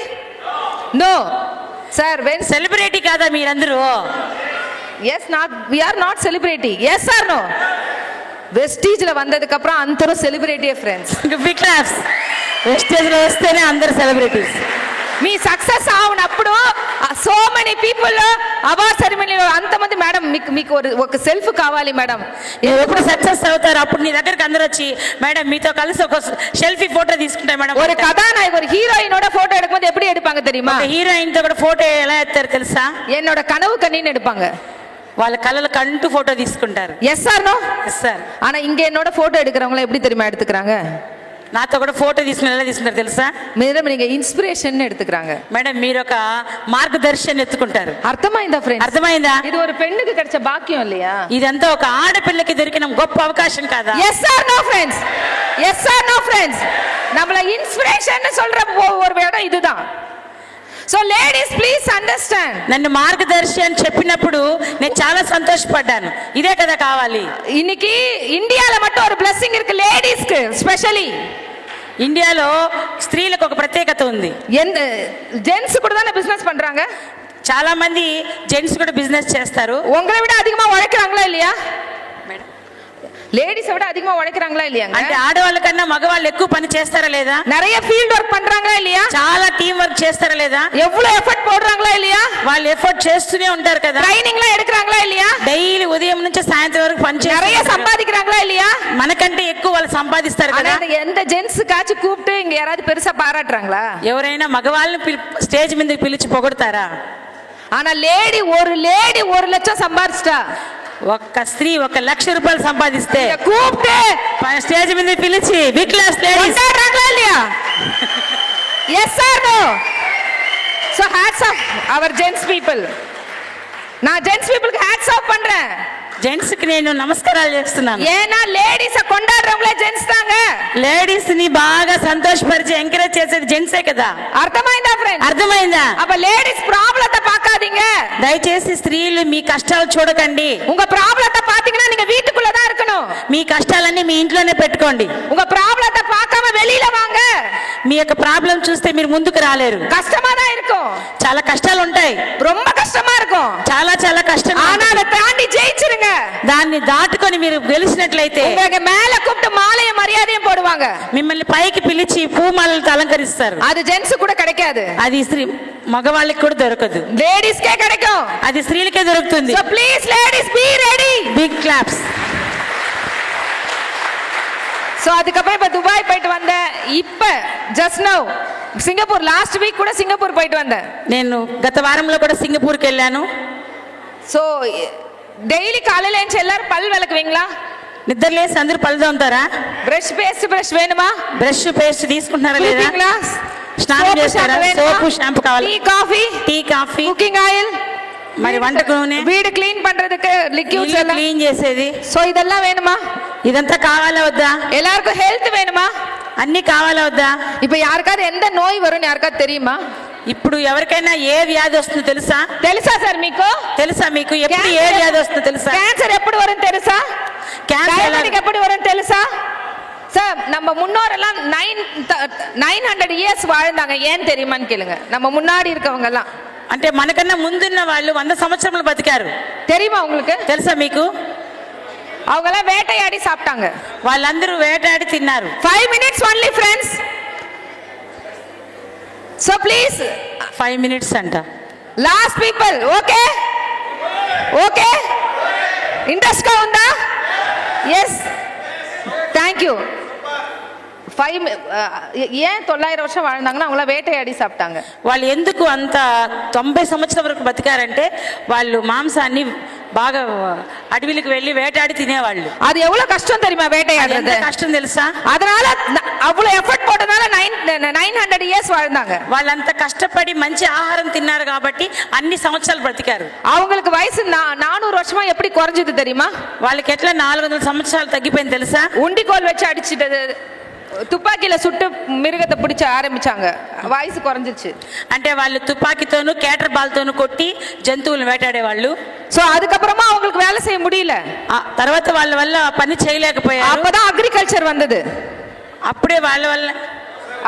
No sir, when celebrity కాదా మీరందరూ? Yes, not, we are not celebrity. Yes or no? వెస్టీజ్లో வந்ததுக்கு அப்புறம் అందరూ సెలిబ్రిటీయే ఫ్రెండ్స్. Big claps. వెస్టేజ్లో వస్తేనే అందరూ సెలబ్రిటీస్. మీ సక్సెస్ అవునప్పుడు సో మెనీ పీపుల్ అవార్డ్ సెరమనీలో అంతమంది మేడం మీకు ఒక సెల్ఫ్ కావాలి మేడం. ఎప్పుడు సక్సెస్ అవుతారు అప్పుడు నీ దగ్గరికి అందరూ వచ్చి మేడం మీతో కలిసి ఒక సెల్ఫీ ఫోటో తీసుకుంటారు మేడం. ஒரு கதாநாயகி ஒரு ஹீரோயினோட போட்டோ எடுக்கும்போது எப்படி எடுப்பாங்க தெரியுமா? హీరోయిన్ తో కూడా ఫోటో ఎలా ఎత్తారు తెలుసా? என்னோட கனவு கண்ணின்னு எடுப்பாங்க. వాళ్ళ కళ్ళలు కంటూ ఫోటో తీసుకుంటారు. Yes or no? Yes sir. ஆனா இங்க என்னோட போட்டோ எடுக்கிறவங்கள எப்படி தெரியுமா எடுத்துக்கிறாங்க? నాతో కూడా ఫోటో తీసుకుని ఎలా తీసుకుంటారు తెలుసా? மேடம் நீங்க இன்ஸ்பிரேஷன் எடுத்துக்கிறாங்க. మేడం మీరు ఒక మార్గదర్శనం ఎత్తుకుంటారు. అర్థమైందా ఫ్రెండ్స్? అర్థమైందా? ఇది ஒரு பெண்ணுக்கு கிடைச்ச பாக்கியம் இல்லையா? ఇదంతా ఒక ఆడపిల్లకి దొరికిన గొప్ప అవకాశం కాదా? Yes or no friends? Yes or no friends? நம்மள இன்ஸ்பிரேஷன் சொல்ற ஒரு இடம் இதுதான். So ladies please understand. నన్ను మార్గదర్శి అని చెప్పినప్పుడు నేను చాలా సంతోషపడ్డాను. ఇదే కదా కావాలి. இன்னைக்கு இந்தியால மட்டும் ஒரு blessing இருக்கு லேடீஸ்க்கு ஸ்பெஷலி. ఇండియాలో స్త్రీలకు ఒక ప్రత్యేకత ఉంది. எந்த ஜென்ஸ் கூட தான பிசினஸ் பண்றாங்க. చాలా మంది జెంట్స్ కూడా బిజినెస్ చేస్తారు. உங்களை விட அதிகமா உழைக்கிறாங்களா இல்லையா? லேடிஸை விட அதிகமா உழைக்கிறாங்களா இல்லையாங்க? అంటే ఆడవాళ్ళ కన్నా మగవాళ్ళు ఎక్కువ పని చేస్తారా లేదా? நிறைய ஃபீல்ட் ஒர்க் பண்றாங்களா இல்லையா? చాలా టీం వర్క్ చేస్తారా లేదా? எவ்வளவு எஃபர்ட் போடுறாங்களா இல்லையா? వాళ్ళు ఎఫర్ట్ చేస్తూనే ఉంటారు కదా. ட்ரைனிங்லாம் எடுக்கறாங்களா இல்லையா? డైలీ ఉదయం నుంచి సాయంత్రం వరకు పని చేస్తారు. நிறைய சம்பாதிக்கிறாங்களா இல்லையா? మనకంటే ఎక్కువ వాళ్ళు సంపాదిస్తారు కదా. ஆனா எந்த ஜென்ஸ் காச்சு கூப்பிட்டு இங்க யாராவது பெருசா பாராட்டுறாங்களா? ఎవరైనా మగవాళ్ళని స్టేజ్ మీదకి పిలిచి పొగడతారా? ஆனா லேடி ஒரு லட்சம் சம்பாதிச்சிட்டா, ఒక్క స్త్రీ 1 లక్ష రూపాయలు సంపాదిస్తే கூப்பிட்டு స్టేజ్ మీద పిలిచి బిగ్ క్లాస్ లేడీస్ கொண்டாடுறாங்களா இல்லையா? Yes or no? So hats off our gents people. நான் ஜென்ஸ் பீப்புளுக்கு ஹேட்ஸ் ஆஃப் பண்றேன். జెంట్స్ కి నేను నమస్కారాలు చేస్తున్నాను. ஏன்னா லேடிஸ கொண்டாடுறவங்களே ஜென்ஸ் தாங்க. లేడీస్ ని బాగా సంతోషపరిచి ఎంకరేజ్ చేసేది జెంట్సే కదా. అర్థమైందా ఫ్రెండ్స్? అర్థమైందా? அப்ப லேடிஸ் ப்ராப்ளத்தை பார்க்காதீங்க. దయచేసి స్త్రీలు మీ కష్టాలు చూడకండి. உங்க ப்ராப்ளத்தை பாத்தீங்கன்னா நீங்க வீட்டுக்குள்ள தான் இருக்கணும். మీ కష్టాలన్నీ మీ ఇంట్లోనే పెట్టుకోండి. உங்க ப்ராப்ளத்தை பார்க்காம வெளியில வாங்க. మీ యొక్క ప్రాబ్లం చూస్తే మీరు ముందుకు రాలేరు. கஷ்டமா தான் இருக்கும். చాలా కష్టాలు ఉంటాయి. ரொம்ப కష్టமா இருக்கும். చాలా చాలా కష్టం. ஆனா அதை தாண்டி ஜெயிச்சிருங்க. దాన్ని దాటుకొని మీరు గెలిచినట్లయితే உங்களுக்கு மேல கூப்பிட்டு மாலையும் மரியாதையும் போடுவாங்க. మిమ్మల్ని పైకి పిలిచి పూమాలతో అలంకరిస్తారు. அது ஜென்ஸ் கூட கிடைக்காது. అది స్త్రీ మగవాళ్ళకి కూడా దొరకదు. லேடிஸ்க்கே கிடைக்கும். అది స్త్రీలకే దొరుకుతుంది. So please ladies be ready. Big claps. So அதுக்கப்புறம் இப்ப துபாய் போயிட்டு வந்தேன். இப்ப just now Singapore last week కూడా సింగపూర్ పోయిட்டு வந்தேன். నేను గత వారంలో కూడా సింగపూర్కి వెళ్ళాను. సో డైలీ కాலையில எழுந்து எல்லாரும் பல் விளக்குவீங்களா? నిద్రలేసి అందరూ పళ్ళు తోముతారా? బ్రష్ పేస్ట్ బ్రష్ వేணுமா? బ్రష్ పేస్ట్ తీసుకుంటున్నారా లేదా? స్నానం చేస్తారా? సోపు షాంపూ కావాలి? టీ కాఫీ కుకింగ్ ఆయిల్, మరి వంటకు నూనె, వీడు క్లీన్ பண்றதுக்கு லிக்விட்ஸ் எல்லாம் క్లీన్ చేసేది. సో இதெல்லாம் வேணுமா? ఇదంతా కావాలా వద్దా? எல்லாருக்கும் ஹெல்த் வேணுமா? అన్ని కావాలా వద్దా? இப்ப யாருக்காவது எந்த நோய் வரும்னு யாருக்காவது தெரியுமா? ఇప్పుడు ఎవరికైనా ఏ వ్యాధి వస్తుందో తెలుసా? తెలుసా సార్ మీకు? తెలుసా మీకు? ఎప్పుడు ఏ వ్యాధి వస్తుందో తెలుసా? క్యాన్సర్ ఎప్పుడు వரும் తెలుసా? క్యాన్సర్ ఎప్పుడు వரும் తెలుసా? சார் நம்ம முன்னோரெல்லாம் 900 இயர்ஸ் வாழ்ந்தாங்க. ஏன் தெரியுமான்னு கேளுங்க. நம்ம முன்னாடி இருக்கவங்க எல்லாம் అంటే మనకన్నా ముందున్న వాళ్ళు 100 సంవత్సరాలు బతికారు. தெரியுமா உங்களுக்கு? తెలుసా మీకు? அவங்க எல்லாம் வேட்டையாடி சாப்பிட்டாங்க. వాళ్ళందరూ వేటాడి తిన్నారు. 5 minutes only friends. So please 5 minutes అంట. last people okay? Okay? Interest గా ఉందా? yes. thank you. ஏன் 900 வருஷம் வாழ்ந்தாங்கன்னா அவங்கள வேட்டையாடி சாப்பிட்டாங்க. వాళ్ళు ఎందుకు అంత 90 సంవత్సరాల వరకు బతికారంటే వాళ్ళు మాంసాన్ని బాగా అడవిలకు వెళ్ళి వేటాడి తినేవాళ్ళు. அது எவ்வளவு கஷ்டம் தெரியுமா வேட்டையாடுறது? కష్టం తెలుసా? அதனால அவ்வளவு எஃபர்ட் போட்டனால 900 இயர்ஸ் வாழ்ந்தாங்க. వాళ్ళంత కష్టపడి మంచి ఆహారం తిన్నారు కాబట్టి అన్ని సంవత్సరాలు బ్రతికారు. அவங்களுக்கு வயசு 400 வருஷமா எப்படி குறைஞ்சது தெரியுமா? వాళ్ళకి ఎట్లా 400 సంవత్సరాలు తగ్గిపోయింది తెలుసా? உண்டிகோல் வச்சு அடிச்சிட்டது, துப்பாக்கியில சுட்டு மிருகத்தை பிடிச்ச ஆரம்பிச்சாங்க. வயசு குறைஞ்சிச்சு. అంటే వాళ్ళు తుపాకీతోను కేటర్ బాల్తోను కొట్టి జంతువులను వేటాడేవాళ్ళు. సో அதுக்கப்புறமா அவங்களுக்கு வேலை செய்ய முடியல. తర్వాత వాళ్ళ వల్ల పని చేయలేకపోయారు. அப்பதான் அக்ரிகல்ச்சர் வந்தது. అప్పుడే వాళ్ళ వల్ల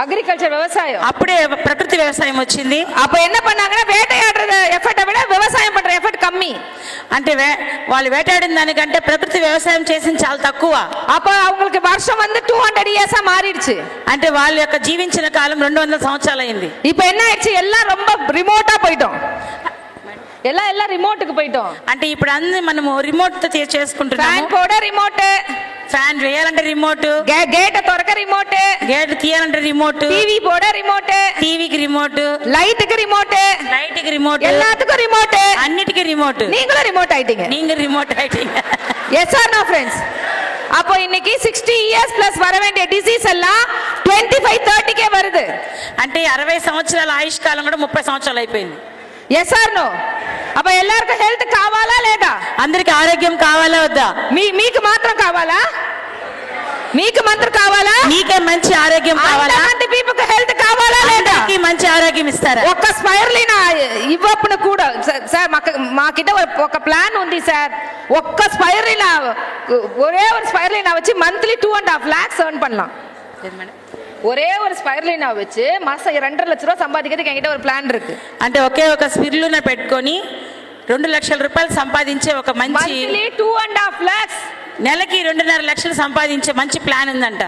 அக்ரிகல்ச்சர் விவசாயம், అప్పుడే ప్రకృతి వ్యవసాయం వచ్చింది. அப்ப என்ன பண்ணாங்கன்னா வேட்டையாடுறது எஃபர்ட்டை விட விவசாயம் பண்ற எஃபர்ட் கம்மி. అంటే వాళ్ళు వేటాడిన దానికంటే ప్రకృతి వ్యవసాయం చేసింది చాలా తక్కువ. அப்ப அவங்களுக்கு வருஷம் வந்து 200 இயர்ஸா மாறிடுச்சு. అంటే వాళ్ళ యొక్క జీవించిన కాలం 200 సంవత్సరాలు అయింది. இப்ப என்ன ஆயிடுச்சு? எல்லாம் ரொம்ப ரிமோட்டா போயிட்டோம். எல்லாம் ரிமோட்டுக்கு போயிட்டோம். అంటే ఇప్పుడు అన్ని మనము రిమోట్ తో ఫ్యాన్ చేసుకుంటున్నాము. పోడ రిమోట్, ఫ్యాన్ వేయాలంటే రిమోట్, గేట్ తొరక రిమోట్, గేట్ తీయాలంటే రిమోట్, టీవీ పోడ రిమోట్, టీవీకి రిమోట్, లైట్ కి రిమోట్, లైట్ కి రిమోట్, எல்லாத்துக்கும் ரிமோட், అన్నిటికీ రిమోట్. நீங்களும் ரிமோட் ஆயிட்டீங்க. நீங்க ரிமோட் ஆயிட்டீங்க. Yes or no friends? அப்போ இன்னைக்கு 60 இயர்ஸ் பிளஸ் வர வேண்டிய டிசீஸ் எல்லாம் 25-30కే வருது. అంటే 60 సంవత్సరాల ఆయుష్ కాలం కూడా 30 సంవత్సరాలు అయిపోయింది. Yes or no? అబ్బా ఎల్లరికీ హెల్త్ కావాలా లేదా? అందరికి ఆరోగ్యం కావాలా వద్దా? మీకు మాత్రం కావాలా? మీకు మాత్రం కావాలా? మీకే మంచి ఆరోగ్యం కావాలా? అంతమంది పీపుల్కి హెల్త్ కావాలా లేదా? అందరికీ మంచి ఆరోగ్యం ఇస్తారా? ఒక్క స్పైర్లీనా ఇవ్వప్పుడు కూడా సార్ మాకిட்ட ఒక ప్లాన్ ఉంది సార్. ఒక్క స్పైర్లీనా ஒரே ஒரு ஸ்பைர்லைனா வச்சு மந்த்லி 2.5 lakhs earn பண்ணலாம். ஒரே ஒரு ஸ்பைர்லைனா வச்சு மாசம் 2.5 லட்ச ரூபாய் சம்பாதிக்கிறதுக்கு என்கிட்ட ஒரு ప్లాన్ இருக்கு. అంటే ఒకే ఒక స్పిర్లున పెట్టుకొని 2 లక్షల రూపాయలు సంపాదించే ఒక మంచి మంత్లీ 2.5 lakhs, నెలకి 2.5 లక్షలు సంపాదించే మంచి ప్లాన్ ఉందంట.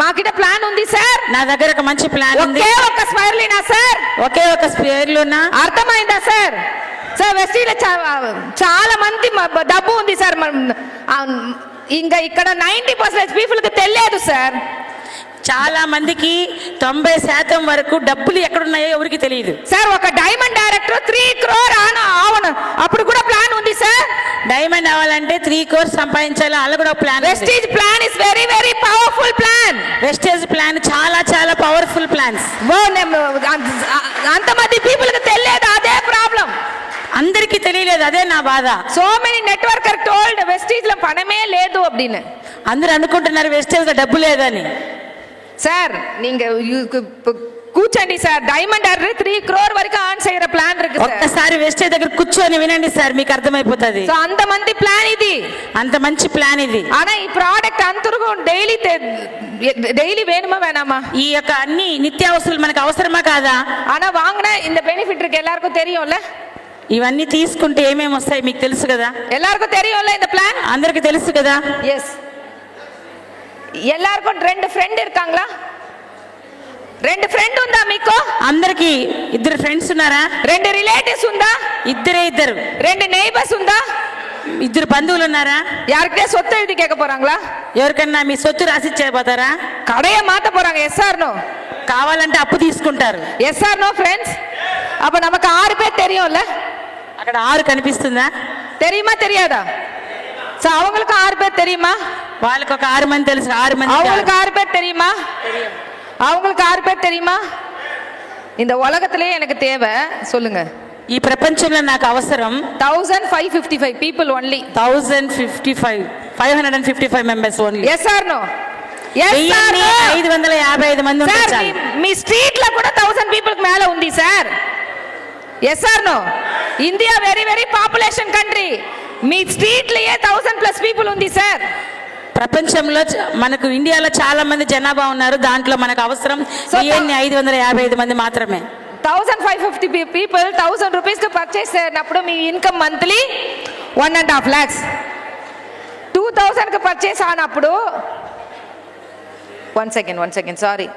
మాకిట ప్లాన్ ఉంది సార్. నా దగ్గర ఒక మంచి ప్లాన్ ఉంది. ఒకే ఒక స్పైర్లీనా సార్? ఒకే ఒక స్పైర్లున. అర్థమైందా సార్? సార్ వెస్టీలో చాలా మంది డబ్బు ఉంది సార్. ఇంకా ఇక్కడ 90% పీపుల్కి తెలియదు సార్. చాలా మందికి 90% వరకు డబ్బులు ఎక్కడున్నాయో ఎవరికి తెలియదు సార్. ఒక డైమండ్ డైరెక్టర్ 3 crore అవును, అప్పుడు కూడా ప్లాన్ ఉంది సార్. డైమండ్ అవ్వాలంటే 3 crores సంపాదించాలి, అలా కూడా plan. Vestige plan is very very powerful plan. Vestige plan చాలా చాలా పవర్ఫుల్ ప్లాన్స్. అంతమంది పీపుల్కి తెలియదు, అదే ప్రాబ్లం. అందరికీ తెలియలేదు, అదే నా బాధ. సో మెనీ నెట్వర్కర్ టోల్డ్ వెస్టేజ్ లో పనమే లేదు అప్పుడు. అందరూ అనుకుంటున్నారు వెస్టేజ్ లో డబ్బు లేదని. சார் நீங்க కూర్చోండి సార్. డైమండ్ డైరెక్టర్ 3 crore వరకు ఆన్ చేయற ప్లాన్ இருக்கு సార్. ఒక్కసారి వెస్టేజ్ దగ్గర కూర్చొని వినండి సార్, మీకు అర్థమైపోతుంది. సో అంత మంది ప్లాన్ ఇది, అంత మంచి ప్లాన్ ఇది. ఆనా ఈ ప్రోడక్ట్ అంతరుగా డైలీ వేணுமா வேணாமா? ఈ యొక్క అన్ని నిత్యావసరాలు మనకు అవసరమా కాదా? ఆనా వాంగనా இந்த பெனிஃபிட் இருக்கு, எல்லாருக்கும் தெரியும்ல. ఇవన్నీ తీసుకుంటే ఏమేమి వస్తాయి మీకు తెలుసు కదా? எல்லாருக்கும் தெரியும்ல இந்த ప్లాన్? అందరికీ తెలుసు కదా? ఎస్. எல்லாருக்கும் 2 ఫ్రెండ్ இருக்காங்களா? 2 ఫ్రెండ్ ఉందా మీకు? అందరికి 2 ఫ్రెండ్స్ ఉన్నారా? 2 రిలేటివ్స్ ఉందా? ఇద్దరు 2 నైబర్స్ ఉందా? 2 బంధువులు ఉన్నారా? யார்கிட்ட சொத்து எழுதி கேட்க போறாங்களா? ఎవరికన్నా మీ సొత్తు రాసి ఇచ్చేపోతారా? కడయ మాత పోறாங்க. Yes or no? కావాలంటే అప్పు తీసుకుంటారు. Yes or no friends? அப்ப நமக்கு 6 பேர் தெரியும்ல? అక్కడ 6 కనిపిస్తుందా? தெரியுமா தெரியாதா? సో அவங்களுக்கு 6 பேர் தெரியுமா? వాళ్ళకి ఒక 6 మంది తెలుసు. 6 మంది. அவங்களுக்கு 6 பேர் தெரியுமா? அவங்களுக்கு 6 பேர் தெரியுமா? இந்த உலகத்திலே எனக்கு தேவை சொல்லுங்க. ఈ ప్రపంచంలో నాకు అవసరం 1555 people only. 555 members only. Yes or no? Yes or no? 555 మంది ఉంటారు సార్. మీ స్ట్రీట్ లో కూడా 1000 people కి మేల ఉంది sir. Yes or no? India very very population country. మీ స్ట్రీట్ లో 1000+ people ఉంది సార్. ప్రపంచంలో మనకు ఇండియాలో చాలా మంది జనాభా ఉన్నారు, దాంట్లో మనకు అవసరం 555 మంది మాత్రమే. 1550 people 1000 rupees కి పర్చేస్ చేసినప్పుడు మీ ఇన్కమ్ మంత్లీ 1.5 lakhs. 2000 కి పర్చేస్ అయినప్పుడు one second sorry.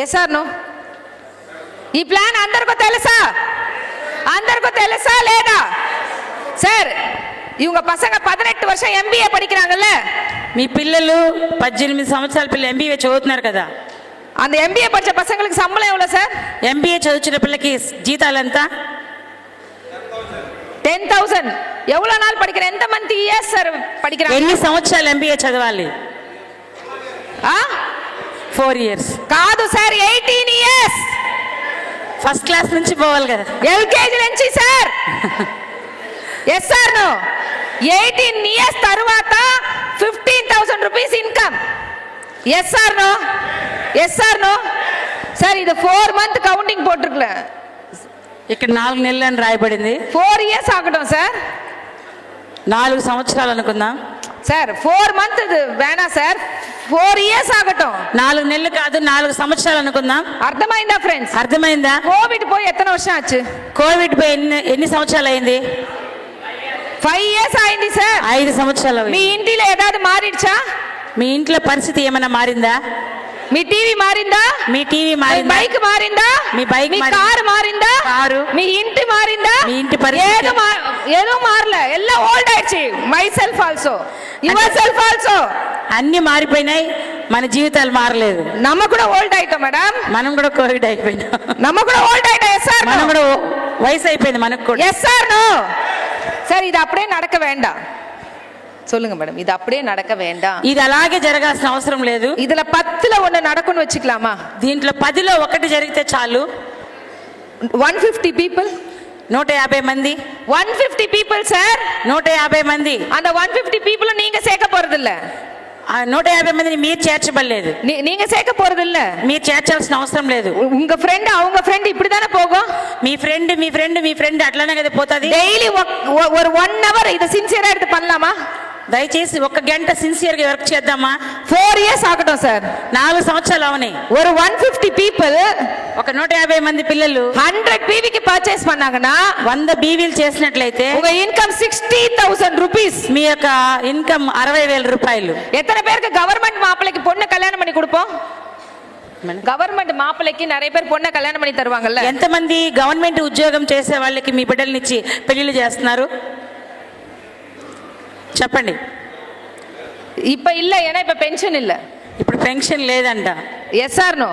Yes or no? ఈ ప్లాన్ అందరికీ తెలుసా? అందరికీ తెలుసా లేదా సార్? இவங்க பசங்க 18 வருஷம் MBA படிக்கிறாங்கல்ல? మీ పిల్లలు 18 సంవత్సరాల పిల్లలు MBA చదువుతున్నారు కదా? அந்த MBA படிச்ச பசங்களுக்கு சம்பளம் எவ்வளவு சார்? MBA చదువుతున్న పిల్లకి జీతాలు ఎంత? 10,000. எவ்வளவு நாள் படிக்கிற? ఎంత మంది ఇయర్స్ సార్ படிக்கிறாங்க? ఎన్ని సంవత్సరాలు MBA చదవాలి? 4 years కాదు సార్, 18 years. ఫస్ట్ క్లాస్ నుంచి పోవాలి కదా? LKG నుంచి sir. Yes sir no? 18 years తర్వాత 15,000 rupees income. Yes sir no? Yes sir no? Sir ఇది 4 month కౌంటింగ్ పోட்டிருக்கல. ఇక్కడ 4 నెలలు అని రాయబడింది. 4 years ఆగడం సార్. 4 సంవత్సరాలు అనుకుందాం సార్. 4 month వేణా సార్, 4 years ఆగటం. 4 నెలలు కాదు, 4 సంవత్సరాలు అనుకుందాం. అర్థమైందా ఫ్రెండ్స్? అర్థమైందా? కోవిడ్ పోయి ఎత్తన వర్షం ఆச்சு? కోవిడ్ పోయి ఎన్ని సంవత్సరాలు అయింది? 5 years అయింది సార్. 5 సంవత్సరాలు. మీ ఇంటిలో ఏదాది మారిడ్చా? మీ ఇంట్లో పరిస్థితి ఏమైనా మారిందా? మీ టీవీ మారిందా? మీ టీవీ మీ మారిందా? బైక్ మారిందా? మీ బైక్ మీ మారిందా? కారు మారిందా? కారు. మీ ఇంటి మారిందా? మీ ఇంటి పరిస్థితి. ఏదో మారలే, ఎல்லாம் ఓల్డ్ ఆయిடுச்சு. Myself also, yourself also. అన్ని మారిపోయినాయి, మన జీవితాలు మారలేదు. நம்ம கூட ఓల్డ్ ఆయిటం మేడం, మనం కూడా కోవిడ్ అయిపోయినాం. நம்ம கூட ఓల్డ్ ఆయిటం. ఎస్ సార్, మనం కూడా వయసు అయిపోయింది మనకు కూడా. எஸ் சார் நோ சார், இது அப்படியே நடக்க வேண்டாம். சொல்லுங்க மேடம், இது அப்படியே நடக்க வேண்டாம். ఇది అలాగే జరగాల్సిన అవసరం లేదు. இதுல 10ல ஒண்ணு நடக்கும்னு வச்சுக்கலாமா? దీంట్లో 10లో ఒకటి జరిగితే చాలు. 150 people, 150 మంది, 150 people சார். 150 మంది. அந்த 150 people நீங்க சேர்க்க போறது இல்ல. ఆ 150 మందిని మీరు చేర్చబడలేదు, நீங்க சேர்க்க போறது இல்ல. మీరు చేర్చాల్సిన అవసరం లేదు. உங்க ఫ్రెండ్ அவங்க ఫ్రెండ్ இப்படிதானே போகும். మీ ఫ్రెండ్ అట్లానే కదా పోతుంది. డైలీ ஒரு 1 hour இத சின்சியரா எடுத்து பண்ணலாமா? దయచేసి 1 గంట సిన్సియర్ గా వర్క్ చేద్దామా? 4 years ఆగటం సార్, 4 సంవత్సరాలు అవనాయి. ஒரு 150 people ఒక 150 మంది పిల్లలు 100 BV కి పర్చేస్ பண்ணாங்கன்னா 100 బీవీలు చేసినట్లయితే உங்க இன்கம் 60,000 rupees. మీ యొక్క ఇన్కమ్ 60,000 రూపాయలు. எத்தனை பேருக்கு கவர்மெண்ட் மாப்பிள்ளைக்கு பொண்ணு கல்யாணம் பண்ணி கொடுப்போம்? గవర్నమెంట్ మాపలకి நிறைய பேர் பொண்ண కళ్యాణం பண்ணி తరువాங்கல்ல. ఎంతమంది గవర్నమెంట్ ఉద్యోగం చేసే వాళ్ళకి మీ బిడ్డల్నిచ్చి పెళ్లిళ్ళు చేస్తున్నారు చెప్పండి. இப்ப இல்ல, ஏன்னா இப்ப பென்ஷன் இல்ல. ఇప్పుడు పెన్షన్ లేదంట. Yes or no?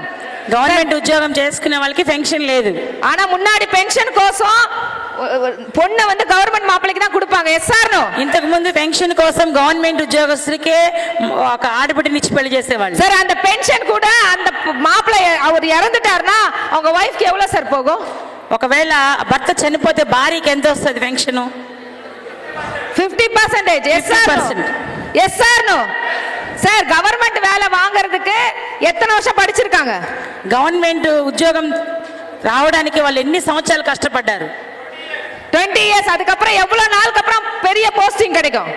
గవర్నమెంట్ ఉద్యోగం చేసుకునే వాళ్ళకి పెన్షన్ లేదు. ஆனா முன்னாடி பென்ஷன் కోసం பொண்ணு வந்து கவர்மெண்ட் மாப்பிள்ளைக்கு தான் கொடுப்பாங்க. Yes or no? ఇంతకు ముందు పెన్షన్ కోసం గవర్నమెంట్ ఉద్యోగస్తులకే ఒక ఆడబిడ్డనిచ్చి పెళ్లి చేసేవాళ్ళు. சார், அந்த பென்ஷன் கூட அந்த மாப்பிள்ளை அவர் இறந்துட்டாருன்னா அவங்க వైఫ్కి எவ்வளவு సార్ போகும்? ఒకవేళ భర్త చనిపోతే భార్యకి ఎంత వస్తుంది pension? 50%. Yes or no? Yes or no? Sir, government வேலை வாங்குறதுக்கு எத்தனை வருஷம் படிச்சிருக்காங்க? గవర్నమెంట్ ఉద్యోగం రావడానికి వాళ్ళు ఎన్ని సంవత్సరాలు కష్టపడ్డారు? 20 years. அதுக்கப்புறம் எவ்வளவு நாளுக்கு அப்புறம் பெரிய போஸ்டிங் கிடைக்கும்?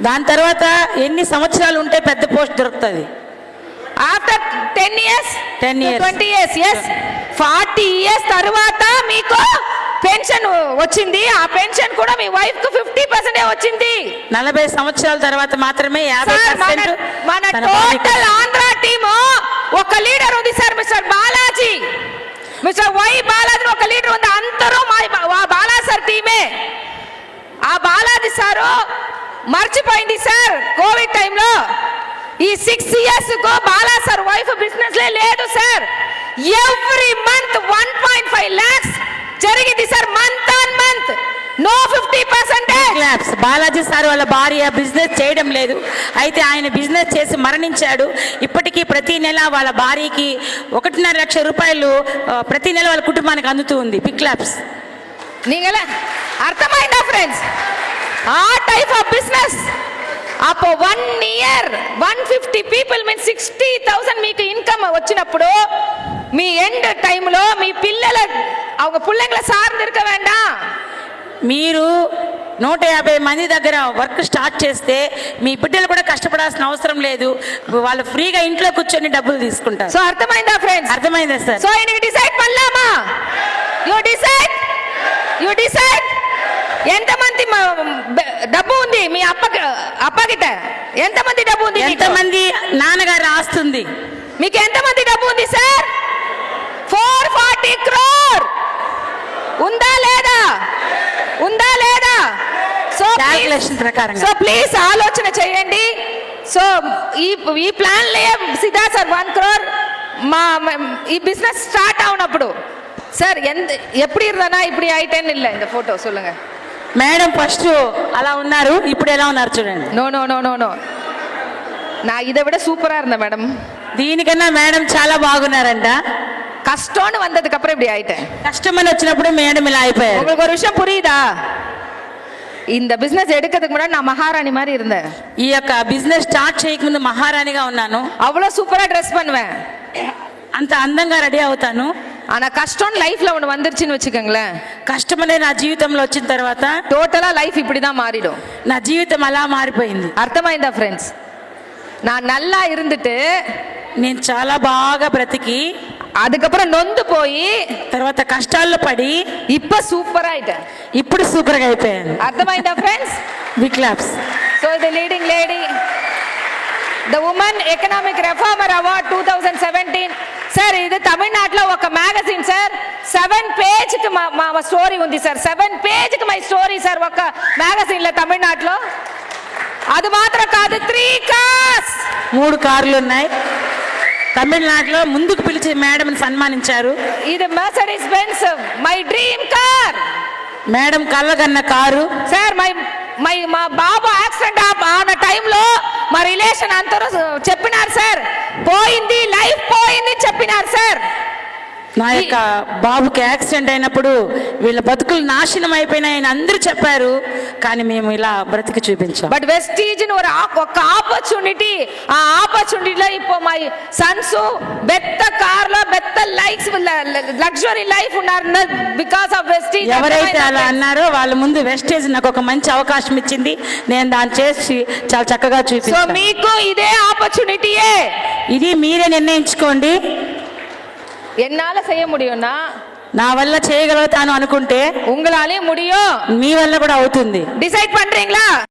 దాని తర్వాత ఎన్ని సంవత్సరాలు ఉంటే పెద్ద పోస్ట్ దొరుకుతుంది? After 10 years, 10 years, 20 years, yes, 40 years తర్వాత మీకు పెన్షన్ వచ్చింది. ఆ పెన్షన్ కూడా మీ వైఫ్ కు 50% వచ్చింది. 40 సంవత్సరాల తర్వాత మాత్రమే 50% మన టోటల్ ఆంధ్ర టీము ఒక లీడర్ ఉంది sir, mister Balaji. Mister Y Balaji ఒక లీడర్ ఉంది. అందరూ మా బాలాజీ సార్ టీమే. ఆ బాలాజీ సారు మర్చిపోయింది సార్ కోవిడ్ టైంలో. ఈ 6 years కు బాలా సార్ వైఫ్ బిజినెస్ లేదు సార్. ఎవ్రీ మంత్ 1.5 lakhs జరిగింది సార్, month on month. No 50%. Balaji sir వాళ్ళ భార్య బిజినెస్ చేయడం లేదు, అయితే ఆయన బిజినెస్ చేసి మరణించాడు. ఇప్పటికీ ప్రతి నెల వాళ్ళ భార్యకి 1.5 లక్షల రూపాయలు ప్రతి నెల వాళ్ళ కుటుంబానికి అందుతూ ఉంది. Big claps. நீங்கள అర్థమైందా ఫ్రెండ్స్? ఆ టైప్ ఆఫ్ బిజినెస్. அப்போ 1 year 150 people means 60,000 మీకు ఇన్కమ్ వచ్చినప్పుడు మీ ఎండ్ టైంలో మీ పిల్లల அவங்க பிள்ளைங்களை சார்ந்து இருக்க வேண்டாம். మీరు 150 మంది దగ్గర వర్క్ స్టార్ట్ చేస్తే మీ బిడ్డలు కూడా కష్టపడాల్సిన అవసరం లేదు. వాళ్ళు ఫ్రీగా ఇంట్లో కూర్చొని డబ్బులు తీసుకుంటారు. సో అర్థమైందా ఫ్రెండ్స్? అర్థమైందా సార్? సో ఇనికి డిసైడ్ பண்ணலாமா? You decide. ఎంతమంది డబ్బు ఉంది మీ అప్పగిట? ఎంతమంది డబ్బు ఉంది? ఎంతమంది నాన్నగారు ఆస్తుంది? మీకు ఎంతమంది డబ్బు ఉంది సార్? 440 crore ఉందా లేదా? సో క్యాల్కులేషన్ ప్రకారంగా. సో ప్లీజ్ ఆలోచన చేయండి. సో ఈ ప్లాన్ లే సిద్ధా సార్ 1 crore ఈ బిజినెస్ స్టార్ట్ అవునప్పుడు సార్ எப்படி இருந்தானா இப்படி ஆயிட்டேன்னு இல்ல. இந்த போட்டோ சொல்லுங்க మేడం. ఫస్ట్ అలా ఉన్నారు, ఇప్పుడు ఎలా ఉన్నారు చూడండి. నో நான் இதை விட சூப்பரா இருந்தேன் மேடம். దీనికన్నా మేడం చాలా బాగున్నారంట. கஷ்டம்னு வந்ததுக்கு அப்புறம் இப்படி ஆயிட்டேன். కష్టం అని వచ్చినప్పుడు మేడం ఇలా అయిపోయారు. உங்களுக்கு ஒரு விஷயம் புரியுதா? இந்த பிசினஸ் எடுக்கிறதுக்கு முன்னாடி நான் மகாராணி மாதிரி இருந்தேன். ఈ యొక్క బిజినెస్ స్టార్ట్ చేయకముందు మహారాణిగా ఉన్నాను. அவ்வளவு சூப்பரா ட்ரெஸ் பண்ணுவேன், అంత అందంగా రెడీ అవుతాను. ஆனா கஷ்டம் லைஃப்ல ஒண்ணு வந்துருச்சுன்னு வச்சுக்கோங்களேன், కష్టం అనేది నా జీవితంలో వచ్చిన తర్వాత டோட்டலா லைஃப் இப்படிதான் மாறிடும். నా జీవితం అలా మారిపోయింది. అర్థమైందా ఫ్రెండ్స్? நான் நல்லா இருந்துட்டு నేను చాలా బాగా బ్రతికి அதுக்கப்புறம் நொந்து போய் తర్వాత కష్టాల్లో పడి இப்ப சூப்பரா ஆயிட்டேன். ఇప్పుడు సూపర్ గా అయిపోయాను. అర్థమైందా friends? Big claps. So the leading lady the women economic reformer award 2017. Sir ఇది తమిళనాడులో ఒక మ్యాగజైన్ సార్, 7 పేజ్కి మా స్టోరీ ఉంది సార్, 7 పేజ్కి మై స్టోరీ సార్ ఒక మ్యాగజైన్లో తమిళనాడులో. అది మాత్రం కాదు, 3 కార్స్, 3 కార్లు ఉన్నాయి. తమిళనాడులో ముందుకు పిలిచి మేడం సన్మానించారు. ఇది Mercedes Benz my dream car. Madam కళ్ళగన్న కారు. సార్ మా బాబు యాక్సిడెంట్ ఆన టైంలో మా రిలేషన్ అందరూ చెప్పినారు సార్, పోయింది లైఫ్ పోయింది చెప్పినారు సార్. నా యొక్క బాబుకి యాక్సిడెంట్ అయినప్పుడు వీళ్ళ బతుకులు నాశనం అయిపోయినాయని అందరూ చెప్పారు, కానీ మేము ఇలా బ్రతికి చూపించాం. బట్ వెస్టీజ్ ఒక ఆపర్చునిటీ, ఆ ఆపర్చునిటీలో இப்போ మై సన్స్ బెత్త కార్లో బెత్త లైఫ్ లగ్జరీ లైఫ్ ఉన్నారు బికాస్ ఆఫ్ వెస్టీజ్. ఎవరైతే అలా అన్నారో వాళ్ళ ముందు వెస్టేజ్ నాకు ఒక మంచి అవకాశం ఇచ్చింది, నేను దాన్ని చేసి చాలా చక్కగా సో చూపించాను. మీకు ఇదే ఆపర్చునిటీయే, ఇది మీరే నిర్ణయించుకోండి. ఎన్నాళ్ళ செய்ய முடியும்னா నా వల్ల చేయగలుగుతాను అనుకుంటే உங்களாலே முடியும், మీ వల్ల కూడా అవుతుంది. డిసైడ్ பண்றீங்களா?